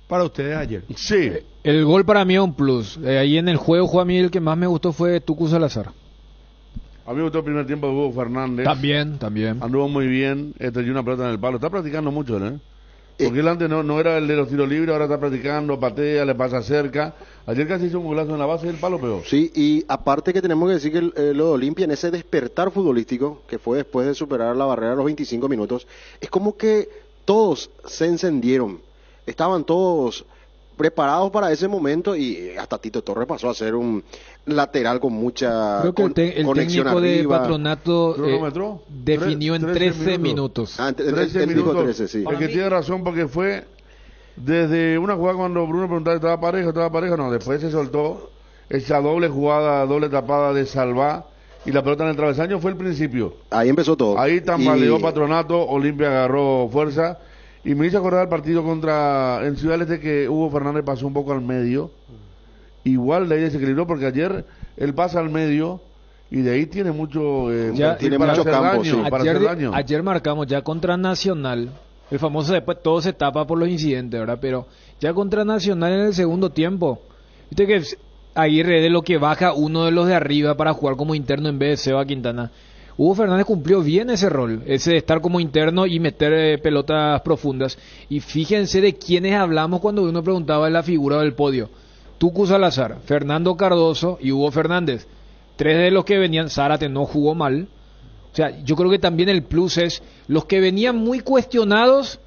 para ustedes ayer. Sí. El gol para mí es un plus. Ahí en el juego, a mí el que más me gustó fue Tucu Salazar. A mí me gustó el primer tiempo de Hugo Fernández. También. Anduvo muy bien, estrelló una pelota en el palo. Está practicando mucho, ¿eh? Porque él antes no era el de los tiros libres, ahora está practicando, patea, le pasa cerca. Ayer casi hizo un golazo en la base y el palo peor. Sí, y aparte que tenemos que decir que lo de Olimpia en ese despertar futbolístico, que fue después de superar la barrera a los 25 minutos, es como que todos se encendieron. Estaban todos preparados para ese momento y hasta Tito Torres pasó a ser un lateral con mucha Creo que el conexión técnico de arriba. Patronato ¿Cronómetro? definió en 13 minutos. 13 minutos. 13, sí. El que tiene razón porque fue desde una jugada cuando Bruno preguntaba si estaba pareja, no, después se soltó esa doble jugada, doble tapada de Salvá y la pelota en el travesaño fue el principio. Ahí empezó todo. Ahí tambaleó Patronato, Olimpia agarró fuerza y me hizo acordar el partido en Ciudad del Este que Hugo Fernández pasó un poco al medio. Igual de ahí desequilibró porque ayer él pasa al medio y de ahí tiene mucho tiene mucho campo, sí. Ayer marcamos ya contra Nacional, el famoso después todo se tapa por los incidentes, ¿verdad? Pero ya contra Nacional en el segundo tiempo, viste que Aguirre de lo que baja uno de los de arriba para jugar como interno en vez de Seba Quintana. Hugo Fernández cumplió bien ese rol, ese de estar como interno y meter pelotas profundas. Y fíjense de quiénes hablamos cuando uno preguntaba en la figura del podio. Tucu Salazar, Fernando Cardoso y Hugo Fernández. 3 de los que venían, Zárate no jugó mal. O sea, yo creo que también el plus es los que venían muy cuestionados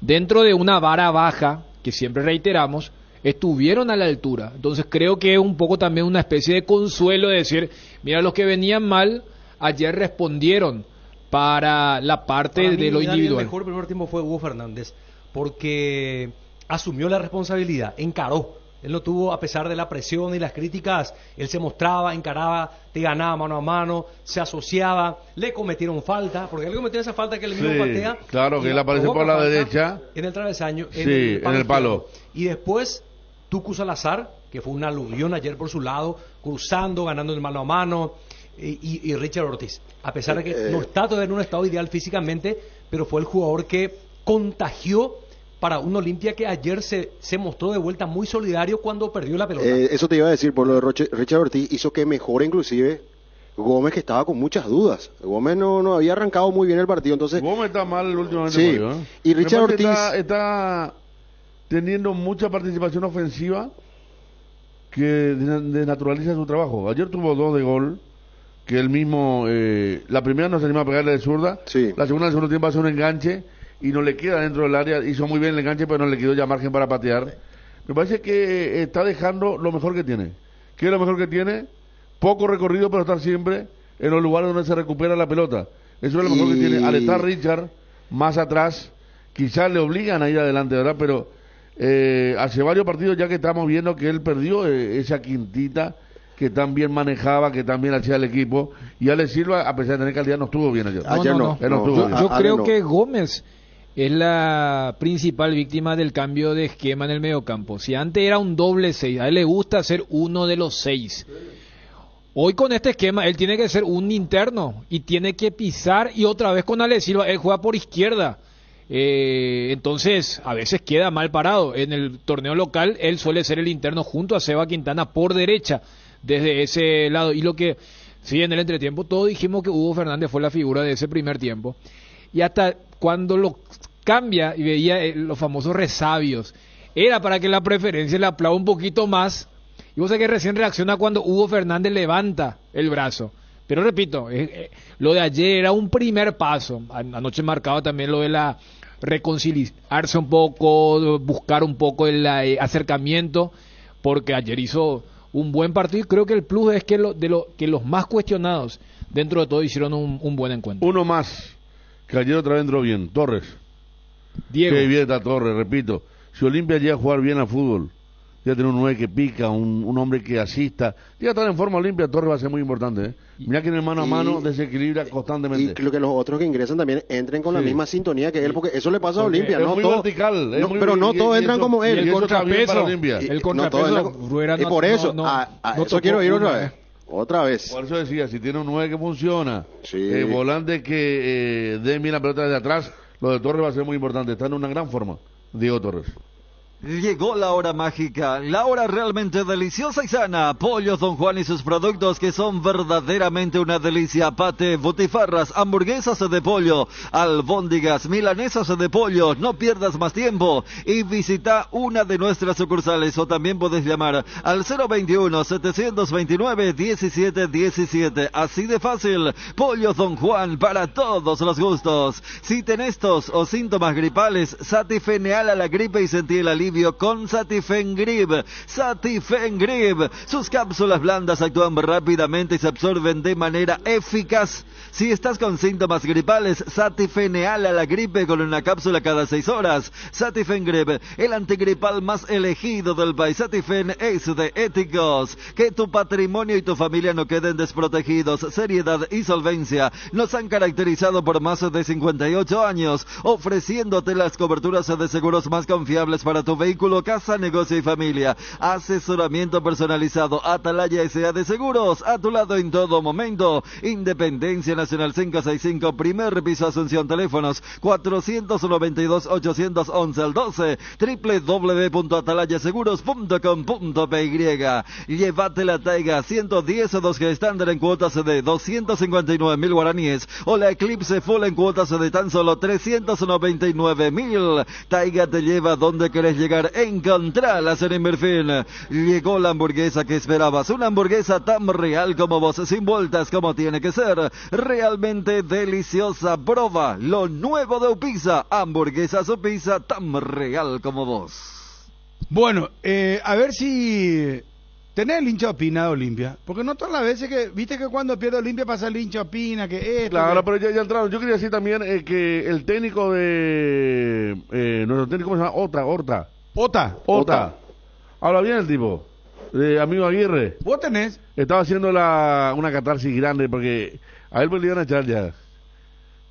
dentro de una vara baja, que siempre reiteramos, estuvieron a la altura. Entonces creo que es un poco también una especie de consuelo de decir, mira, los que venían mal ayer respondieron, para la parte Para mí, de lo Dani, individual. El mejor primer tiempo fue Hugo Fernández, porque asumió la responsabilidad, encaró. Él no tuvo, a pesar de la presión y las críticas, él se mostraba, encaraba, te ganaba mano a mano, se asociaba, le cometieron falta, porque él cometió esa falta que él mismo Sí, patea. claro, que y él aparece por la provoca falta derecha. En el travesaño, Sí, en el palo. izquierdo. Y después, Tucu Salazar, que fue una aluvión ayer por su lado, cruzando, ganando el mano a mano, y Richard Ortiz. A pesar de que no está todavía en un estado ideal físicamente, pero fue el jugador que contagió para un Olimpia que ayer se mostró de vuelta muy solidario cuando perdió la pelota. Eso te iba a decir, por lo de Richard Ortiz hizo que mejore inclusive Gómez, que estaba con muchas dudas. Gómez no había arrancado muy bien el partido, entonces... Gómez está mal últimamente. Sí, Mario, ¿eh? y Richard Ortiz... Está teniendo mucha participación ofensiva que desnaturaliza su trabajo. Ayer tuvo 2 de gol, que él mismo... la primera no se animó a pegarle de zurda, la segunda en el segundo tiempo hace un enganche y no le queda dentro del área, hizo muy bien el enganche, pero no le quedó ya margen para patear. Me parece que está dejando lo mejor que tiene. ¿Qué es lo mejor que tiene? Poco recorrido, pero estar siempre en los lugares donde se recupera la pelota. Eso es lo mejor que tiene. Al estar Richard más atrás, quizás le obligan a ir adelante, ¿verdad? Pero hace varios partidos ya que estamos viendo que él perdió esa quintita que tan bien manejaba, que tan bien hacía el equipo, y Ale Silva, a pesar de tener calidad, no estuvo bien ayer. Yo creo que Gómez es la principal víctima del cambio de esquema en el mediocampo. Si antes era un doble 6, a él le gusta ser uno de los 6. Hoy con este esquema él tiene que ser un interno y tiene que pisar, y otra vez con Ale Silva él juega por izquierda. Entonces a veces queda mal parado. En el torneo local él suele ser el interno junto a Seba Quintana por derecha desde ese lado. Y lo que sí, en el entretiempo todos dijimos que Hugo Fernández fue la figura de ese primer tiempo, y hasta cuando lo cambia y veía los famosos resabios, era para que la preferencia le aplauda un poquito más. Y vos sabés que recién reacciona cuando Hugo Fernández levanta el brazo. Pero repito, lo de ayer era un primer paso. Anoche marcaba también lo de la reconciliarse un poco, buscar un poco el acercamiento, porque ayer hizo un buen partido, y creo que el plus es que los más cuestionados dentro de todo hicieron un buen encuentro. Uno más, que ayer otra vez entró bien, Torres. Diego. Qué bien está Torres, repito. Si Olimpia llega a jugar bien al fútbol, ya tener un 9 que pica, un hombre que asista, ya estar en forma Olimpia, Torres va a ser muy importante, ¿eh? Mirá que en el mano a mano desequilibra constantemente. Y lo que los otros que ingresan también entren con la misma sintonía que él, porque eso le pasa a Olimpia. Es No muy todo, vertical. pero no todos entran como él. El contrapeso, y por eso, eso quiero ir otra vez. Otra vez. Por eso decía, si tiene un 9 que funciona, volante que den bien la pelota desde atrás, lo de Torres va a ser muy importante. Está en una gran forma, Diego Torres. Llegó la hora mágica, la hora realmente deliciosa y sana. Pollos Don Juan y sus productos que son verdaderamente una delicia. Pate, botifarras, hamburguesas de pollo, albóndigas, milanesas de pollo. No pierdas más tiempo y visita una de nuestras sucursales, o también puedes llamar al 021-729-1717. Así de fácil. Pollos Don Juan, para todos los gustos. Si tenés tos o síntomas gripales, Satifeneal a la gripe y sentí el alivio con Satifengrip. Satifengrip. Sus cápsulas blandas actúan rápidamente y se absorben de manera eficaz. Si estás con síntomas gripales, Satifeneal a la gripe con una cápsula cada 6 horas. Satifengrip, el antigripal más elegido del país. Satifen es de éticos. Que tu patrimonio y tu familia no queden desprotegidos. Seriedad y solvencia nos han caracterizado por más de 58 años, ofreciéndote las coberturas de seguros más confiables para tu vehículo, casa, negocio y familia. Asesoramiento personalizado. Atalaya S.A. de Seguros, a tu lado en todo momento. Independencia Nacional 565, primer piso, Asunción. Teléfonos 492-811 al 12, www.atalayaseguros.com.py. Llévate la Taiga 110 2G estándar en cuotas de 259.000 guaraníes, o la Eclipse Full en cuotas de tan solo 399.000. Taiga te lleva donde querés llegar. Encontralas en Inverfin. Llegó la hamburguesa que esperabas, una hamburguesa tan real como vos, sin vueltas, como tiene que ser, realmente deliciosa. Proba lo nuevo de Upisa, hamburguesa su pizza tan real como vos. Bueno, a ver si tenés el hincha opina de Olimpia, porque no todas las veces que, viste que cuando pierde Olimpia pasa el hincha opina, que esto, Claro, que... pero ya entraron. Yo quería decir también que el técnico de... nuestro técnico, ¿cómo se llama? Ota. Habla bien el tipo, de amigo Aguirre. Vos tenés. Estaba haciendo una catarsis grande porque a él me le iban a echar ya.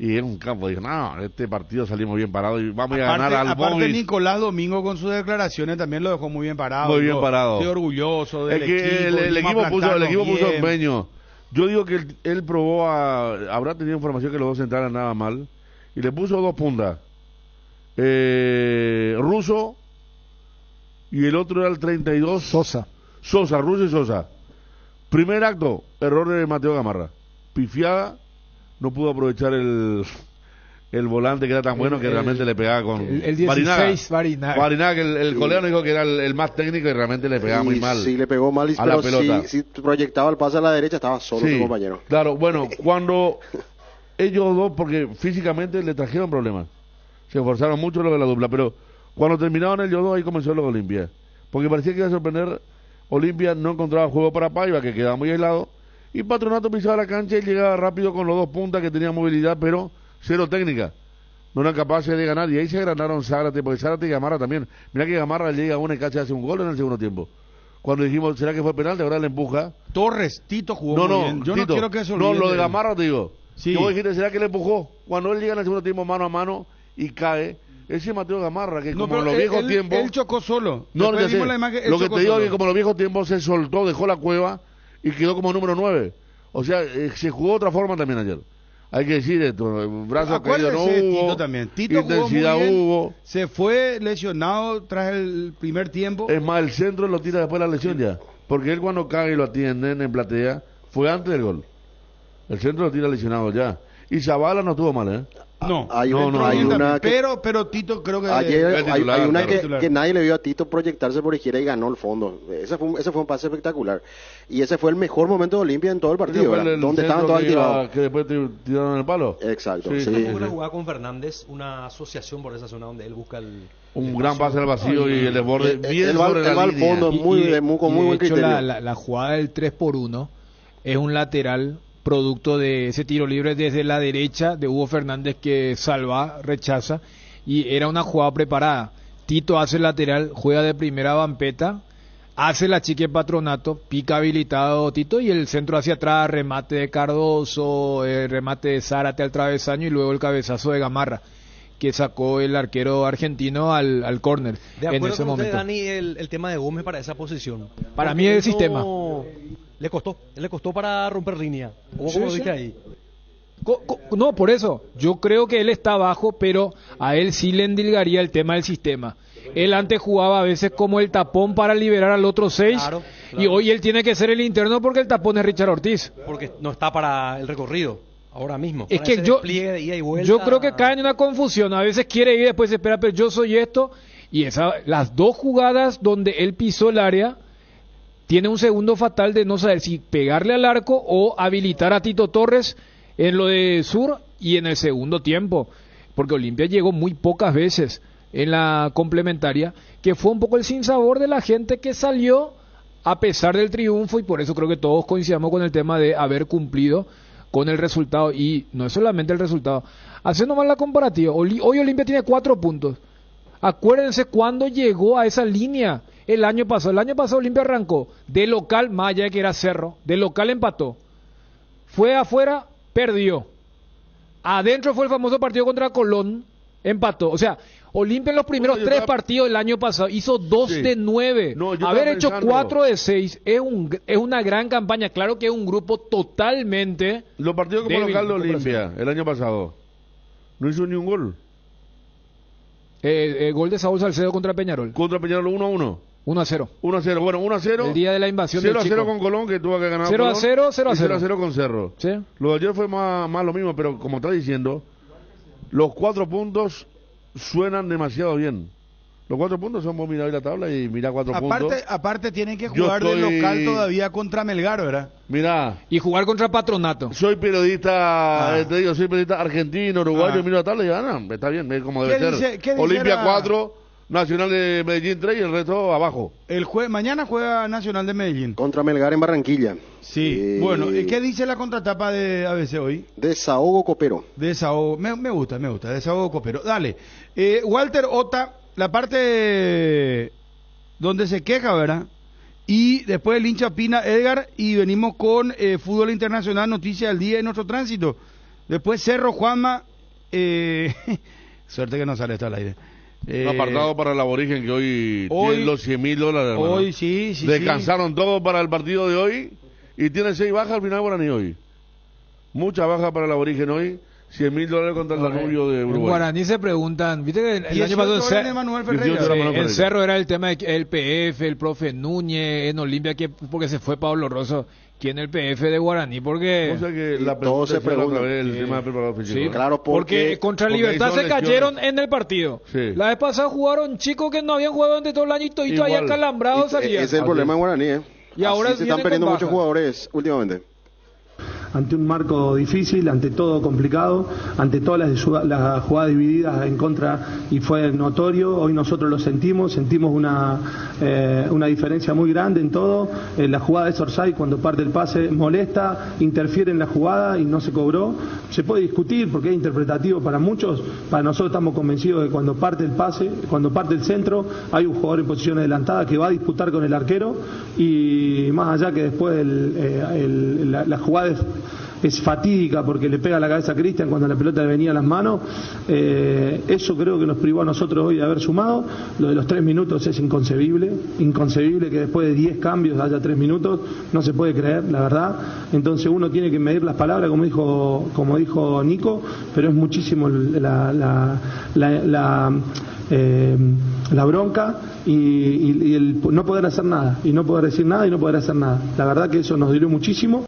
Y en un campo dijo, no, este partido salimos bien parados y vamos a ganar al Aparte Boys. Nicolás Domingo con sus declaraciones también lo dejó muy bien parado. Muy bien parado. Estoy orgulloso del Es que el equipo puso empeño. Yo digo que él probó habrá tenido información que los dos centrales nada mal y le puso 2 puntas. Russo y el otro era el 32. Sosa, Russo y Sosa. Primer acto, error de Mateo Gamarra. Pifiada, no pudo aprovechar el volante que era tan bueno que realmente le pegaba con... El 16, Barinaga, que el coleano dijo que era el más técnico y realmente le pegaba muy mal. Sí, le pegó mal, a la pelota. Si proyectaba el pase a la derecha estaba solo su compañero. Claro, bueno, cuando ellos dos, porque físicamente le trajeron problemas, se esforzaron mucho lo de la dupla, pero cuando terminaron ellos dos ahí comenzó lo de Olimpia, porque parecía que iba a sorprender. Olimpia no encontraba juego para Paiva, que quedaba muy aislado, y Patronato pisaba la cancha y llegaba rápido con los 2 puntas que tenían movilidad, pero cero técnica. No eran capaces de ganar, y ahí se agranaron Zárate, porque Zárate y Gamarra también. Mirá que Gamarra llega a una y cacha hace un gol en el segundo tiempo. Cuando dijimos, ¿será que fue penal? De ahora le empuja. Tito jugó muy bien. Yo Tito, no quiero que se olvide. No, lo de Gamarra te digo. Sí. Yo dijiste, ¿será que le empujó? Cuando él llega en el segundo tiempo mano a mano y cae, ese Mateo Gamarra, que como en los viejos tiempos... Él chocó solo. No, ya sé. La imagen, Lo que te digo solo. es que como en los viejos tiempos se soltó, dejó la cueva y quedó como número 9. O sea, se jugó de otra forma también ayer. Hay que decir esto, brazo caído no hubo, Tito también. Tito intensidad jugó muy bien, hubo. se fue lesionado tras el primer tiempo. Es más, el centro lo tira después de la lesión ya. Porque él cuando cae y lo atienden en platea, fue antes del gol. El centro lo tira lesionado ya. Y Zavala no estuvo mal, ¿eh? No, hay una que, pero Tito creo que ayer titular, hay una claro. que nadie le vio a Tito proyectarse por izquierda y ganó el fondo. Ese fue un pase espectacular y ese fue el mejor momento de Olimpia en todo el partido, donde estaban todos activados, que después tiraron el palo. Exacto, sí. Una jugada con Fernández, una asociación por esa zona donde él busca un gran pase al vacío y el desborde bien sobre la línea. Fondo con muy buen criterio. La jugada del 3-1 es un lateral producto de ese tiro libre desde la derecha de Hugo Fernández que salva, rechaza, y era una jugada preparada. Tito hace el lateral, juega de primera Vampeta, hace la chique Patronato, pica habilitado Tito y el centro hacia atrás, remate de Cardoso, remate de Zárate al travesaño y luego el cabezazo de Gamarra que sacó el arquero argentino al córner en ese momento. Usted, Dani, el tema de Gómez para esa posición. Para mí es el sistema. Le costó para romper línea. ¿Cómo dije ahí? No, por eso. Yo creo que él está abajo, pero a él sí le endilgaría el tema del sistema. Él antes jugaba a veces como el tapón para liberar al otro 6, claro. Y hoy él tiene que ser el interno porque el tapón es Richard Ortiz. Porque no está para el recorrido. Ahora mismo. Es que yo creo que cae en una confusión. A veces quiere ir, después se espera, pero yo soy esto. Y las 2 jugadas donde él pisó el área, tiene un segundo fatal de no saber si pegarle al arco o habilitar a Tito Torres en lo de Sur y en el segundo tiempo. Porque Olimpia llegó muy pocas veces en la complementaria, que fue un poco el sinsabor de la gente que salió a pesar del triunfo, y por eso creo que todos coincidamos con el tema de haber cumplido con el resultado, y no es solamente el resultado. Haciendo mal la comparativa, hoy Olimpia tiene 4 puntos. Acuérdense cuando llegó a esa línea el año pasado. El año pasado Olimpia arrancó de local, más allá de que era Cerro, de local empató. Fue afuera, perdió. Adentro fue el famoso partido contra Colón, empató. O sea, Olimpia en los primeros 3 partidos del año pasado hizo 2 de 9. Haber hecho 4 de 6 es una gran campaña. Claro que es un grupo totalmente... Los partidos como débil, local de Olimpia el año pasado no hizo ni un gol. Gol de Saúl Salcedo contra Peñarol. Contra Peñarol 1-1. 1-0. 1-0. Bueno, 1-0. El día de la invasión del Chico. 0-0 con Colón, que tuvo que ganar. 0-0, 0-0. 0-0 con Cerro. ¿Sí? Lo de ayer fue más lo mismo, pero como está diciendo, los 4 puntos suenan demasiado bien. Los 4 puntos son, vos mirá hoy la tabla y mirá 4 puntos. Aparte tienen que jugar de local todavía contra Melgar, ¿verdad? Mirá. Y jugar contra Patronato. Soy periodista, te digo, soy periodista argentino, uruguayo, miro la tabla y gana. Está bien, es como debe ser. Olimpia 4, Nacional de Medellín 3 y el resto abajo. Mañana juega Nacional de Medellín. Contra Melgar en Barranquilla. Sí, bueno, ¿qué dice la contratapa de ABC hoy? Desahogo copero. Desahogo, me gusta, desahogo copero. Dale, Walter Ota, la parte donde se queja, ¿verdad? Y después el hincha opina Edgar y venimos con fútbol internacional, noticia del día de nuestro tránsito. Después Cerro Juanma, suerte que no sale esto al aire. Un apartado para el aborigen que hoy tiene los $100,000. Hermano. Hoy sí. Descansaron todos para el partido de hoy y tiene 6 bajas al final Guaraní hoy. Mucha baja para el aborigen hoy. $100,000 contra el Danubio de Uruguay. En Guaraní se preguntan, viste que el año pasado en Cerro era el tema del PF, el profe Núñez, en Olimpia, porque se fue Pablo Rosso. ¿Quién es el PF de Guaraní? Porque o sea que la todos se preguntan el tema del preparador físico. Sí, claro, porque contra Libertad se cayeron en el partido. Sí. La vez pasada jugaron chicos que no habían jugado durante todo el año y todavía calambrados salían. Ese es el problema en Guaraní, Y ahora se están perdiendo muchos jugadores últimamente. Ante un marco difícil, ante todo complicado, ante todas las jugadas divididas en contra, y fue notorio. Hoy nosotros lo sentimos una diferencia muy grande en todo. La jugada de Sorsay, cuando parte el pase, molesta, interfiere en la jugada y no se cobró. Se puede discutir porque es interpretativo para muchos. Para nosotros estamos convencidos de que cuando parte el pase, cuando parte el centro, hay un jugador en posición adelantada que va a disputar con el arquero, y más allá que después la jugada es fatídica porque le pega la cabeza a Cristian cuando la pelota le venía a las manos. Eso creo que nos privó a nosotros hoy de haber sumado. Lo de los 3 minutos es inconcebible que después de 10 cambios haya 3 minutos, no se puede creer, la verdad. Entonces uno tiene que medir las palabras, como dijo Nico, pero es muchísimo la bronca y el no poder hacer nada, y no poder decir nada y no poder hacer nada. La verdad que eso nos dolió muchísimo.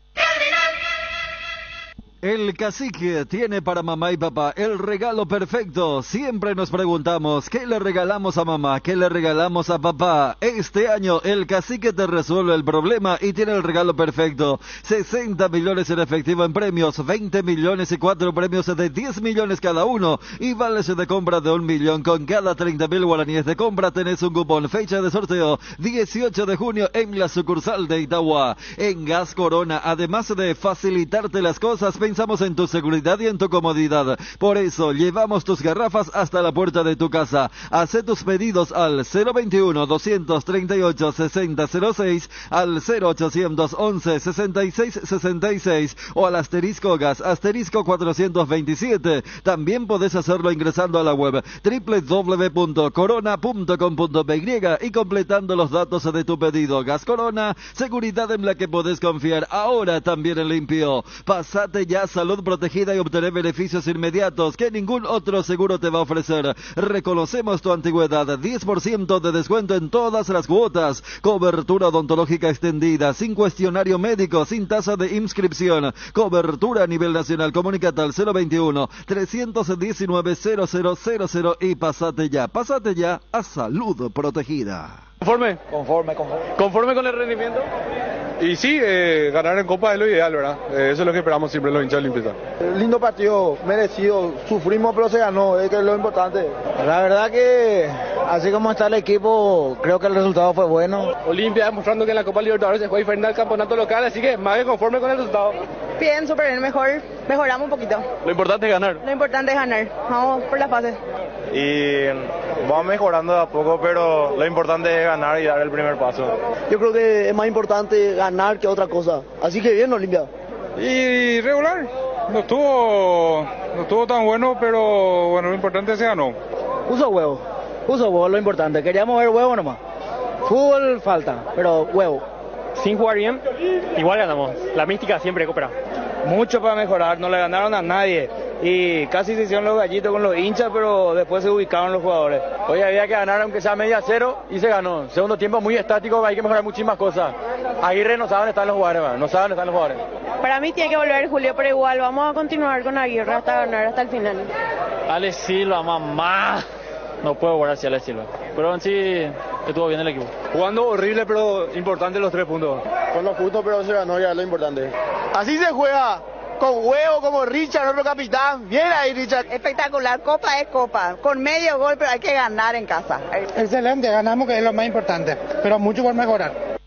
El Cacique tiene para mamá y papá el regalo perfecto. Siempre nos preguntamos, ¿qué le regalamos a mamá? ¿Qué le regalamos a papá? Este año el Cacique te resuelve el problema y tiene el regalo perfecto. 60 millones en efectivo en premios, 20 millones y 4 premios de 10 millones cada uno, y vales de compra de 1 millón. Con cada 30.000 guaraníes de compra tenés un cupón. Fecha de sorteo 18 de junio en la sucursal de Itagua. En Gas Corona, además de facilitarte las cosas, pensamos en tu seguridad y en tu comodidad. Por eso llevamos tus garrafas hasta la puerta de tu casa. Haz tus pedidos al 021-238-6006, al 0811-6666 o al asterisco gas, asterisco 427. También podés hacerlo ingresando a la web www.corona.com.py y completando los datos de tu pedido. Gas Corona, seguridad en la que podés confiar, ahora también en limpio. Pasate ya Salud Protegida y obtener beneficios inmediatos que ningún otro seguro te va a ofrecer. Reconocemos tu antigüedad, 10% de descuento en todas las cuotas, cobertura odontológica extendida, sin cuestionario médico, sin tasa de inscripción, cobertura a nivel nacional. Comunícate al 021-319-0000 y pasate ya a Salud Protegida. ¿Conforme con el rendimiento? Y sí, ganar en Copa es lo ideal, ¿verdad? Eso es lo que esperamos siempre los hinchas limpios. Lindo partido, merecido, sufrimos pero se ganó, que es lo importante. La verdad que así como está el equipo, creo que el resultado fue bueno. Olimpia demostrando que en la Copa Libertadores se juega diferente al campeonato local, así que más que conforme con el resultado. Bien, súper bien, mejoramos un poquito. Lo importante es ganar. Lo importante es ganar, vamos por la fase. Y vamos mejorando de a poco, pero lo importante es ganar y dar el primer paso. Yo creo que es más importante ganar que otra cosa, así que bien Olimpia. Y regular, no estuvo tan bueno, pero bueno, lo importante es que ganó. Puso huevo, lo importante, queríamos ver huevo nomás. Fútbol falta, pero huevo. Sin jugar bien, igual ganamos. La mística siempre coopera. Mucho para mejorar, no le ganaron a nadie. Y casi se hicieron los gallitos con los hinchas, pero después se ubicaron los jugadores. Hoy había que ganar aunque sea 0-0 y se ganó. Segundo tiempo muy estático, hay que mejorar muchísimas cosas. Aguirre no sabe dónde están los jugadores, Para mí tiene que volver Julio, pero igual vamos a continuar con Aguirre hasta ganar, hasta el final. Alex Silva, mamá. No puedo guardar si Alex Silva. Pero en sí estuvo bien el equipo. Jugando horrible, pero importante los 3 puntos. Con los puntos, pero se ganó, ya es lo importante. Así se juega. con huevo como Richard, otro capitán. Bien ahí, Richard. Espectacular, copa es copa, con medio gol, pero hay que ganar en casa. Excelente, ganamos, que es lo más importante, pero mucho por mejorar.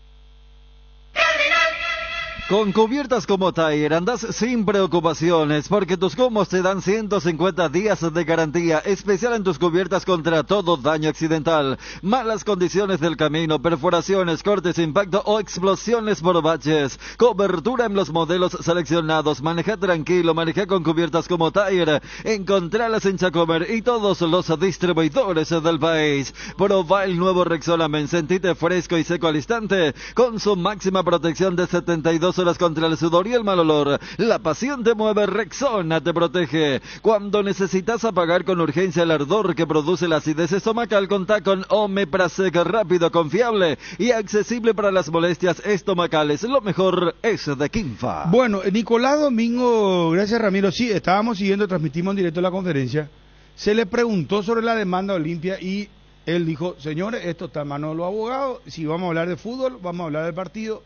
Con cubiertas como Tire andas sin preocupaciones porque tus Comos te dan 150 días de garantía especial en tus cubiertas contra todo daño accidental, malas condiciones del camino, perforaciones, cortes, impacto o explosiones por baches. Cobertura en los modelos seleccionados. Maneja tranquilo, maneja con cubiertas como Tire. Encontralas en Chacomer y todos los distribuidores del país. Proba el nuevo Rexolamen, sentite fresco y seco al instante con su máxima protección de 72 horas contra el sudor y el mal olor. La pasión te mueve, Rexona te protege. Cuando necesitas apagar con urgencia el ardor que produce la acidez estomacal, contá con Omeprazec, rápido, confiable y accesible para las molestias estomacales. Lo mejor es de Quinfa. Bueno, Nicolás Domingo, gracias Ramiro, sí, estábamos siguiendo, transmitimos en directo la conferencia. Se le preguntó sobre la demanda Olimpia y él dijo, señores, esto está en manos de los abogados, si vamos a hablar de fútbol, vamos a hablar del partido.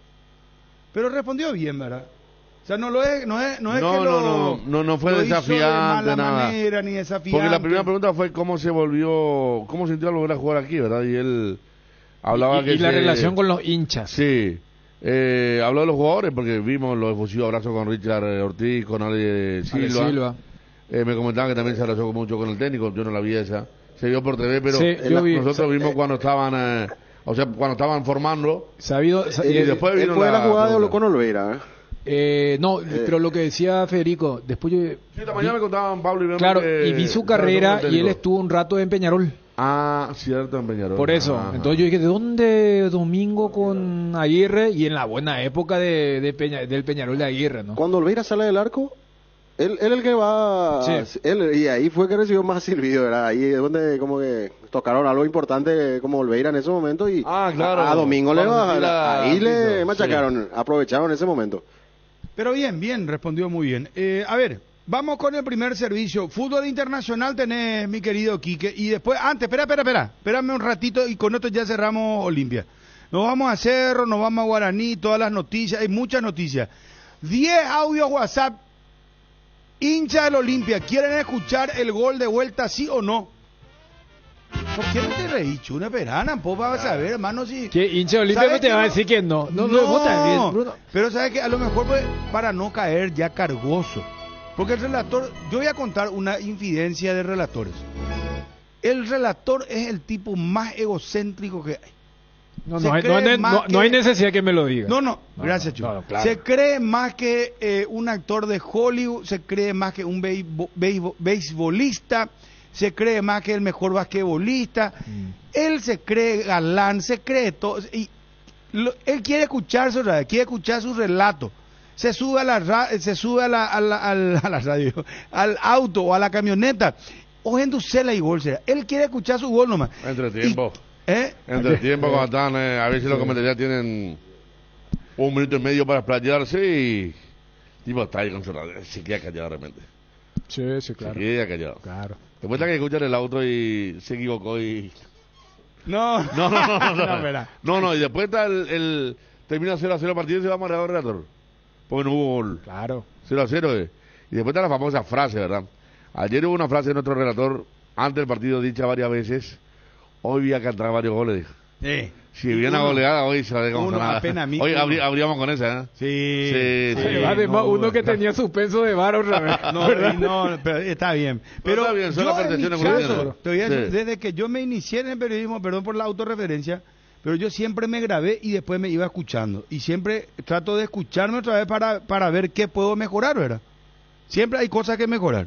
Pero respondió bien, ¿verdad? O sea, no fue desafiante, de mala nada. manera, ni desafiante. Porque la primera pregunta fue cómo sintió al volver a jugar aquí, ¿verdad? Y él hablaba y la relación con los hinchas. Sí. Habló de los jugadores, porque vimos los efusivos abrazos con Richard Ortiz, con Ale Silva. Me comentaban que también se abrazó mucho con el técnico, yo no la vi esa. Se vio por TV, pero sí, nosotros vimos cuando estaban... cuando estaban formando. Y después vino la jugada con Olveira. Pero lo que decía Federico, después yo... Sí, esta mañana me contaban Pablo y claro, y vi su carrera y él estuvo un rato en Peñarol. Ah, cierto, en Peñarol. Por eso, entonces yo dije, ¿de dónde Domingo con Aguirre? Y en la buena época del Peñarol de Aguirre, ¿no? Cuando Olveira sale del arco, él el que va... Sí. Y ahí fue que recibió más silbido, ¿verdad? Ahí es donde como que tocaron algo importante como Olveira en ese momento y claro, a Domingo ahí le machacaron, sí. Aprovecharon ese momento. Pero bien, respondió muy bien. A ver, vamos con el primer servicio. Fútbol internacional tenés, mi querido Quique, y después, espérame un ratito y con esto ya cerramos Olimpia. Nos vamos a Cerro, nos vamos a Guaraní, todas las noticias, hay muchas noticias. 10 audios WhatsApp. Hincha del Olimpia, ¿quieren escuchar el gol de vuelta, sí o no? ¿Por qué no te reí, Chuna Perana? Vos vas a saber, hermano, si... ¿Qué hincha de Olimpia no te va a decir que no? No, bien, Bruno. Pero sabes que a lo mejor pues, para no caer ya cargoso. Porque el relator, yo voy a contar una infidencia de relatores. El relator es el tipo más egocéntrico que hay. No hay necesidad que me lo diga. No, gracias, Chulo. Claro. Se cree más que un actor de Hollywood, se cree más que un beisbolista, se cree más que el mejor basquetbolista. Él se cree galán, se cree todo. Y él quiere escuchar su relato. Se sube a la radio, al auto o a la camioneta. O en Ducela y gol será. Él quiere escuchar su gol nomás. Entre tiempo. Entre tiempo cuando están, a veces los comentarios tienen 1 minuto y medio para explayarse y tipo está ahí con su radio, se queda callado realmente. Sí, claro. Se queda callado. Claro. Después está que escuchar el auto y se equivocó y... No, y después está termina 0-0 el partido y se va a amarrar el relator. Porque no hubo gol. Claro. 0-0 Y después está la famosa frase, ¿verdad? Ayer hubo una frase de nuestro relator, antes del partido dicha varias veces. Hoy voy a cantar varios goles, dijo. Si viene a goleada, hoy se va a ver cómo sonaba. Hoy abríamos con esa, ¿eh? Sí. Además, uno que tenía suspenso de VAR otra vez. No, pero está bien. Pero está bien, son las percepciones que desde que yo me inicié en el periodismo, perdón por la autorreferencia, pero yo siempre me grabé y después me iba escuchando. Y siempre trato de escucharme otra vez para ver qué puedo mejorar, ¿verdad? Siempre hay cosas que mejorar.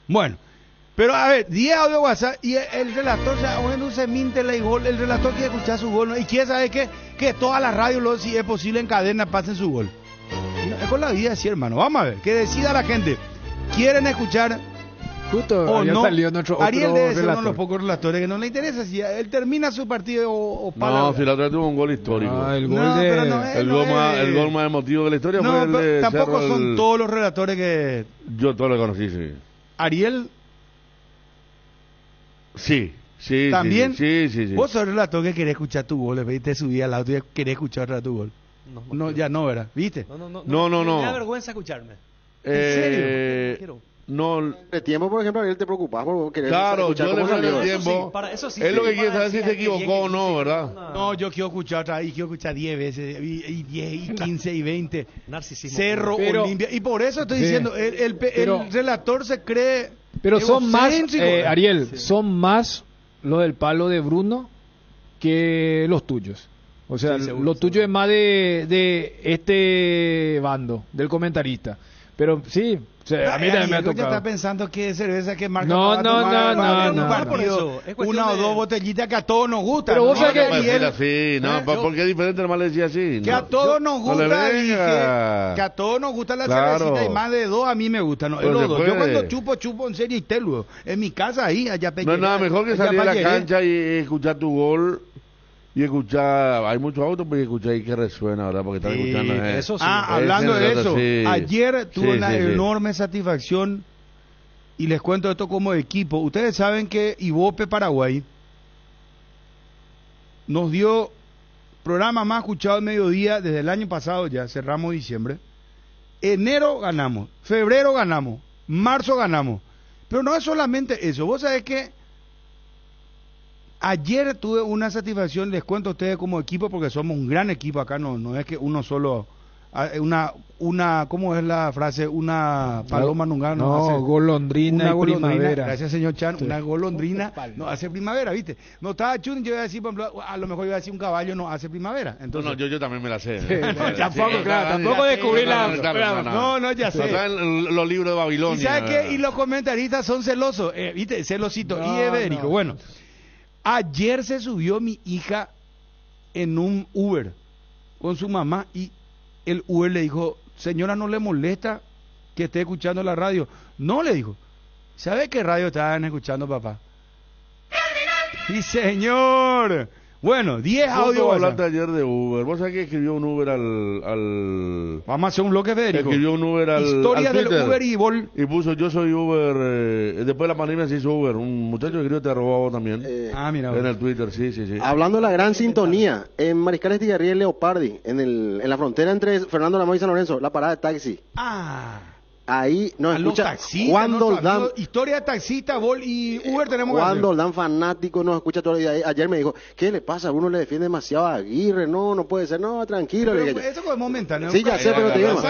Bueno. Pero a ver, 10 audio WhatsApp y el relator, o sea, no se minte el gol, el relator quiere escuchar su gol, ¿no? Y quiere saber que todas las radios, si es posible en cadena, pasen su gol. No, es con la vida así, hermano. Vamos a ver, que decida la gente. ¿Quieren escuchar justo o no? Salió nuestro Ariel debe ser relator. uno de los pocos relatores que no le interesa si él termina su partido o para. No, si la otra tuvo un gol histórico. El gol más emotivo de la historia no, fue el de tampoco Cerro, son todos los relatores que... Yo todos los conocí, sí. Ariel... Sí. ¿También? Sí. Vos sos el relator que querés escuchar tu gol, ¿ves? Te subí al auto y querés escuchar tu gol. No, ya no, ¿verdad? ¿Viste? No. Me da vergüenza escucharme. ¿En serio? No. De tiempo, por ejemplo, Ariel, te preocupás por querer Claro, escuchar yo cómo le salió. el tiempo. Es lo que quiere saber si se equivocó o no, ¿verdad? No, yo quiero escuchar otra vez, quiero escuchar 10 veces, y 10, y 15, y 20. Narcisismo. Cerro, Pero- Olimpia. Y por eso estoy Sí. diciendo, Pero- el relator se cree. Pero son más, egocéntrico. Ariel, son más los del palo de Bruno que los tuyos. O sea, Sí, seguro, lo tuyo es más de este bando, del comentarista. Pero sí, o sea, a mí también me ha Diego ya está tocado. pensando que cerveza que marca No, para no, tomar no, para no, un no. partido, Por eso, es cuestión una o de- dos botellitas que a todos nos gustan. Pero vos ¿no? sabés que- No puede Y él- ser así, no, yo- porque es diferente, nomás le decía así. que no. a todos nos No le gusta, venga. dije, que a todos nos gusta la Claro. cervecita y más de dos a mí me gustan. ¿no? Pero Los se dos. Yo puede. cuando chupo en serio y te luego. En mi casa ahí, allá No es nada mejor que salir a la cancha y escuchar tu gol y escuchar. Hay muchos autos, pero escuchar ahí que resuena, ¿verdad? Porque están escuchando. eso sí. Hablando de eso, sí. ayer tuve Sí, una sí, sí. enorme satisfacción y les cuento esto como equipo. Ustedes saben que Ibope Paraguay nos dio programa más escuchado al mediodía desde el año pasado, ya cerramos diciembre. Enero ganamos, febrero ganamos, marzo ganamos. Pero no es solamente eso, vos sabés que ayer tuve una satisfacción, les cuento a ustedes como equipo, porque somos un gran equipo acá, no es que uno solo, ¿cómo es la frase? Una paloma nunca No, hace golondrina una y golondrina. primavera. Gracias, señor Chan, Sí. una golondrina no hace primavera, ¿viste? No estaba Chun, yo iba a decir, por ejemplo, a lo mejor iba a decir un caballo no hace primavera. Entonces, No, yo también me la sé. Tampoco, claro, tampoco descubrí la... No, ya sé. Está en los libros de Babilonia. ¿Y sabes qué? Y los comentaristas son celosos, ¿viste? Celosito. No, y Federico, no. bueno, ayer se subió mi hija en un Uber con su mamá y el Uber le dijo, señora, ¿no le molesta que esté escuchando la radio? No, le dijo. ¿Sabe qué radio estaban escuchando, papá? Sí, señor. Bueno, 10 audios. Vos hablaste ayer de Uber. ¿Vos sabés que escribió un Uber al... Vamos a hacer un bloque, Federico. Escribió un Uber al Historia al del Twitter. Uber y Vol. Y puso, yo soy Uber... después de la pandemia se hizo Uber. Un muchacho que creo que te robó a vos también. Mira. En el Twitter, sí. Hablando de la gran sintonía, en Mariscal Estigarribia y Leopardi, en la frontera entre Fernando Lamoy y San Lorenzo, la parada de taxi. Ahí nos A los escucha taxistas, Juan nuestros Doldán. amigos, historia de taxista, Vol y Uber tenemos que Juan hacer. Doldán, fanático, nos escucha todo el día. Ayer me dijo, ¿qué le pasa? Uno le defiende demasiado a Aguirre. No puede ser. No, tranquilo. Pero le dije, eso es momentáneo. Sí, ya sé, pero te digo.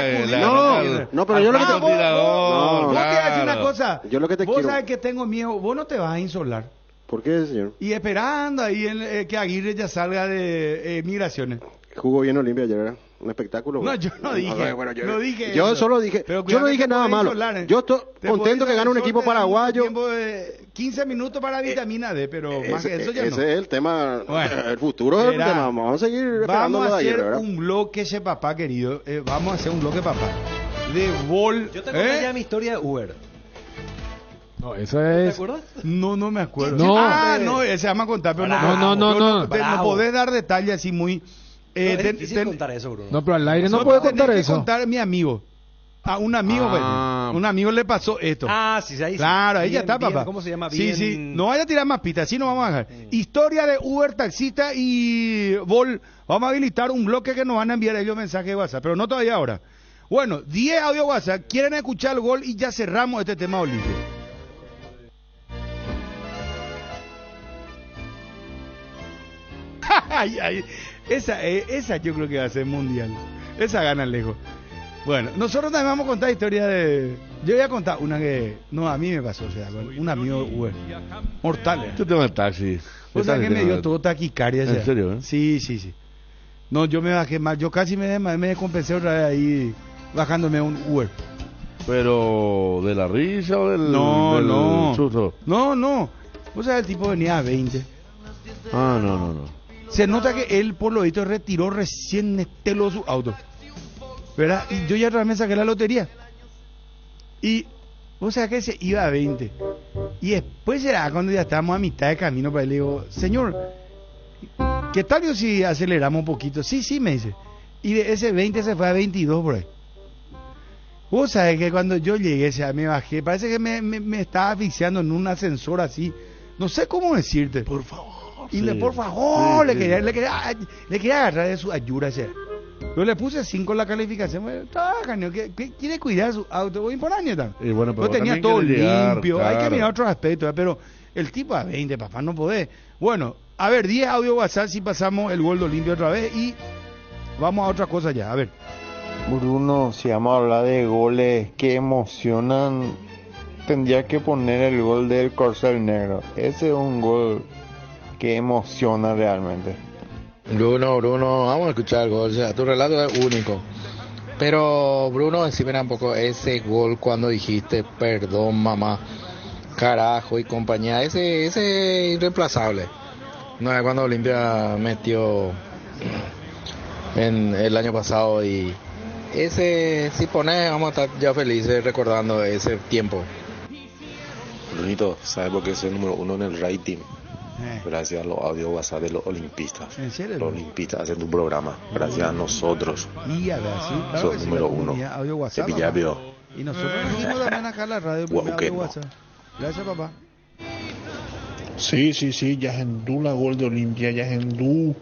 No, pero yo lo que te... vos te voy a decir una cosa. Yo lo que te vos quiero... sabes que tengo miedo. Vos no te vas a insolar. ¿Por qué, señor? Y esperando ahí que Aguirre ya salga de migraciones. Jugó bien Olimpia ayer, ¿verdad? Un espectáculo. No, yo no dije. No dije Yo eso. solo dije. Pero Yo no cuidado dije que nada te podés malo. insolar, Yo estoy Te contento podés que gane un insolar, equipo te dan paraguayo. tiempo de 15 minutos para vitamina D, pero más que eso ya no. Ese es el tema. Bueno, el futuro es el verá. tema. Vamos a seguir esperando Vamos a lo de ayer, hacer ¿verdad? un bloque, ese papá querido. Vamos a hacer un bloque, papá. De Vol. Yo te conté ya mi historia de Uber. No, eso es... ¿Te acuerdas? No me acuerdo. No. No, ese vamos a contar, pero Bravo. No. No Bravo. podés dar detalles así muy... Es difícil contar eso, Bruno. No, pero al aire no puede contar tenés eso. que contar a mi amigo. A un amigo, un amigo le pasó esto. Sí, ahí sí. Claro, ahí Bien, ya está, bien, papá. ¿cómo se llama? Sí, Bien. sí. No vaya a tirar más pistas, así no vamos a dejar. Historia de Uber, taxista y Vol. Vamos a habilitar un bloque que nos van a enviar ellos mensajes de WhatsApp, pero no todavía ahora. Bueno, 10 audio WhatsApp. Quieren escuchar el gol y ya cerramos este tema Olimpia. Esa yo creo que va a ser mundial. Esa gana lejos. Bueno, nosotros también vamos a contar historia de... Yo voy a contar una que... No, a mí me pasó, o sea, con un amigo Uber. Mortal. Yo tengo el taxi. O sea, que me dio todo taquicardia. ¿En serio? Sí. No, yo me bajé mal. Yo casi me descompensé otra vez ahí bajándome un Uber. ¿Pero de la risa o del susto? No. O sea, el tipo venía a 20. No. Se nota que él, por lo visto, retiró recién esteló su auto. ¿Verdad? Y yo ya también saqué la lotería. Y, o sea, que se iba a 20. Y después será cuando ya estábamos a mitad de camino, para él le digo, señor, ¿qué tal yo si aceleramos un poquito? Sí, me dice. Y de ese 20 se fue a 22 por ahí. Vos sabés que cuando yo llegué, o sea, me bajé, parece que me estaba asfixiando en un ascensor así. No sé cómo decirte. Por favor. Y por favor, le quería agarrar de su ayuda ese. Yo le puse 5 en la calificación. ¿Qué quiere cuidar su auto? Voy por año también. Y bueno, pero yo tenía también todo quiere llegar, limpio. claro. Hay que mirar otros aspectos, pero el tipo a 20, papá, no podés. Bueno, a ver, 10 audio WhatsApp si pasamos el gol de Olimpia otra vez y vamos a otra cosa ya. A ver. Bruno, si vamos a hablar de goles que emocionan, tendría que poner el gol del Corcel Negro. Ese es un gol que emociona realmente. Bruno, vamos a escuchar el gol. O sea, tu relato es único. Pero, Bruno, decime un poco ese gol cuando dijiste perdón, mamá, carajo y compañía. Ese es irreemplazable. No es cuando Olimpia metió en el año pasado y ese, si pones, vamos a estar ya felices recordando ese tiempo. Brunito, ¿sabes por qué soy el número 1 en el rating? Gracias a los audios WhatsApp de los olimpistas. ¿En serio? Los olimpistas hacen un programa. Gracias a nosotros. Y a ver, sí, claro Sos que sí, número la 1. comunidad, audio WhatsApp, De Villavio. Y nosotros dijimos también acá en la radio, primer audio WhatsApp. Gracias, papá. Sí, ya es en la gol de Olimpia, ya es en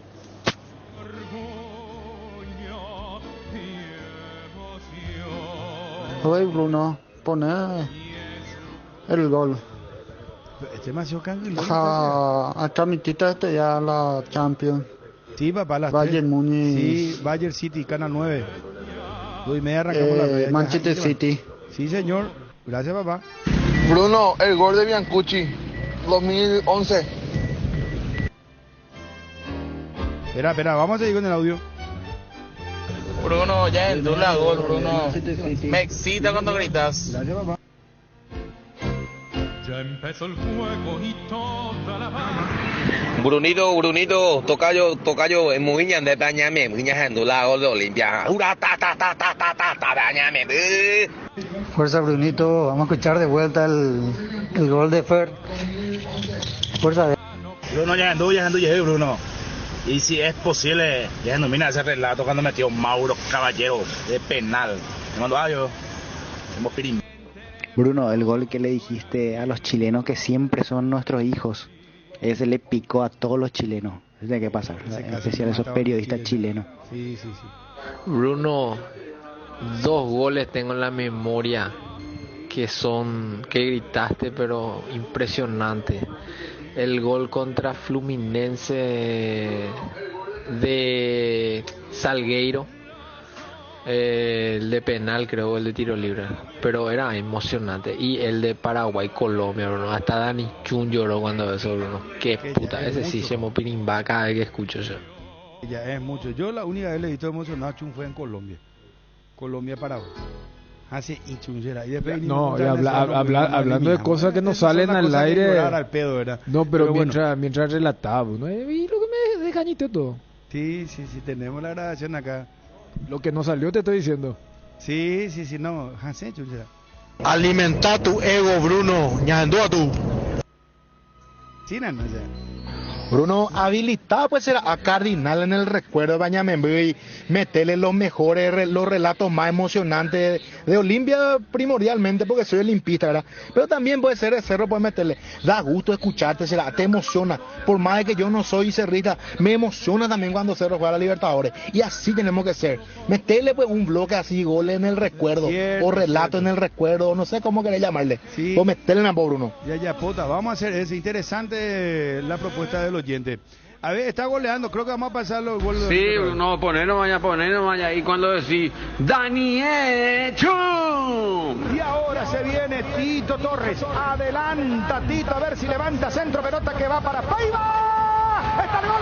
Oye, Bruno, poné el gol. Es demasiado canguilón. A transmitiste ya la Champions. Sí, papá, las Bayern Múnich. Sí, Bayern City, Canal 9. 2:30 arrancamos la red. Manchester City. Sí, señor. Gracias, papá. Bruno, el gol de Biancucci, 2011. Espera, vamos a seguir con el audio. Bruno, ya es la gol, Bruno. Me excita cuando gritas. Gracias, papá. Ya empezó el juego y toda la Brunito, tocayo, en Mujiña de Bañame, Mujiña en la gol de Olimpia. ¡Hurra, ta, Bañame! Fuerza, Brunito, vamos a escuchar de vuelta el gol de Fer. Fuerza. Bruno, ya en Bruno. Y si es posible, ya denomina ese relato cuando metió Mauro Caballero de penal. Te mando audio. Somos pirim. Bruno, el gol que le dijiste a los chilenos que siempre son nuestros hijos, ese le picó a todos los chilenos. Eso tiene que pasar, en especial a esos periodistas chilenos. Sí. Bruno, 2 goles tengo en la memoria que gritaste, pero impresionante. El gol contra Fluminense de Salgueiro, el de penal, creo, el de tiro libre, pero era emocionante. Y el de Paraguay-Colombia, Bruno, hasta Dani Chun lloró cuando eso, Bruno. Qué puta, ese sí se me pirimba cada vez que escucho eso. Ya es mucho. Yo la única vez le he visto emocionado a Chun fue en Colombia-Paraguay. Hace y Chunchera. Y después hablando de cosas que no salen al aire. Al pedo, no, pero mientras relataba, ¿no? Y lo que me desgañité todo. Sí, tenemos la grabación acá. Lo que no salió te estoy diciendo. Sí, no, Hansen, Chunchera. Alimenta tu ego, Bruno, ñando a tú. Sí, no, ya. Bruno, habilitado pues será a Cardinal en el recuerdo de Bañamembe y meterle los relatos más emocionantes de Olimpia primordialmente porque soy olimpista, ¿verdad? Pero también puede ser de Cerro, puede meterle, da gusto escucharte, te emociona, por más de que yo no soy cerrita, me emociona también cuando Cerro juega a la Libertadores y así tenemos que ser, meterle pues un bloque así, goles en el recuerdo, o relato en el recuerdo, no sé cómo querés llamarle, o meterle en la Bruno. Ya, pota, vamos a hacer eso, interesante la propuesta de los oyentes. A ver, está goleando, creo que vamos a pasar los goles. Sí, no, ponernos vaya. Y cuando decís, Daniel Chum. Y ahora se viene Tito Torres. Adelanta Tito, a ver si levanta centro, pelota que va para Paiva. Está el gol.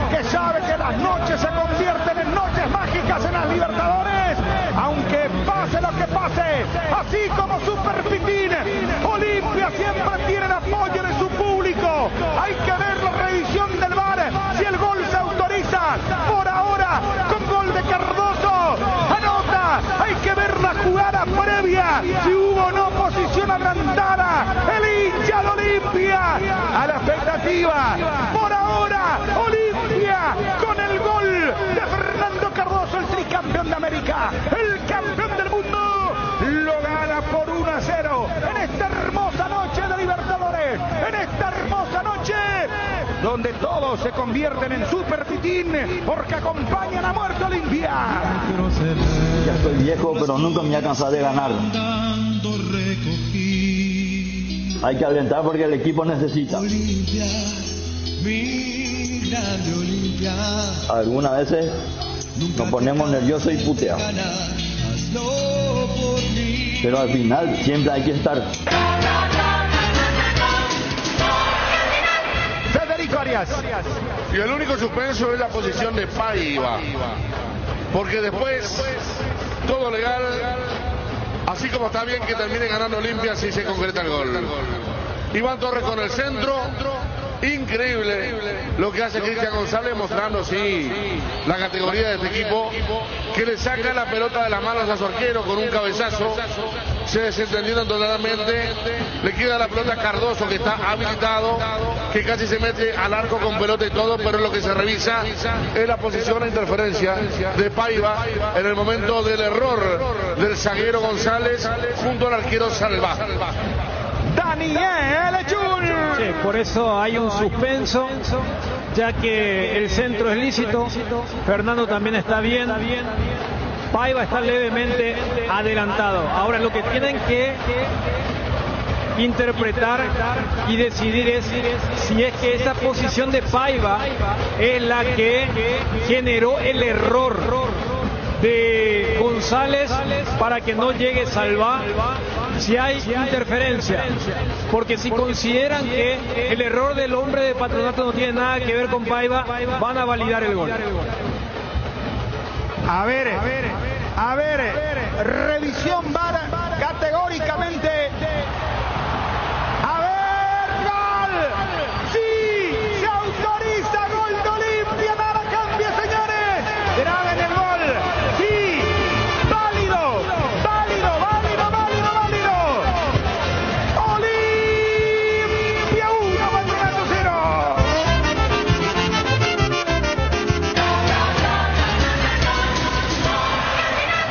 que sabe que las noches se convierten en noches mágicas en las Libertadores, aunque pase lo que pase, así como Super Pitín, Olimpia siempre tiene el apoyo de su público. Hay que ver la revisión del VAR, si el gol se autoriza, por ahora, con gol de Cardoso, anota, hay que ver la jugada previa, si hubo o no posición adelantada, el hincha de Olimpia, a la expectativa, por ahora, Olimpia, con el gol de Fernando Cardoso, el tricampeón de América, el campeón del mundo, lo gana por 1-0, en esta hermosa noche de Libertadores, en esta hermosa noche, donde todos se convierten en Super Pitín, porque acompañan a muerte Olimpia. Ya estoy viejo, pero nunca me voy a cansar de ganar. Hay que alentar porque el equipo necesita. Algunas veces nos ponemos nerviosos y puteamos, pero al final siempre hay que estar. Federico Arias. Y el único suspenso es la posición de Paiva, porque después todo legal, así como está bien que termine ganando Olimpia si se concreta el gol. Iván Torres con el centro, increíble lo que hace Cristian González, mostrando sí la categoría de este equipo, que le saca la pelota de las manos a su arquero con un cabezazo, se desentendieron totalmente, le queda la pelota a Cardoso, que está habilitado, que casi se mete al arco con pelota y todo, pero lo que se revisa es la posición e interferencia de Paiva en el momento del error del zaguero González junto al arquero Salva. Daniel Echul. Sí, por eso hay un suspenso, ya que el centro es lícito, Fernando también está bien, Paiva está levemente adelantado. Ahora lo que tienen que interpretar y decidir es si es que esa posición de Paiva es la que generó el error de González para que no llegue Salva, si hay interferencia, porque si consideran que el error del hombre de Patronato no tiene nada que ver con Paiva, van a validar el gol. A ver, revisión VAR categóricamente. A ver, gol. Sí, se autoriza gol de Olimpia, nada cambia, señores. Graben el gol. Sí, válido. Olimpia 1, Patronato 0.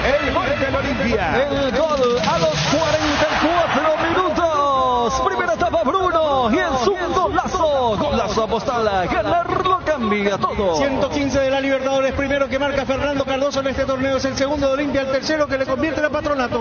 El gol del Olimpia. El gol a los 44 minutos. Primera etapa Bruno y es un golazo apostada. Ganarlo cambia todo. 115 de la Libertadores, primero que marca Fernando Cardoso en este torneo, es el segundo de Olimpia, el tercero que le convierte en Patronato.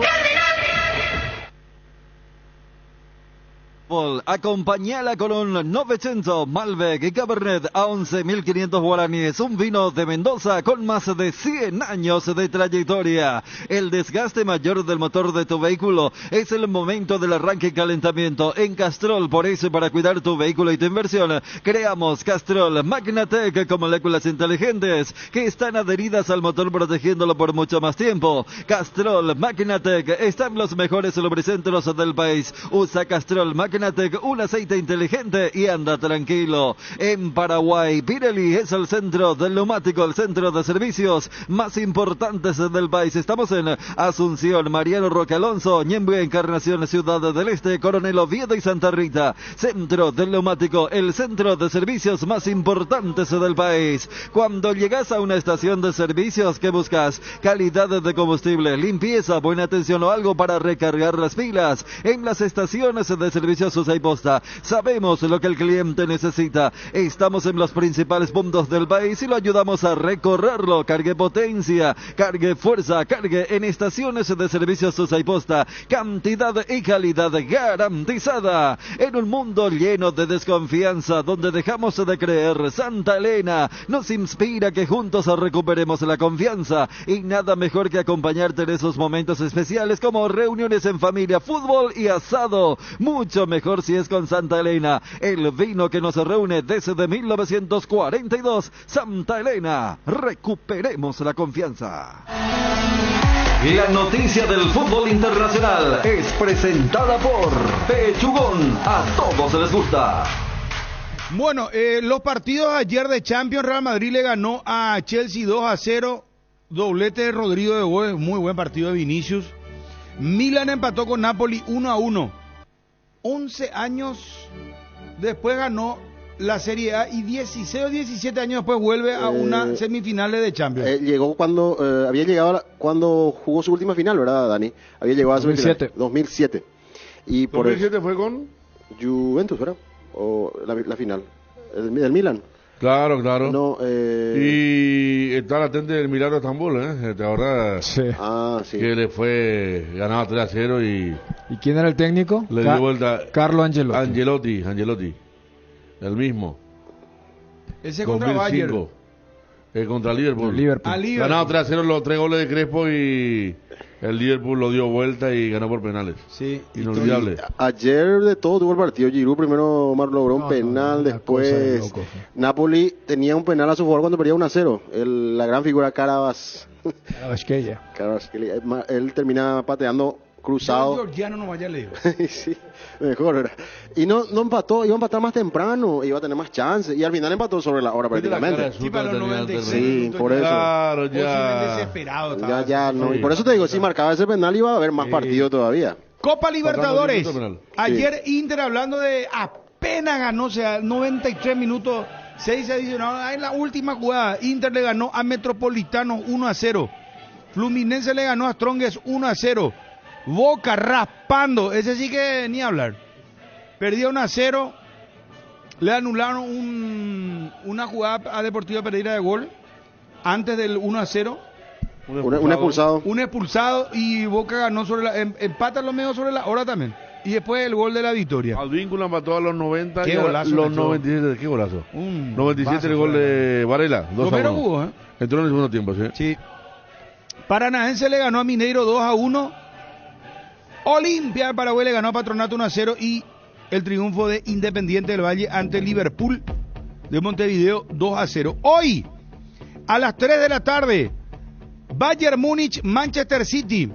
Acompañala con un 900 Malbec y Cabernet a 11.500 guaraníes, un vino de Mendoza con más de 100 años de trayectoria. El desgaste mayor del motor de tu vehículo es el momento del arranque y calentamiento en Castrol. Por eso, para cuidar tu vehículo y tu inversión, creamos Castrol Magnatec con moléculas inteligentes que están adheridas al motor, protegiéndolo por mucho más tiempo. Castrol Magnatec está en los mejores lubricentros del país. Usa Castrol Magnatec, un aceite inteligente y anda tranquilo. En Paraguay, Pirelli es el centro del neumático, el centro de servicios más importantes del país. Estamos en Asunción, Mariano Roque Alonso, Ñemby, Encarnación, Ciudad del Este, Coronel Oviedo y Santa Rita. Centro del neumático, el centro de servicios más importantes del país. Cuando llegas a una estación de servicios, ¿qué buscas? Calidad de combustible, limpieza, buena atención o algo para recargar las pilas. En las estaciones de servicios Susay Posta sabemos lo que el cliente necesita. Estamos en los principales puntos del país y lo ayudamos a recorrerlo. Cargue potencia, cargue fuerza, cargue en estaciones de servicios Susay Posta. Cantidad y calidad garantizada. En un mundo lleno de desconfianza, donde dejamos de creer, Santa Elena nos inspira que juntos recuperemos la confianza, y nada mejor que acompañarte en esos momentos especiales como reuniones en familia, fútbol y asado. Mucho mejor mejor si es con Santa Elena, el vino que nos reúne desde 1942. Santa Elena, recuperemos la confianza. La noticia del fútbol internacional es presentada por Pechugón. A todos les gusta. Bueno, los partidos ayer de Champions, Real Madrid le ganó a Chelsea 2-0, doblete de Rodrigo de Gol, muy buen partido de Vinicius. Milan empató con Napoli 1-1. 11 años después ganó la Serie A y 16 o 17 años después vuelve a una semifinales de Champions. Llegó cuando había llegado cuando jugó su última final, ¿verdad, Dani? Había llegado a 2007. Y por 2007 fue con Juventus, ¿verdad? O la final, el Milan. Claro. No, y está latente del Milagro de Estambul, ¿te acordás? Sí. Sí. Que le fue, ganaba 3-0 ¿Y quién era el técnico? Le dio vuelta. Carlo Ancelotti. El mismo. Ese contra Bayern. Contra Liverpool. Ganaba 3-0 los 3 goles de Crespo y el Liverpool lo dio vuelta y ganó por penales. Sí. Inolvidable. Ayer de todo tuvo el partido. Giroud primero logró un penal, después Napoli tenía un penal a su favor cuando perdía 1-0. La gran figura Carabasquelia. Él termina pateando cruzado. Georgiano no vaya a leer. Sí, mejor era. Y no empató, iba a empatar más temprano, iba a tener más chances. Y al final empató sobre la hora prácticamente. Sí, por eso. Claro, ya. Desesperado. No. Y por eso te digo, si marcaba ese penal iba a haber más partido todavía. Copa Libertadores. Ayer Inter, hablando de apenas ganó, o sea, 93 minutos, 6 adicionados. En la última jugada, Inter le ganó a Metropolitano 1-0. Fluminense le ganó a Strongest 1-0. Boca raspando, ese sí que ni hablar. Perdió 1-0. Le anularon una jugada a Deportivo Pereira de gol antes del 1-0. Un expulsado. Un expulsado y Boca ganó sobre la empata lo menos sobre la hora también. Y después el gol de la victoria. Advíncula empató a los 90 ¿Qué y golazo los 97, qué golazo. 97 el gol de Varela, 2-1. Entró en el segundo tiempo, sí. Paranaense le ganó a Mineiro 2-1. Olimpia de Paraguay le ganó a Patronato 1-0 y el triunfo de Independiente del Valle ante Liverpool de Montevideo 2-0. Hoy, a las 3 de la tarde, Bayern Múnich, Manchester City.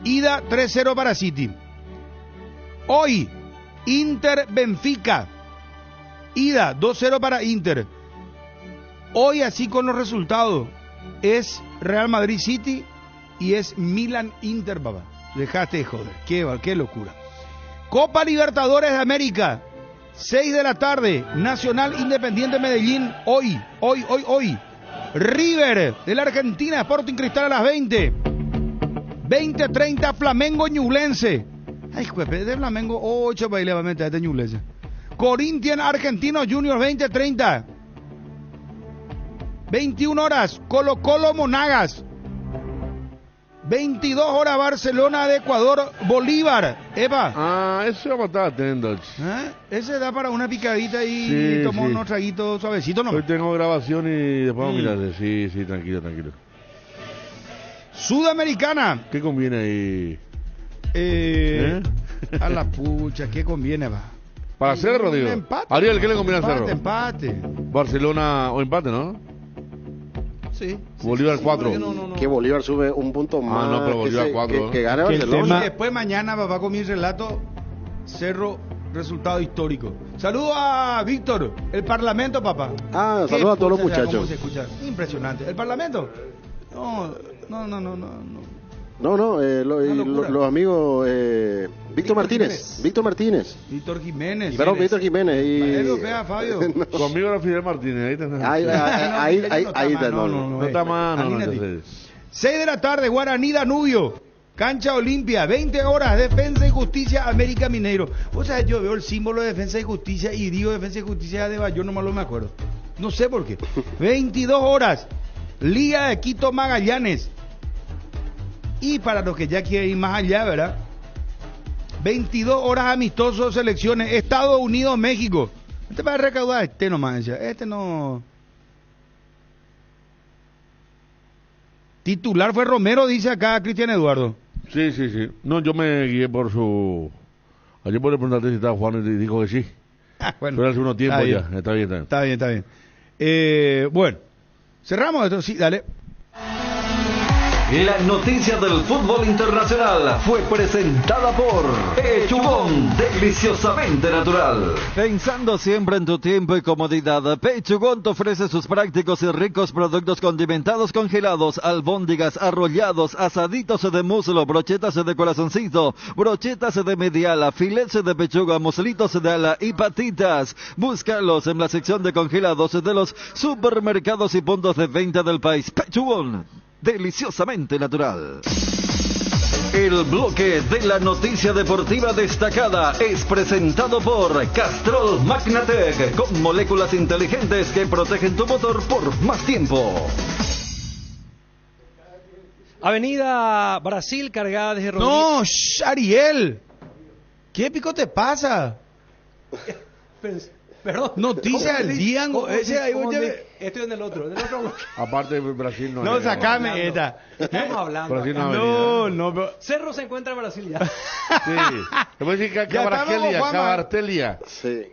Ida 3-0 para City. Hoy, Inter Benfica. Ida 2-0 para Inter. Hoy, así con los resultados, es Real Madrid City y es Milan Inter, papá. Dejaste de joder, qué locura. Copa Libertadores de América, 6 de la tarde, Nacional Independiente Medellín, hoy. River de la Argentina, Sporting Cristal a las 20. 20:30, Flamengo Ñublense. Ay, juepe, de Flamengo, 8 para ir a meter este Ñublense. Corinthians Argentino Junior, 20:30. 21 horas, Colo Colo Monagas. 22 horas, Barcelona de Ecuador, Bolívar. Epa. Eso va a estar atento. Ese da para una picadita y tomó unos traguitos suavecitos, ¿no? Hoy tengo grabación y después vamos a mirar. Sí, tranquilo. Sudamericana. ¿Qué conviene ahí? A la pucha, ¿qué conviene, va? Para Cerro, digo. Empate. Ariel, ¿qué le conviene a Cerro? Empate. Barcelona o empate, ¿no? Sí. Bolívar 4. Que Bolívar sube un punto más. No, pero Bolívar 4. Que gane Barcelona. Y después mañana va con mi relato Cerro, resultado histórico. Saludo a Víctor, el Parlamento, papá. Saludo a todos los muchachos. ¿Cómo se escucha? Impresionante. ¿El Parlamento? No. Los amigos Víctor Martínez. Víctor Jiménez. Pero Víctor Jiménez y Fabio. Conmigo era Fidel Martínez. Ahí está. No está mal. 6 de la tarde, Guaraní Danubio. Cancha Olimpia, 20 horas, Defensa y Justicia, América Mineiro. O sea, yo veo el símbolo de Defensa y Justicia y digo Defensa y Justicia de Bayón, nomás lo me acuerdo. No sé por qué. 22 horas, Liga de Quito Magallanes. Y para los que ya quieren ir más allá, ¿verdad? 22 horas amistosos, selecciones, Estados Unidos, México. Este va a recaudar, nomás, no. Titular fue Romero, dice acá Cristian Eduardo. Sí. No, yo me guié por su Ayer puede preguntarte si estaba jugando y dijo que sí. Bueno, pero hace unos tiempos ya. Está bien. Está bien. Bueno, cerramos esto, sí, dale. La noticia del fútbol internacional fue presentada por Pechugón, deliciosamente natural. Pensando siempre en tu tiempo y comodidad, Pechugón te ofrece sus prácticos y ricos productos condimentados congelados, albóndigas, arrollados, asaditos de muslo, brochetas de corazoncito, brochetas de mediala, filets de pechuga, muslitos de ala y patitas. Búscalos en la sección de congelados de los supermercados y puntos de venta del país. Pechugón, deliciosamente natural. El bloque de la noticia deportiva destacada es presentado por Castrol Magnatec, con moléculas inteligentes que protegen tu motor por más tiempo. Avenida Brasil cargada de Rodríguez. No, Ariel. ¿Qué pico te pasa? Perdón. Noticia del día. Estoy en el otro bloque. Aparte de Brasil no. No, sacame esta. Estamos hablando. Brasil No. Cerro se encuentra en Brasil ya. Sí. Te voy a decir Cabartelia. Sí.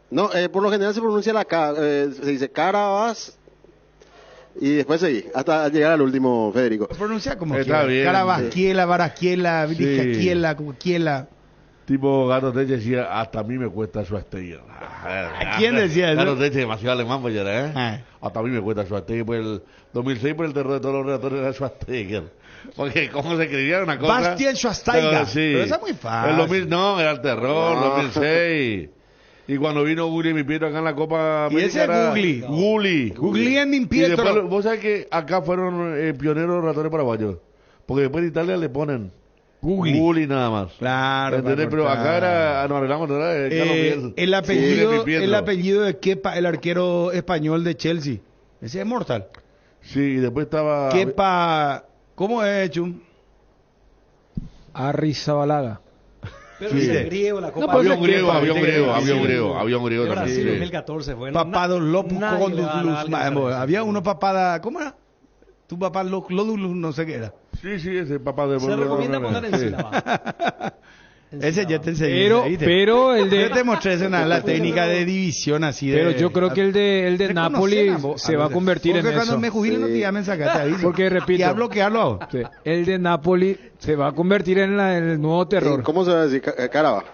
No, por lo general se pronuncia la K. Se dice Carabas. Y después seguí, hasta llegar al último, Federico. Pronuncia como está bien. Carabasquiela, Barasquiela, Vilicaquiela, Cuquiela. Tipo Gato Teche decía, hasta a mí me cuesta Schwarzenegger. ¿A quién decía eso? Gato Teche, demasiado alemán, pues ya, Hasta a mí me cuesta Schwarzenegger. Pues el 2006, por el terror de todos los redactores, era Schwarzenegger. Porque cómo se escribía una cosa. Bastian Schweinsteiger. Sí. Pero esa es muy fácil. El 2000, no, era el terror, 2006. Y cuando vino Gulli mi Pietro acá en la Copa América. Y ese es Gulli en mi Pietro. Y después, vos sabés que acá fueron pioneros relatores paraguayos. Porque después de Italia le ponen Gulli nada más. Claro. ¿Entendés? Pero acá nos arreglamos, ¿verdad? El apellido de Kepa, el arquero español de Chelsea. Ese es mortal. Sí, y después estaba Kepa. ¿Cómo es, Chum? Arrizabalaga. Pero sí. Es griego la Copa. Avión griego. Brasil 2014 fue. Papadopoulos. Había uno papada, ¿cómo era? Tu papá Lodulus, no sé qué era. Sí, ese papá de... Se recomienda poner en sílaba. Ese ya te enseñé. Pero el de... Yo te mostré la técnica de división así de... Pero yo creo que el de Napoli se va a convertir en eso. Porque cuando me jubile no te llamen, sacate ahí. Porque, repito... Y a bloquearlo. Sí, el de Napoli se va a convertir en el nuevo terror. ¿Cómo se va a decir? Caraba.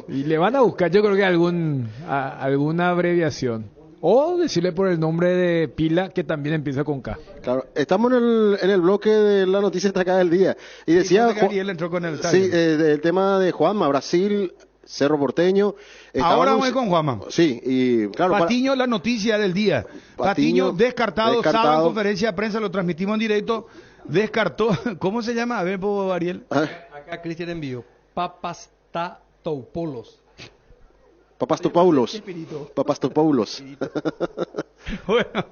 Y le van a buscar, yo creo que alguna abreviación. O decirle por el nombre de pila que también empieza con K. Claro, estamos en el bloque de la noticia destacada del día. Y decía... Ariel entró con el sí, el tema de Juanma, Brasil, Cerro Porteño. Ahora voy con Juanma. Sí, y claro... Patiño, la noticia del día. Patiño descartado, sábado en conferencia de prensa, lo transmitimos en directo. Descartó... ¿Cómo se llama? A ver, Ariel. Acá Cristian envió. Papastatopoulos. Papastopoulos. Bueno,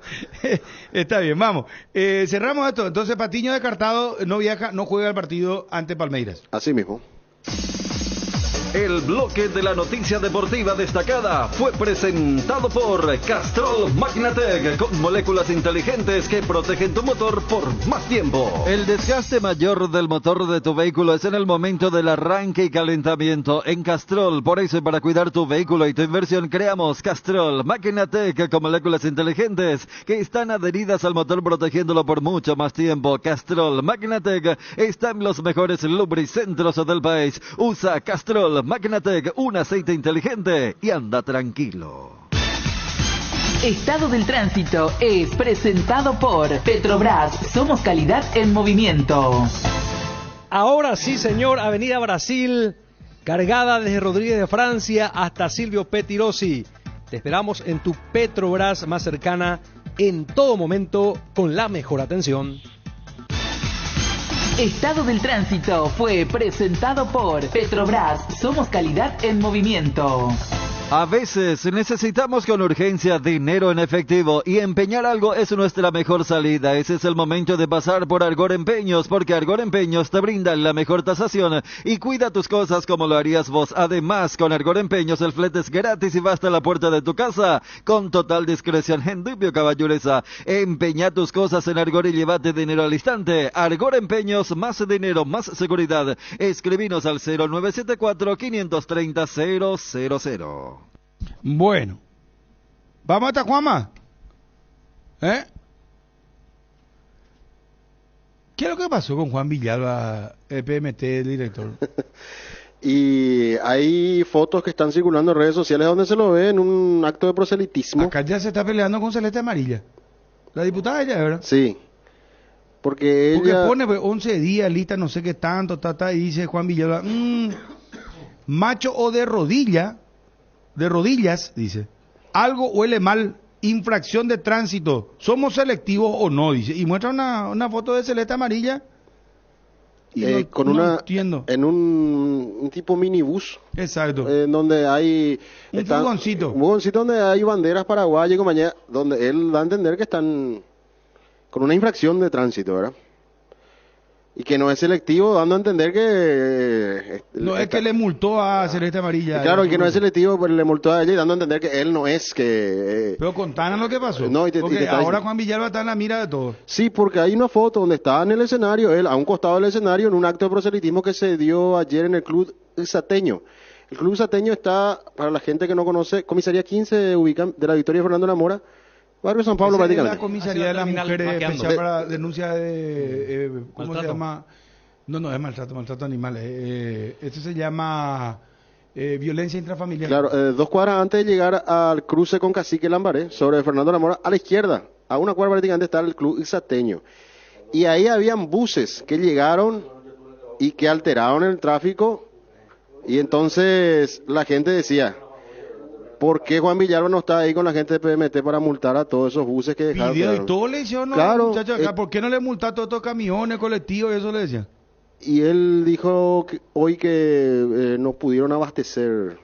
está bien, vamos. Cerramos esto. Entonces, Patiño descartado, no viaja, no juega el partido ante Palmeiras. Así mismo. El bloque de la noticia deportiva destacada fue presentado por Castrol Magnatec, con moléculas inteligentes que protegen tu motor por más tiempo. El desgaste mayor del motor de tu vehículo es en el momento del arranque y calentamiento. En Castrol, por eso, para cuidar tu vehículo y tu inversión, creamos Castrol Magnatec con moléculas inteligentes que están adheridas al motor protegiéndolo por mucho más tiempo. Castrol Magnatec está en los mejores lubricentros del país. Usa Castrol Magnatec, un aceite inteligente, y anda tranquilo. Estado del tránsito es presentado por Petrobras. Somos calidad en movimiento. Ahora sí, señor, Avenida Brasil, cargada desde Rodríguez de Francia hasta Silvio Pettirossi. Te esperamos en tu Petrobras más cercana en todo momento con la mejor atención. Estado del tránsito fue presentado por Petrobras. Somos calidad en movimiento. A veces necesitamos con urgencia dinero en efectivo y empeñar algo es nuestra mejor salida. Ese es el momento de pasar por Argor Empeños, porque Argor Empeños te brinda la mejor tasación y cuida tus cosas como lo harías vos. Además, con Argor Empeños el flete es gratis y va hasta la puerta de tu casa con total discreción. Hendupio Caballureza, empeña tus cosas en Argor y llévate dinero al instante. Argor Empeños, más dinero, más seguridad. Escribinos al 0974-530-000. Bueno, vamos hasta Juanma. ¿Qué es lo que pasó con Juan Villalba, el PMT, el director? Y hay fotos que están circulando en redes sociales donde se lo ve en un acto de proselitismo. Acá ya se está peleando con Celeste Amarilla. La diputada ella, ¿verdad? Sí. Porque ella... Porque pone 11 días, lista, no sé qué tanto, y dice Juan Villalba, macho o de rodillas, dice, algo huele mal, infracción de tránsito, somos selectivos o no, dice, y muestra una foto de Celeste Amarilla, y con entiendo. En un tipo minibús. Exacto. En donde hay... Un furgoncito. Un furgoncito donde hay banderas paraguayas y compañía, donde él da a entender que están con una infracción de tránsito, ¿verdad? Y que no es selectivo, dando a entender que... No, es que le multó a Celeste Amarilla. Claro, y que no es selectivo, pero le multó a ella y dando a entender que él no es que... Pero contanos lo que pasó. No, porque ahora Juan Villalba está en la mira de todo. Sí, porque hay una foto donde está en el escenario, él a un costado del escenario, en un acto de proselitismo que se dio ayer en el Club Sateño. El Club Sateño está, para la gente que no conoce, Comisaría 15 ubican de la Victoria Fernando Lamora, Barrio San Pablo prácticamente. Es la comisaría de las mujeres especial para denuncia de... ¿cómo maltrato se llama? No es maltrato animal. Esto se llama violencia intrafamiliar. Claro, 2 cuadras antes de llegar al cruce con Cacique Lambaré, sobre Fernando Lamora, a la izquierda, a 1 cuadra prácticamente está el Club Sateño. Y ahí habían buses que llegaron y que alteraron el tráfico, y entonces la gente decía... ¿Por qué Juan Villalba no está ahí con la gente de PMT para multar a todos esos buses que dejaron? Pidió y todo le decía, no, claro, muchachos, ¿por qué no le multa a todos estos camiones, colectivos? Eso le decía. Y él dijo que hoy que no pudieron abastecer.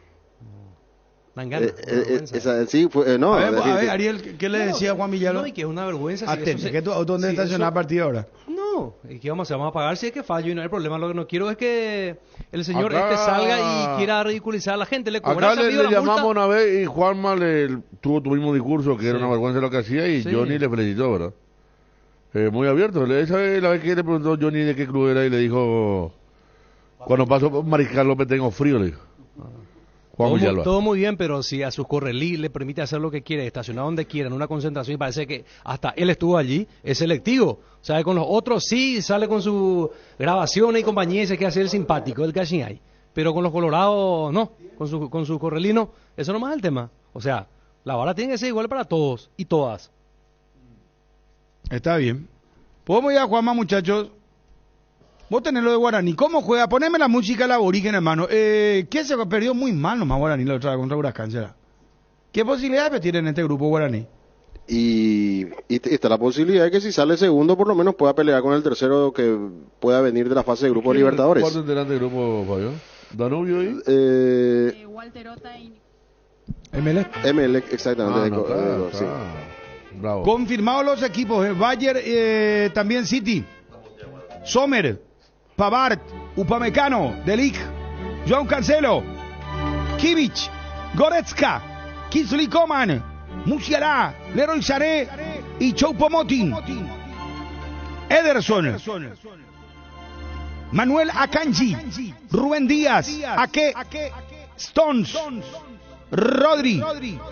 Sí, no. A ver, Ariel, ¿qué le decía a Juan Villalba? No, y que es una vergüenza. ¿Dónde estacionar a partir de ahora? No, y que vamos a pagar si es que fallo y no hay problema. Lo que no quiero es que el señor salga y quiera ridiculizar a la gente. Le cobra acá le llamamos una vez y Juanma tuvo tu mismo discurso, que era una vergüenza lo que hacía, y Johnny le felicitó, ¿verdad? Muy abierto. Esa vez la vez que le preguntó Johnny de qué club era y le dijo, cuando pasó por Mariscal López tengo frío, le dijo. Todo muy bien, pero si a sus correlí le permite hacer lo que quiere, estacionar donde quiera, en una concentración, y parece que hasta él estuvo allí, es selectivo. O sea, con los otros sí sale con su grabación y compañía y se queda así el simpático, el cachinay. Pero con los colorados, no, con su correlino, eso no es el tema. O sea, la vara tiene que ser igual para todos y todas. Está bien. Podemos ir a Juanma, muchachos. Vos tenés lo de Guaraní. ¿Cómo juega? Poneme la música del aborigen, hermano. ¿Qué se perdió muy mal nomás Guaraní la otra vez contra Huracán? ¿Será? ¿Qué posibilidades tiene en este grupo Guaraní? Y está la posibilidad de que si sale segundo, por lo menos pueda pelear con el tercero que pueda venir de la fase de grupo de Libertadores. ¿Cuánto integrante del grupo, Fabio? ¿Danubio ahí? Walter Ota y... Emelec, exactamente. Sí. Bravo. Confirmados los equipos. Bayer, también City. Sommer, Pavard, Upamecano, Delic, João Cancelo, Kimmich, Goretzka, Kingsley Coman, Musiala, Leroy Sané y Choupo-Moting. Ederson, Manuel Akanji, Rubén Díaz, Ake, Stones, Rodri,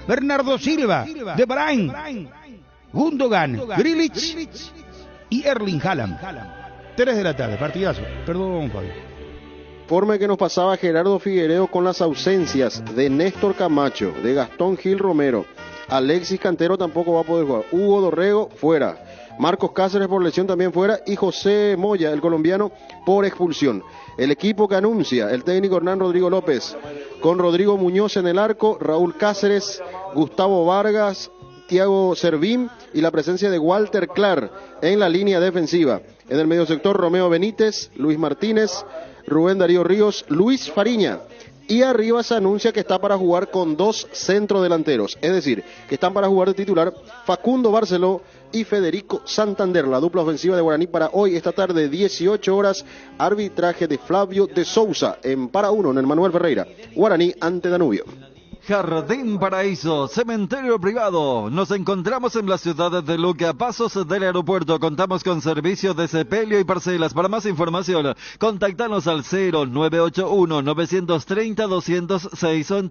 Bernardo Silva, De Bruyne, Gundogan, Grealish y Erling Haaland. 3 de la tarde, partidazo. Perdón, Fabio. Informe que nos pasaba Gerardo Figueiredo con las ausencias de Néstor Camacho, de Gastón Gil Romero, Alexis Cantero tampoco va a poder jugar, Hugo Dorrego fuera, Marcos Cáceres por lesión también fuera y José Moya, el colombiano, por expulsión. El equipo que anuncia el técnico Hernán Rodrigo López, con Rodrigo Muñoz en el arco, Raúl Cáceres, Gustavo Vargas, Thiago Servín y la presencia de Walter Clark en la línea defensiva. En el medio sector, Romeo Benítez, Luis Martínez, Rubén Darío Ríos, Luis Fariña, Y arriba se anuncia que está para jugar con 2 centrodelanteros, es decir, que están para jugar de titular Facundo Barceló y Federico Santander. La dupla ofensiva de Guaraní para hoy, esta tarde, 18 horas, arbitraje de Flavio de Souza, en para 1 en el Manuel Ferreira. Guaraní ante Danubio. Jardín Paraíso, cementerio privado. Nos encontramos en la ciudad de Luque, a pasos del aeropuerto. Contamos con servicios de sepelio y parcelas. Para más información, contactanos al 0981-930-206 o en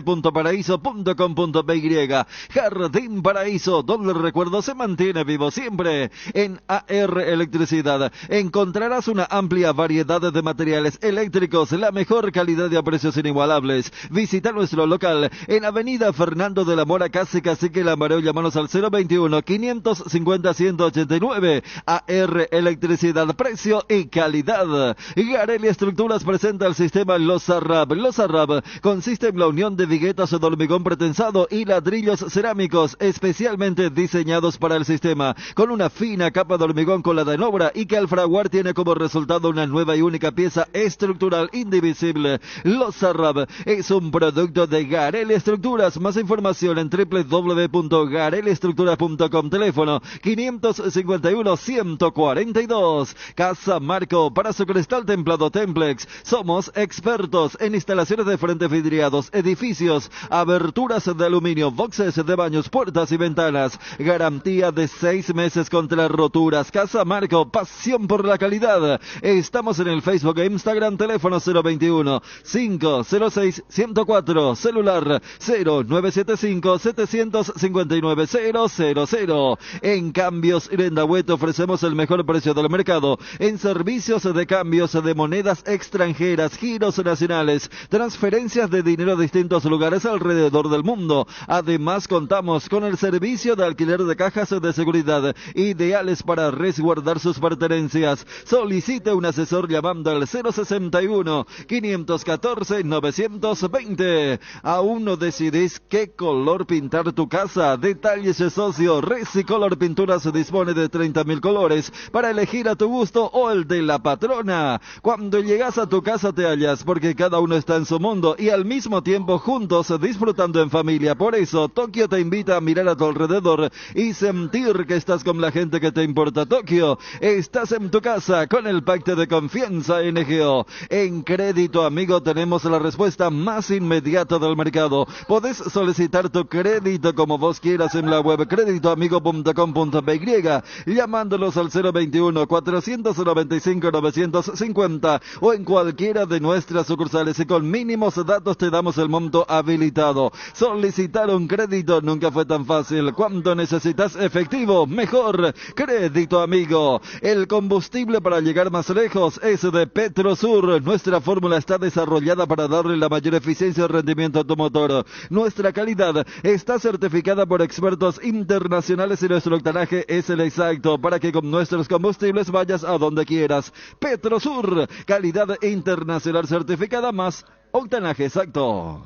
www.paraíso.com.py. Jardín Paraíso, donde el recuerdo se mantiene vivo siempre. En AR Electricidad encontrarás una amplia variedad de materiales eléctricos, la mejor calidad y a precios inigualables. Visita nuestro local en Avenida Fernando de la Mora, casi Cacique Lambareo. Llámanos al 021-550-189. AR Electricidad, precio y calidad. Gareli Estructuras presenta el sistema Lozarrab. Lozarrab consiste en la unión de viguetas de hormigón pretensado y ladrillos cerámicos especialmente diseñados para el sistema, con una fina capa de hormigón colada en obra y que al fraguar tiene como resultado una nueva y única pieza estructural indivisible. Lozarrab es un producto de Gareli Estructuras. Más información en www.gareliestructuras.com. Teléfono 551-142. Casa Marco, para su cristal templado Templex. Somos expertos en instalaciones de frentes vidriados, edificios, aberturas de aluminio, boxes de baños, puertas y ventanas. Garantía de 6 meses contra roturas. Casa Marco, pasión por la calidad. Estamos en el Facebook e Instagram. Teléfono 021-506-104. Celular 0975-759-000. En Cambios Irendahuet ofrecemos el mejor precio del mercado en servicios de cambios de monedas extranjeras, giros nacionales, transferencias de dinero a distintos lugares alrededor del mundo. Además, contamos con el servicio de alquiler de cajas de seguridad, ideales para resguardar sus pertenencias. Solicite un asesor llamando al 061-514-920. ¿Aún no decidís qué color pintar tu casa? Detalles socio. Resicolor Pinturas dispone de 30.000 colores para elegir a tu gusto o el de la patrona. Cuando llegas a tu casa te hallas, porque cada uno está en su mundo y al mismo tiempo juntos disfrutando en familia. Por eso Tokio te invita a mirar a tu alrededor y sentir que estás con la gente que te importa. Tokio, estás en tu casa con el pacto de confianza NGO. En Crédito Amigo tenemos la respuesta más inmediata del mercado. Podés solicitar tu crédito como vos quieras en la web creditoamigo.com.py, llamándolos al 021-495-950 o en cualquiera de nuestras sucursales, y con mínimos datos te damos el monto habilitado. Solicitar un crédito nunca fue tan fácil. Cuando necesitas efectivo, mejor. Crédito Amigo. El combustible para llegar más lejos es de Petrosur. Nuestra fórmula está desarrollada para darle la mayor eficiencia y rendimiento a tu motor. Nuestra calidad está certificada por expertos internacionales y nuestro octanaje es el exacto para que con nuestros combustibles vayas a donde quieras. Petrosur, calidad internacional certificada más octanaje exacto.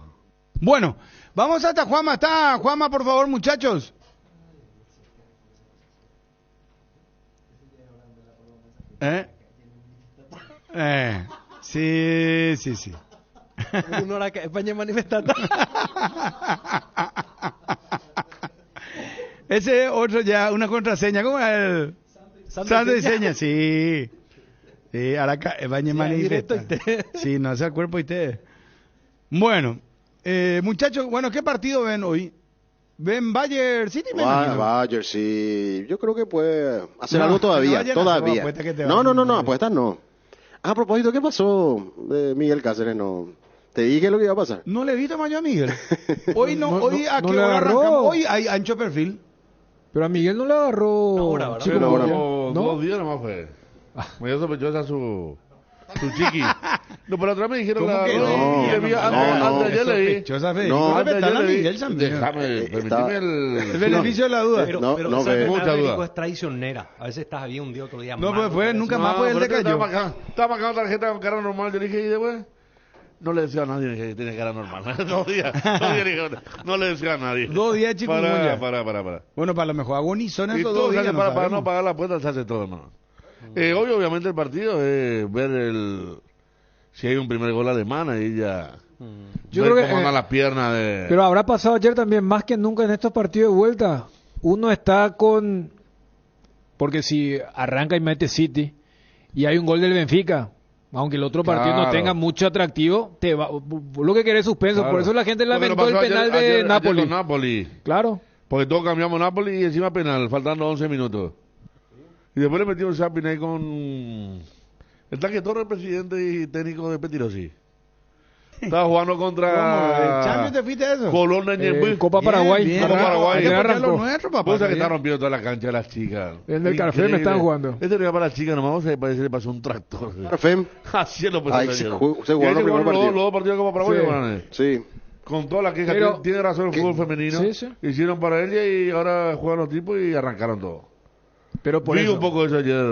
Bueno, vamos hasta Juanma. Está Juanma, por favor, muchachos. Sí. Una hora que España manifestando. Ese es otro ya, una contraseña. ¿Cómo es el? Santo de señas, sí. Sí, Araca, España manifesta. Sí, no es el cuerpo y te. Bueno, muchachos, bueno, ¿qué partido ven hoy? ¿Ven Bayern City? Bayern, sí. Yo creo que puede hacer algo todavía. Todavía. No, apuestas no. A propósito, ¿qué pasó de Miguel Cáceres? No. Te dije lo que iba a pasar. No le vi tamaño a Miguel. Hoy hoy a qué hora arrancamos. Hoy hay ancho perfil. Pero a Miguel no le agarró. Ahora, sí, pero 2 días nomás fue. Me dio sospechosa su chiqui. No, pero otra me dijeron que antes ayer leí. No, Miguel también. Permíteme el beneficio de la duda. Pero mucha duda. Es traicionera. A veces estás bien un día, otro día no, pues nunca más pues él le cayó. Estaba marcando tarjeta con cara normal. Yo le dije, y después no le decía a nadie que tiene cara normal. 2 días. No le decía a nadie. 2 días, chicos. Para. Bueno, para lo mejor agonizó en esos 2 días. Para no pagar la puerta se hace todo, hermano. Hoy obviamente el partido es ver si hay un primer gol alemán, ahí ya... Yo creo que anda la pierna de... Pero habrá pasado ayer también, más que nunca en estos partidos de vuelta. Uno está con... Porque si arranca y mete City y hay un gol del Benfica, aunque el otro partido no tenga mucho atractivo, te va, lo que querés suspenso. Claro. Por eso la gente lamentó el penal de Napoli. Ayer con Napoli. Claro. Porque todos cambiamos Napoli y encima penal, faltando 11 minutos. Y después le metió un zapping ahí con... El Tanque Torres, presidente y técnico de Petirosi. Estaba jugando contra... ¿El Champions te fuiste a eso? Colón de Ñemby. Copa Paraguay. Copa Paraguay. Hay que apoyar lo nuestro, papá. Cosa que está rompiendo toda la cancha de las chicas. En el Carfé me están jugando. Este no iba para las chicas nomás, parece que le pasó un tractor. Carfé. Así es lo Ahí se jugó el primer partido. Los dos partidos de Copa Paraguay, sí. Con toda la queja, tiene razón el fútbol femenino. Sí. Hicieron para ella y ahora juegan los tipos y arrancaron todo. Pero por Vi eso. un poco eso ayer.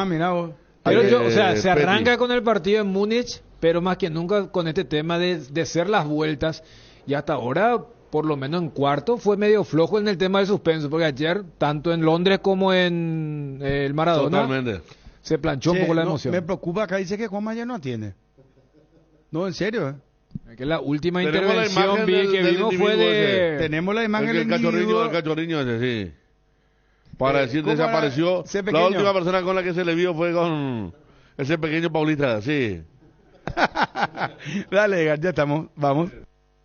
Mira vos. Pero yo, o sea, se arranca con el partido en Múnich, pero más que nunca con este tema de ser las vueltas. Y hasta ahora, por lo menos en cuarto, fue medio flojo en el tema del suspenso, porque ayer, tanto en Londres como en el Maradona, Totalmente. se planchó un poco la emoción. Me preocupa acá, dice que Juanma ya no atiende. No, en serio, Es que la última Tenemos intervención la imagen que del vimos fue de... Tenemos la imagen el del individuo. cachorriño ese, sí. Para decir, ¿cómo desapareció. era ese La pequeño? última persona con la que se le vio fue con ese pequeño Paulista, sí. Dale, Edgar, ya estamos. Vamos.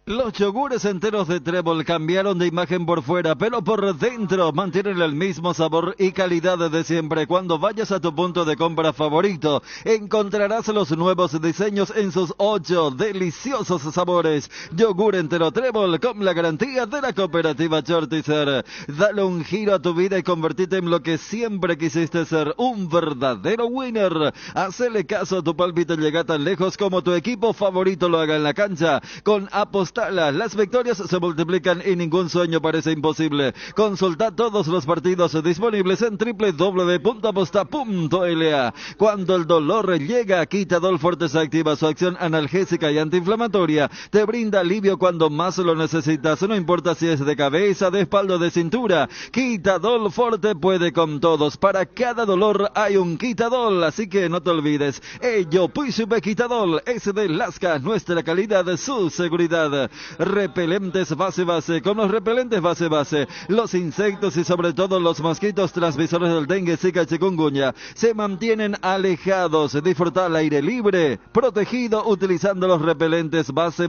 Los yogures enteros de Trébol cambiaron de imagen por fuera, pero por dentro mantienen el mismo sabor y calidad de siempre. Cuando vayas a tu punto de compra favorito, encontrarás los nuevos diseños en sus 8 deliciosos sabores. Yogur entero Trébol con la garantía de la cooperativa Chortizer. Dale un giro a tu vida y convertite en lo que siempre quisiste ser, un verdadero winner. Hacele caso a tu pálpito y llega tan lejos como tu equipo favorito lo haga en la cancha. Con Apostala, las victorias se multiplican y ningún sueño parece imposible. Consulta todos los partidos disponibles en www.aposta.la. Cuando el dolor llega, Quitadol Forte se activa su acción analgésica y antiinflamatoria. Te brinda alivio cuando más lo necesitas, no importa si es de cabeza, de espalda o de cintura. Quitadol Forte puede con todos. Para cada dolor hay un Quitadol, así que no te olvides. Ello, Puisube Quitadol, es de Lasca, nuestra calidad, su seguridad. Repelentes base. Con los repelentes base, los insectos y sobre todo los mosquitos transmisores del dengue, zika y chikungunya se mantienen alejados. Disfruta al aire libre, protegido utilizando los repelentes base.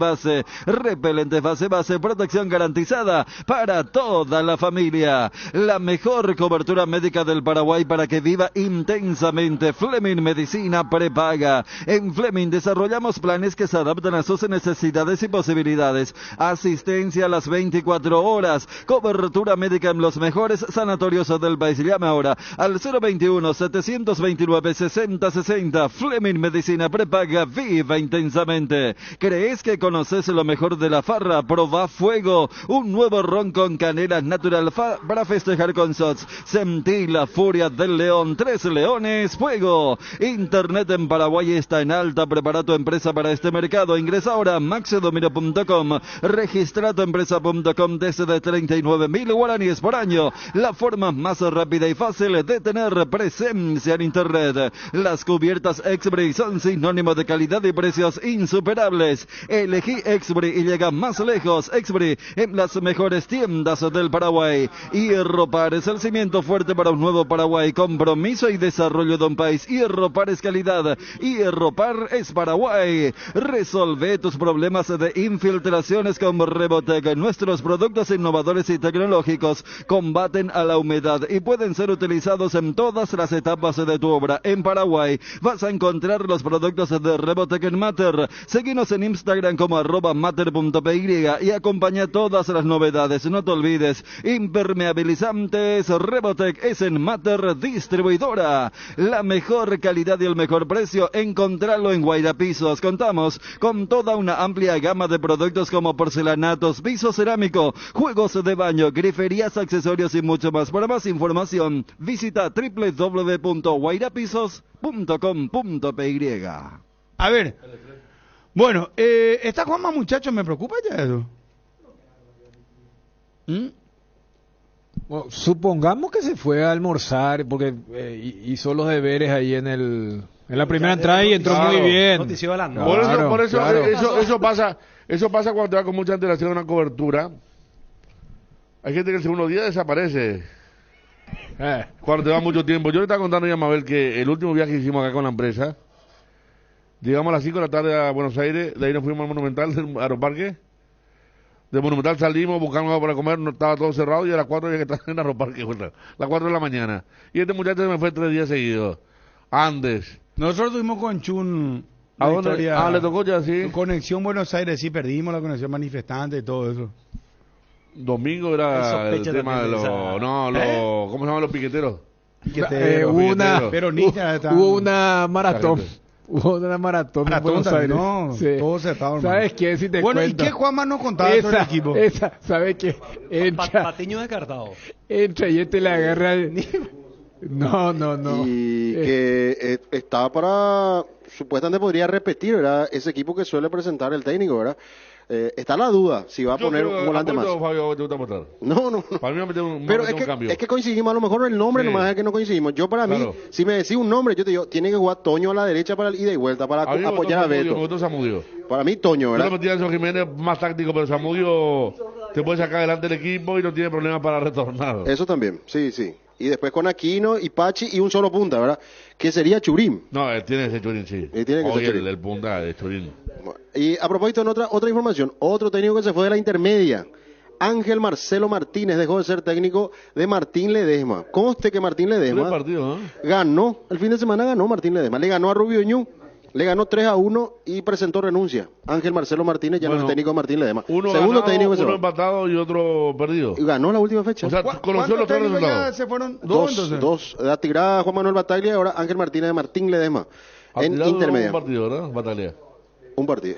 Repelentes base, protección garantizada para toda la familia. La mejor cobertura médica del Paraguay para que viva intensamente. Fleming Medicina Prepaga. En Fleming desarrollamos planes que se adaptan a sus necesidades y posibilidades. Asistencia a las 24 horas. Cobertura médica en los mejores sanatorios del país. Llame ahora al 021-729-6060. Fleming Medicina Prepaga. Viva intensamente. ¿Crees que conoces lo mejor de la farra? Proba Fuego. Un nuevo ron con canela natural para festejar con shots. Sentí la furia del león. 3 leones. Fuego. Internet en Paraguay está en alta. Prepara tu empresa para este mercado. Ingresa ahora a maxedomiro.com. Registra tu empresa.com desde 39.000 guaraníes por año. La forma más rápida y fácil de tener presencia en Internet. Las cubiertas Exbri son sinónimo de calidad y precios insuperables. Elegí Exbri y llega más lejos. Exbri en las mejores tiendas del Paraguay. Hierropar es el cimiento fuerte para un nuevo Paraguay. Compromiso y desarrollo de un país. Hierropar es calidad. Hierropar es Paraguay. Resolve tus problemas de infiltraciones con Rebotec. Nuestros productos innovadores y tecnológicos combaten a la humedad y pueden ser utilizados en todas las etapas de tu obra. En Paraguay vas a encontrar los productos de Rebotec en Mater. Seguinos en Instagram como @mater.py y acompaña todas las novedades. No te olvides, impermeabilizantes Rebotec es en Mater Distribuidora. La mejor calidad y el mejor precio, encontrarlo en Guairapisos. Contamos con toda una amplia gama de productos como porcelanatos, piso cerámico, juegos de baño, griferías, accesorios y mucho más. Para más información, visita www.guairapisos.com.py. A ver, bueno, ¿está Juanma, muchachos? ¿Me preocupa ya eso? Bueno, supongamos que se fue a almorzar porque hizo los deberes ahí en la primera entrada y entró muy bien. Por eso pasa cuando te va con mucha antelación a una cobertura. Hay gente que el segundo día desaparece. Cuando te va mucho tiempo. Yo le estaba contando a Mabel que el último viaje que hicimos acá con la empresa, llegamos a las 5 de la tarde a Buenos Aires, de ahí nos fuimos al Monumental, del Aeroparque. De Monumental salimos, buscamos algo para comer, no estaba todo cerrado y a las 4 ya que estaba en Aeroparque, las 4 de la mañana. Y este muchacho se me fue 3 días seguidos. Andes. Nosotros tuvimos con Chun ¿A dónde? Le tocó ya, sí. Conexión Buenos Aires, sí, perdimos la conexión manifestante y todo eso. Domingo era el tema de los... ¿Cómo se llaman los piqueteros? Hubo una maratón. Hubo una maratón en Buenos Aires. No, sí. Todos estaban. ¿Sabes qué? Si te bueno, cuento. ¿y qué Juanma nos contaba sobre el equipo? ¿Sabes qué? Patiño descartado. Entra y le agarra el... No. Y que estaba para... Supuestamente podría repetir, ¿verdad? Ese equipo que suele presentar el técnico, ¿verdad? Está la duda si va a poner un volante más. No. Para mí pero es que coincidimos, a lo mejor el nombre nomás es que no coincidimos. Yo para mí, si me decís un nombre, yo te digo, tiene que jugar Toño a la derecha para el ida y vuelta, para apoyar a Beto. Para mí Toño, ¿verdad? Yo metí a Enzo Jiménez más táctico, pero Zamudio te puede sacar adelante el equipo y no tiene problema para retornar. Eso también, sí. Y después con Aquino y Pachi y un solo punta, ¿verdad? Que sería Churín. No, tiene ese Churín, sí. El punta de Churín. Y a propósito, en otra información, otro técnico que se fue de la intermedia, Ángel Marcelo Martínez, dejó de ser técnico de Martín Ledesma. Conste que Martín Ledesma ganó, el fin de semana ganó Martín Ledesma, le ganó a Rubio Ñu, le ganó 3-1 y presentó renuncia. Ángel Marcelo Martínez ya no es técnico de Martín Ledesma. Segundo técnico uno empatado y otro perdido. Y ganó la última fecha. O sea, conoció los tres resultados. Se fueron dos. De Atigrada, Juan Manuel Bataglia y ahora Ángel Martínez de Martín Ledesma. En intermedia. Un partido, ¿verdad? Bataglia. Un partido.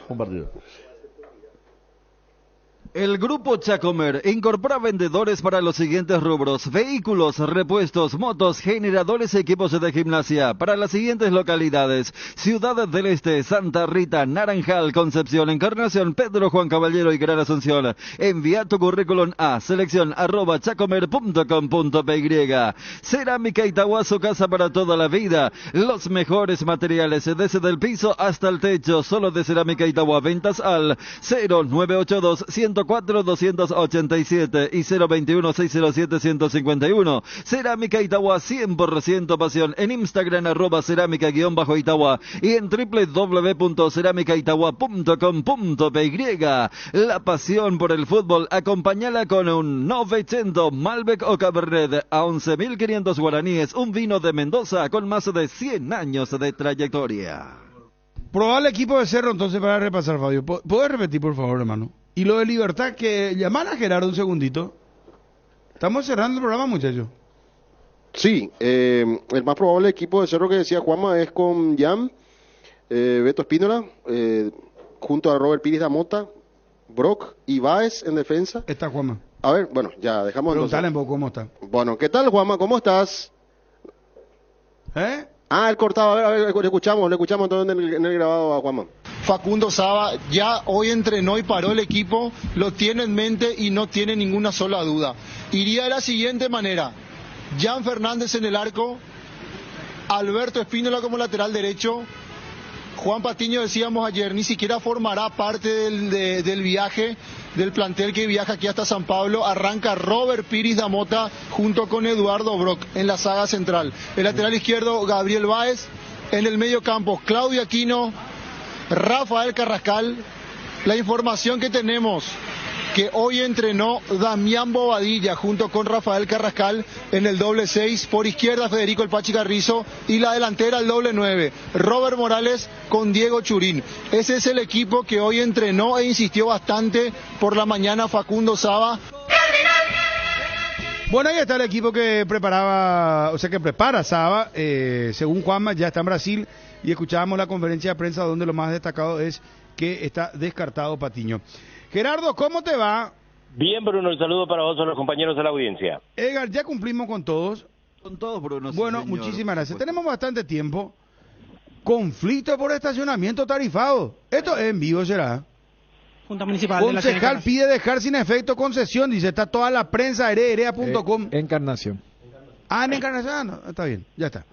El Grupo Chacomer incorpora vendedores para los siguientes rubros: vehículos, repuestos, motos, generadores, equipos de gimnasia para las siguientes localidades: Ciudad del Este, Santa Rita, Naranjal, Concepción, Encarnación, Pedro Juan Caballero y Gran Asunción. Envía tu currículum a selección@chacomer.com.py. Cerámica Itagua, su casa para toda la vida. Los mejores materiales desde el piso hasta el techo, solo de Cerámica Itagua. Ventas al 0982 104-287 y 021-607-151. Cerámica Itagua, 100% pasión. En Instagram @cerámica_Itagua y en www.cerámicaitagua.com.py. La pasión por el fútbol, acompáñala con un 900 Malbec o Cabernet a 11.500 guaraníes, un vino de Mendoza con más de 100 años de trayectoria. Probable equipo de Cerro, entonces, para repasar, Fabio. ¿Puedes repetir, por favor, hermano? Y lo de Libertad, que llaman a Gerardo un segundito. Estamos cerrando el programa, muchachos. Sí, el más probable equipo de Cerro que decía Juanma es con Jan, Beto Espínola, junto a Robert Pires da Mota, Brock y Báez en defensa. Está Juanma. A ver, bueno, ya dejamos. Preguntale un poco cómo está. Bueno, ¿qué tal, Juanma? ¿Cómo estás? Él cortaba, a ver, le escuchamos entonces en el grabado a Juanma. Facundo Saba ya hoy entrenó y paró el equipo, lo tiene en mente y no tiene ninguna sola duda. Iría de la siguiente manera: Jan Fernández en el arco, Alberto Espínola como lateral derecho, Juan Patiño, decíamos ayer, ni siquiera formará parte del viaje, del plantel que viaja aquí hasta San Pablo. Arranca Robert Pires da Mota junto con Eduardo Brock en la saga central. El lateral izquierdo, Gabriel Báez. En el medio campo, Claudio Aquino, Rafael Carrascal. La información que tenemos, que hoy entrenó Damián Bobadilla junto con Rafael Carrascal en el doble 6, por izquierda Federico El Pachi Carrizo y la delantera el doble 9, Robert Morales con Diego Churín. Ese es el equipo que hoy entrenó e insistió bastante por la mañana Facundo Saba. Bueno, ahí está el equipo que prepara Saba, según Juanma ya está en Brasil, y escuchábamos la conferencia de prensa donde lo más destacado es que está descartado Patiño. Gerardo, ¿cómo te va? Bien, Bruno, un saludo para vos, a los compañeros de la audiencia. Edgar, ya cumplimos con todos. Con todos, Bruno. Bueno, señor. Muchísimas gracias. Tenemos bastante tiempo. Conflicto por estacionamiento tarifado. Esto es en vivo, ¿será? Junta Municipal de la Concejal pide dejar sin efecto concesión, dice, está toda la prensa, heredera.com. Encarnación. Ah, en Encarnación, no, está bien, ya está.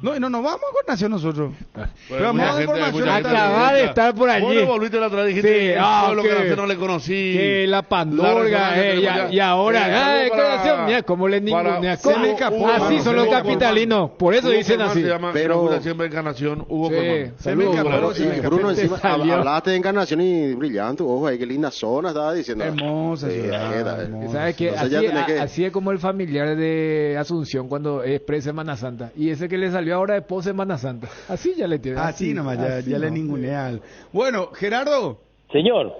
No, y no nos vamos a Encarnación nosotros. Bueno, Pero mucha más gente- información. mucha gente- Acaba de estar por allí. Vos le volviste la otra vez, dijiste Sí, que lo que no le conocí. que la pandorga, y ahora, declaración, mira, cómo le ningunea. Se me escapó. Así son los capitalinos, por eso dicen así. Se llama Pero- siempre Encarnación, Hugo Sí, Colmán. Se me escapó, Claro, se me escapó. Bruno, encima salió. hablaste de Encarnación y brillante, ojo, ahí qué linda zona estaba diciendo. Hermosa Sí, ciudad, era. ¿Sabes qué? Entonces ya Así, tenés que- así es como el familiar de Asunción cuando es pre-Semana Santa. Y ese que le salió ahora de post-Semana Santa. Así ya le tiene. Así nomás, así ya le nomás. ningunea. Bueno, Gerardo, Señor,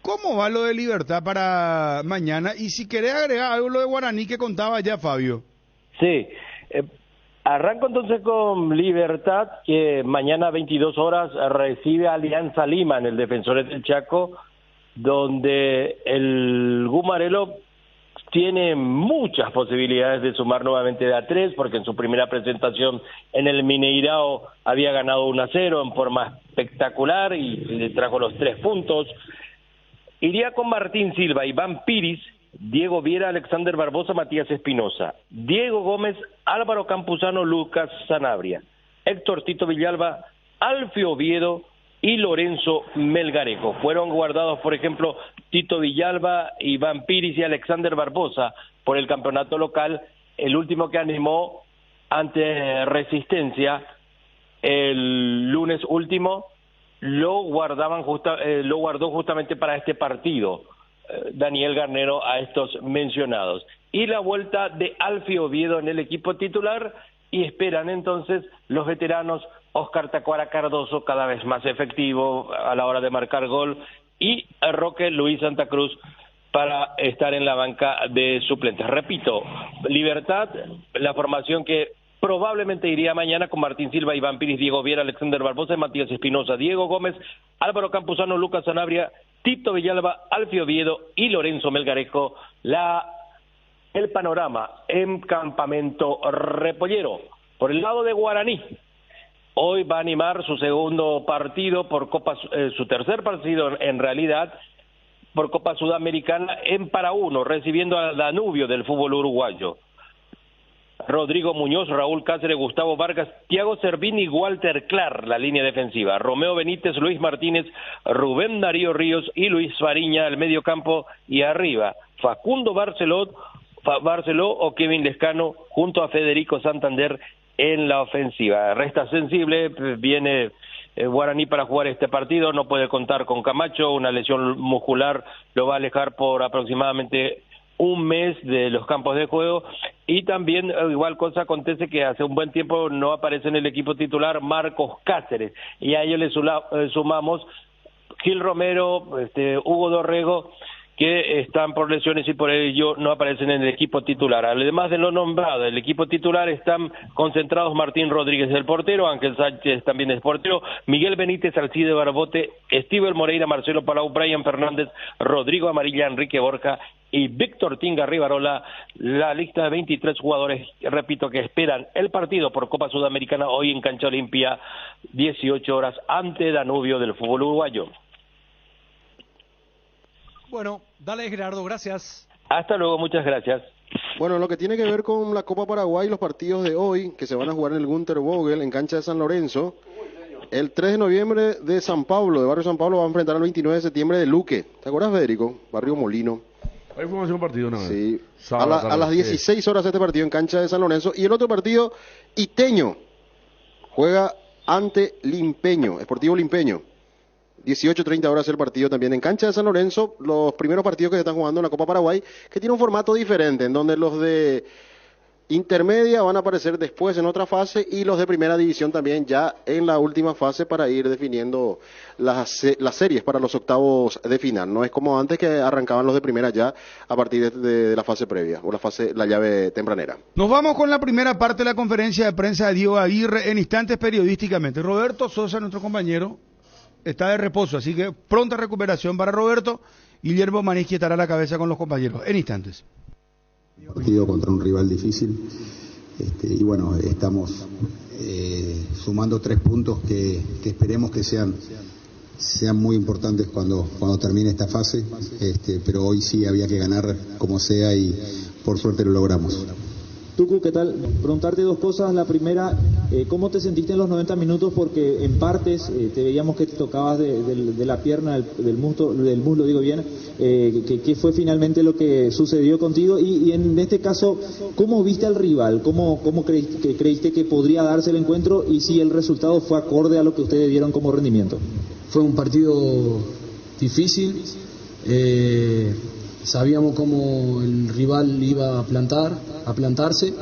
¿cómo va lo de Libertad para mañana? Y si querés agregar algo lo de Guaraní que contaba ya Fabio. sí. Arranco entonces con Libertad, que mañana 22 horas recibe a Alianza Lima en el Defensores del Chaco, donde el Gumarelo tiene muchas posibilidades de sumar nuevamente de A3, porque en su primera presentación en el Mineirao había ganado 1-0 en forma espectacular y le trajo los 3 puntos. Iría con Martín Silva, Iván Piris, Diego Viera, Alexander Barbosa, Matías Espinosa, Diego Gómez, Álvaro Campuzano, Lucas Sanabria, Héctor Tito Villalba, Alfio Oviedo y Lorenzo Melgarejo. Fueron guardados, por ejemplo, Tito Villalba, Iván Piris y Alexander Barbosa por el campeonato local, el último que animó ante Resistencia el lunes último, lo guardó justamente para este partido Daniel Garnero a estos mencionados. Y la vuelta de Alfio Oviedo en el equipo titular, y esperan entonces los veteranos Oscar Tacuara Cardoso, cada vez más efectivo a la hora de marcar gol, y Roque Luis Santa Cruz para estar en la banca de suplentes. Repito, Libertad, la formación que probablemente iría mañana con Martín Silva, Iván Piris, Diego Viera, Alexander Barbosa y Matías Espinosa, Diego Gómez, Álvaro Campuzano, Lucas Sanabria, Tito Villalba, Alfio Oviedo y Lorenzo Melgarejo. El panorama en Campamento Repollero. Por el lado de Guaraní, hoy va a animar su segundo partido por Copa, su tercer partido en realidad, por Copa Sudamericana en Paraúno, recibiendo al Danubio del fútbol uruguayo. Rodrigo Muñoz, Raúl Cáceres, Gustavo Vargas, Thiago Cervini y Walter Clar, la línea defensiva. Romeo Benítez, Luis Martínez, Rubén Darío Ríos y Luis Fariña al medio campo, y arriba Facundo Barceló o Kevin Lescano junto a Federico Santander en la ofensiva. Resta sensible, viene Guaraní para jugar este partido, no puede contar con Camacho, una lesión muscular lo va a alejar por aproximadamente un mes de los campos de juego, y también igual cosa acontece que hace un buen tiempo no aparece en el equipo titular Marcos Cáceres, y a ello le sumamos Gil Romero, Hugo Dorrego, que están por lesiones y por ello no aparecen en el equipo titular. Además de lo nombrado, el equipo titular están concentrados Martín Rodríguez, el portero, Ángel Sánchez también es portero, Miguel Benítez, Alcide Barbote, Estíbal Moreira, Marcelo Palau, Brian Fernández, Rodrigo Amarilla, Enrique Borja y Víctor Tinga Rivarola, la lista de 23 jugadores, repito, que esperan el partido por Copa Sudamericana hoy en Cancha Olimpia, 18 horas, ante Danubio del fútbol uruguayo. Bueno, dale Gerardo, gracias. Hasta luego, muchas gracias. Bueno, lo que tiene que ver con la Copa Paraguay, los partidos de hoy, que se van a jugar en el Gunter Vogel, en cancha de San Lorenzo. El 3 de noviembre de San Pablo, de Barrio San Pablo, va a enfrentar el 29 de septiembre de Luque. ¿Te acuerdas, Federico? Barrio Molino. Ahí fuimos a hacer un partido una vez. Sí. Sábado, A las 16 horas este partido en cancha de San Lorenzo. Y el otro partido, Iteño, juega ante Limpeño, Sportivo Limpeño. 18:30 horas el partido también en cancha de San Lorenzo. Los primeros partidos que se están jugando en la Copa Paraguay, que tiene un formato diferente, en donde los de intermedia van a aparecer después en otra fase, y los de primera división también ya en la última fase, para ir definiendo las series para los octavos de final. No es como antes, que arrancaban los de primera ya a partir de la fase previa, o la llave tempranera. Nos vamos con la primera parte de la conferencia de prensa de Diego Aguirre en instantes periodísticamente. Roberto Sosa, nuestro compañero, está de reposo, así que pronta recuperación para Roberto. Guillermo Maniski estará a la cabeza con los compañeros en instantes. Partido contra un rival difícil, y bueno, estamos sumando 3 puntos que esperemos que sean sean muy importantes cuando termine esta fase, pero hoy sí había que ganar como sea y por suerte lo logramos. Tucu, ¿qué tal? Preguntarte dos cosas. La primera, ¿cómo te sentiste en los 90 minutos? Porque en partes te veíamos que te tocabas de la pierna, del muslo, digo bien. ¿Qué fue finalmente lo que sucedió contigo? Y en este caso, ¿cómo viste al rival? ¿Cómo creíste que podría darse el encuentro? Y si el resultado fue acorde a lo que ustedes dieron como rendimiento. Fue un partido difícil. Sabíamos cómo el rival iba a plantarse.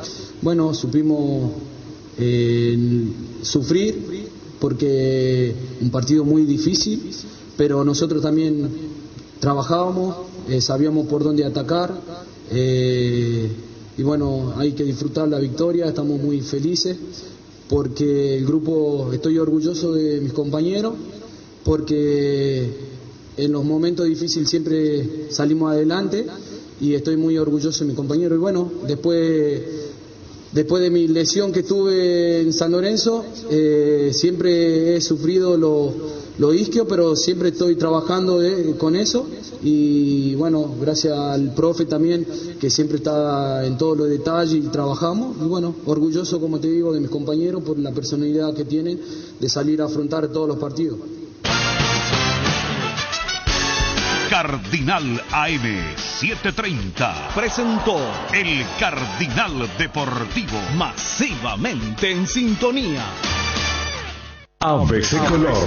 Bueno, supimos sufrir porque un partido muy difícil, pero nosotros también trabajábamos, sabíamos por dónde atacar y bueno, hay que disfrutar la victoria. Estamos muy felices porque el grupo, estoy orgulloso de mis compañeros porque en los momentos difíciles siempre salimos adelante y estoy muy orgulloso de mi compañero. Y bueno, después de mi lesión que tuve en San Lorenzo, siempre he sufrido lo isquio, pero siempre estoy trabajando con eso. Y bueno, gracias al profe también, que siempre está en todos los detalles y trabajamos. Y bueno, orgulloso, como te digo, de mis compañeros por la personalidad que tienen de salir a afrontar todos los partidos. Cardinal AM 730 presentó el Cardinal Deportivo, masivamente en sintonía. ABC Color,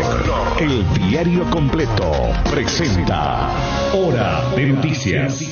el diario completo, presenta Hora de Noticias.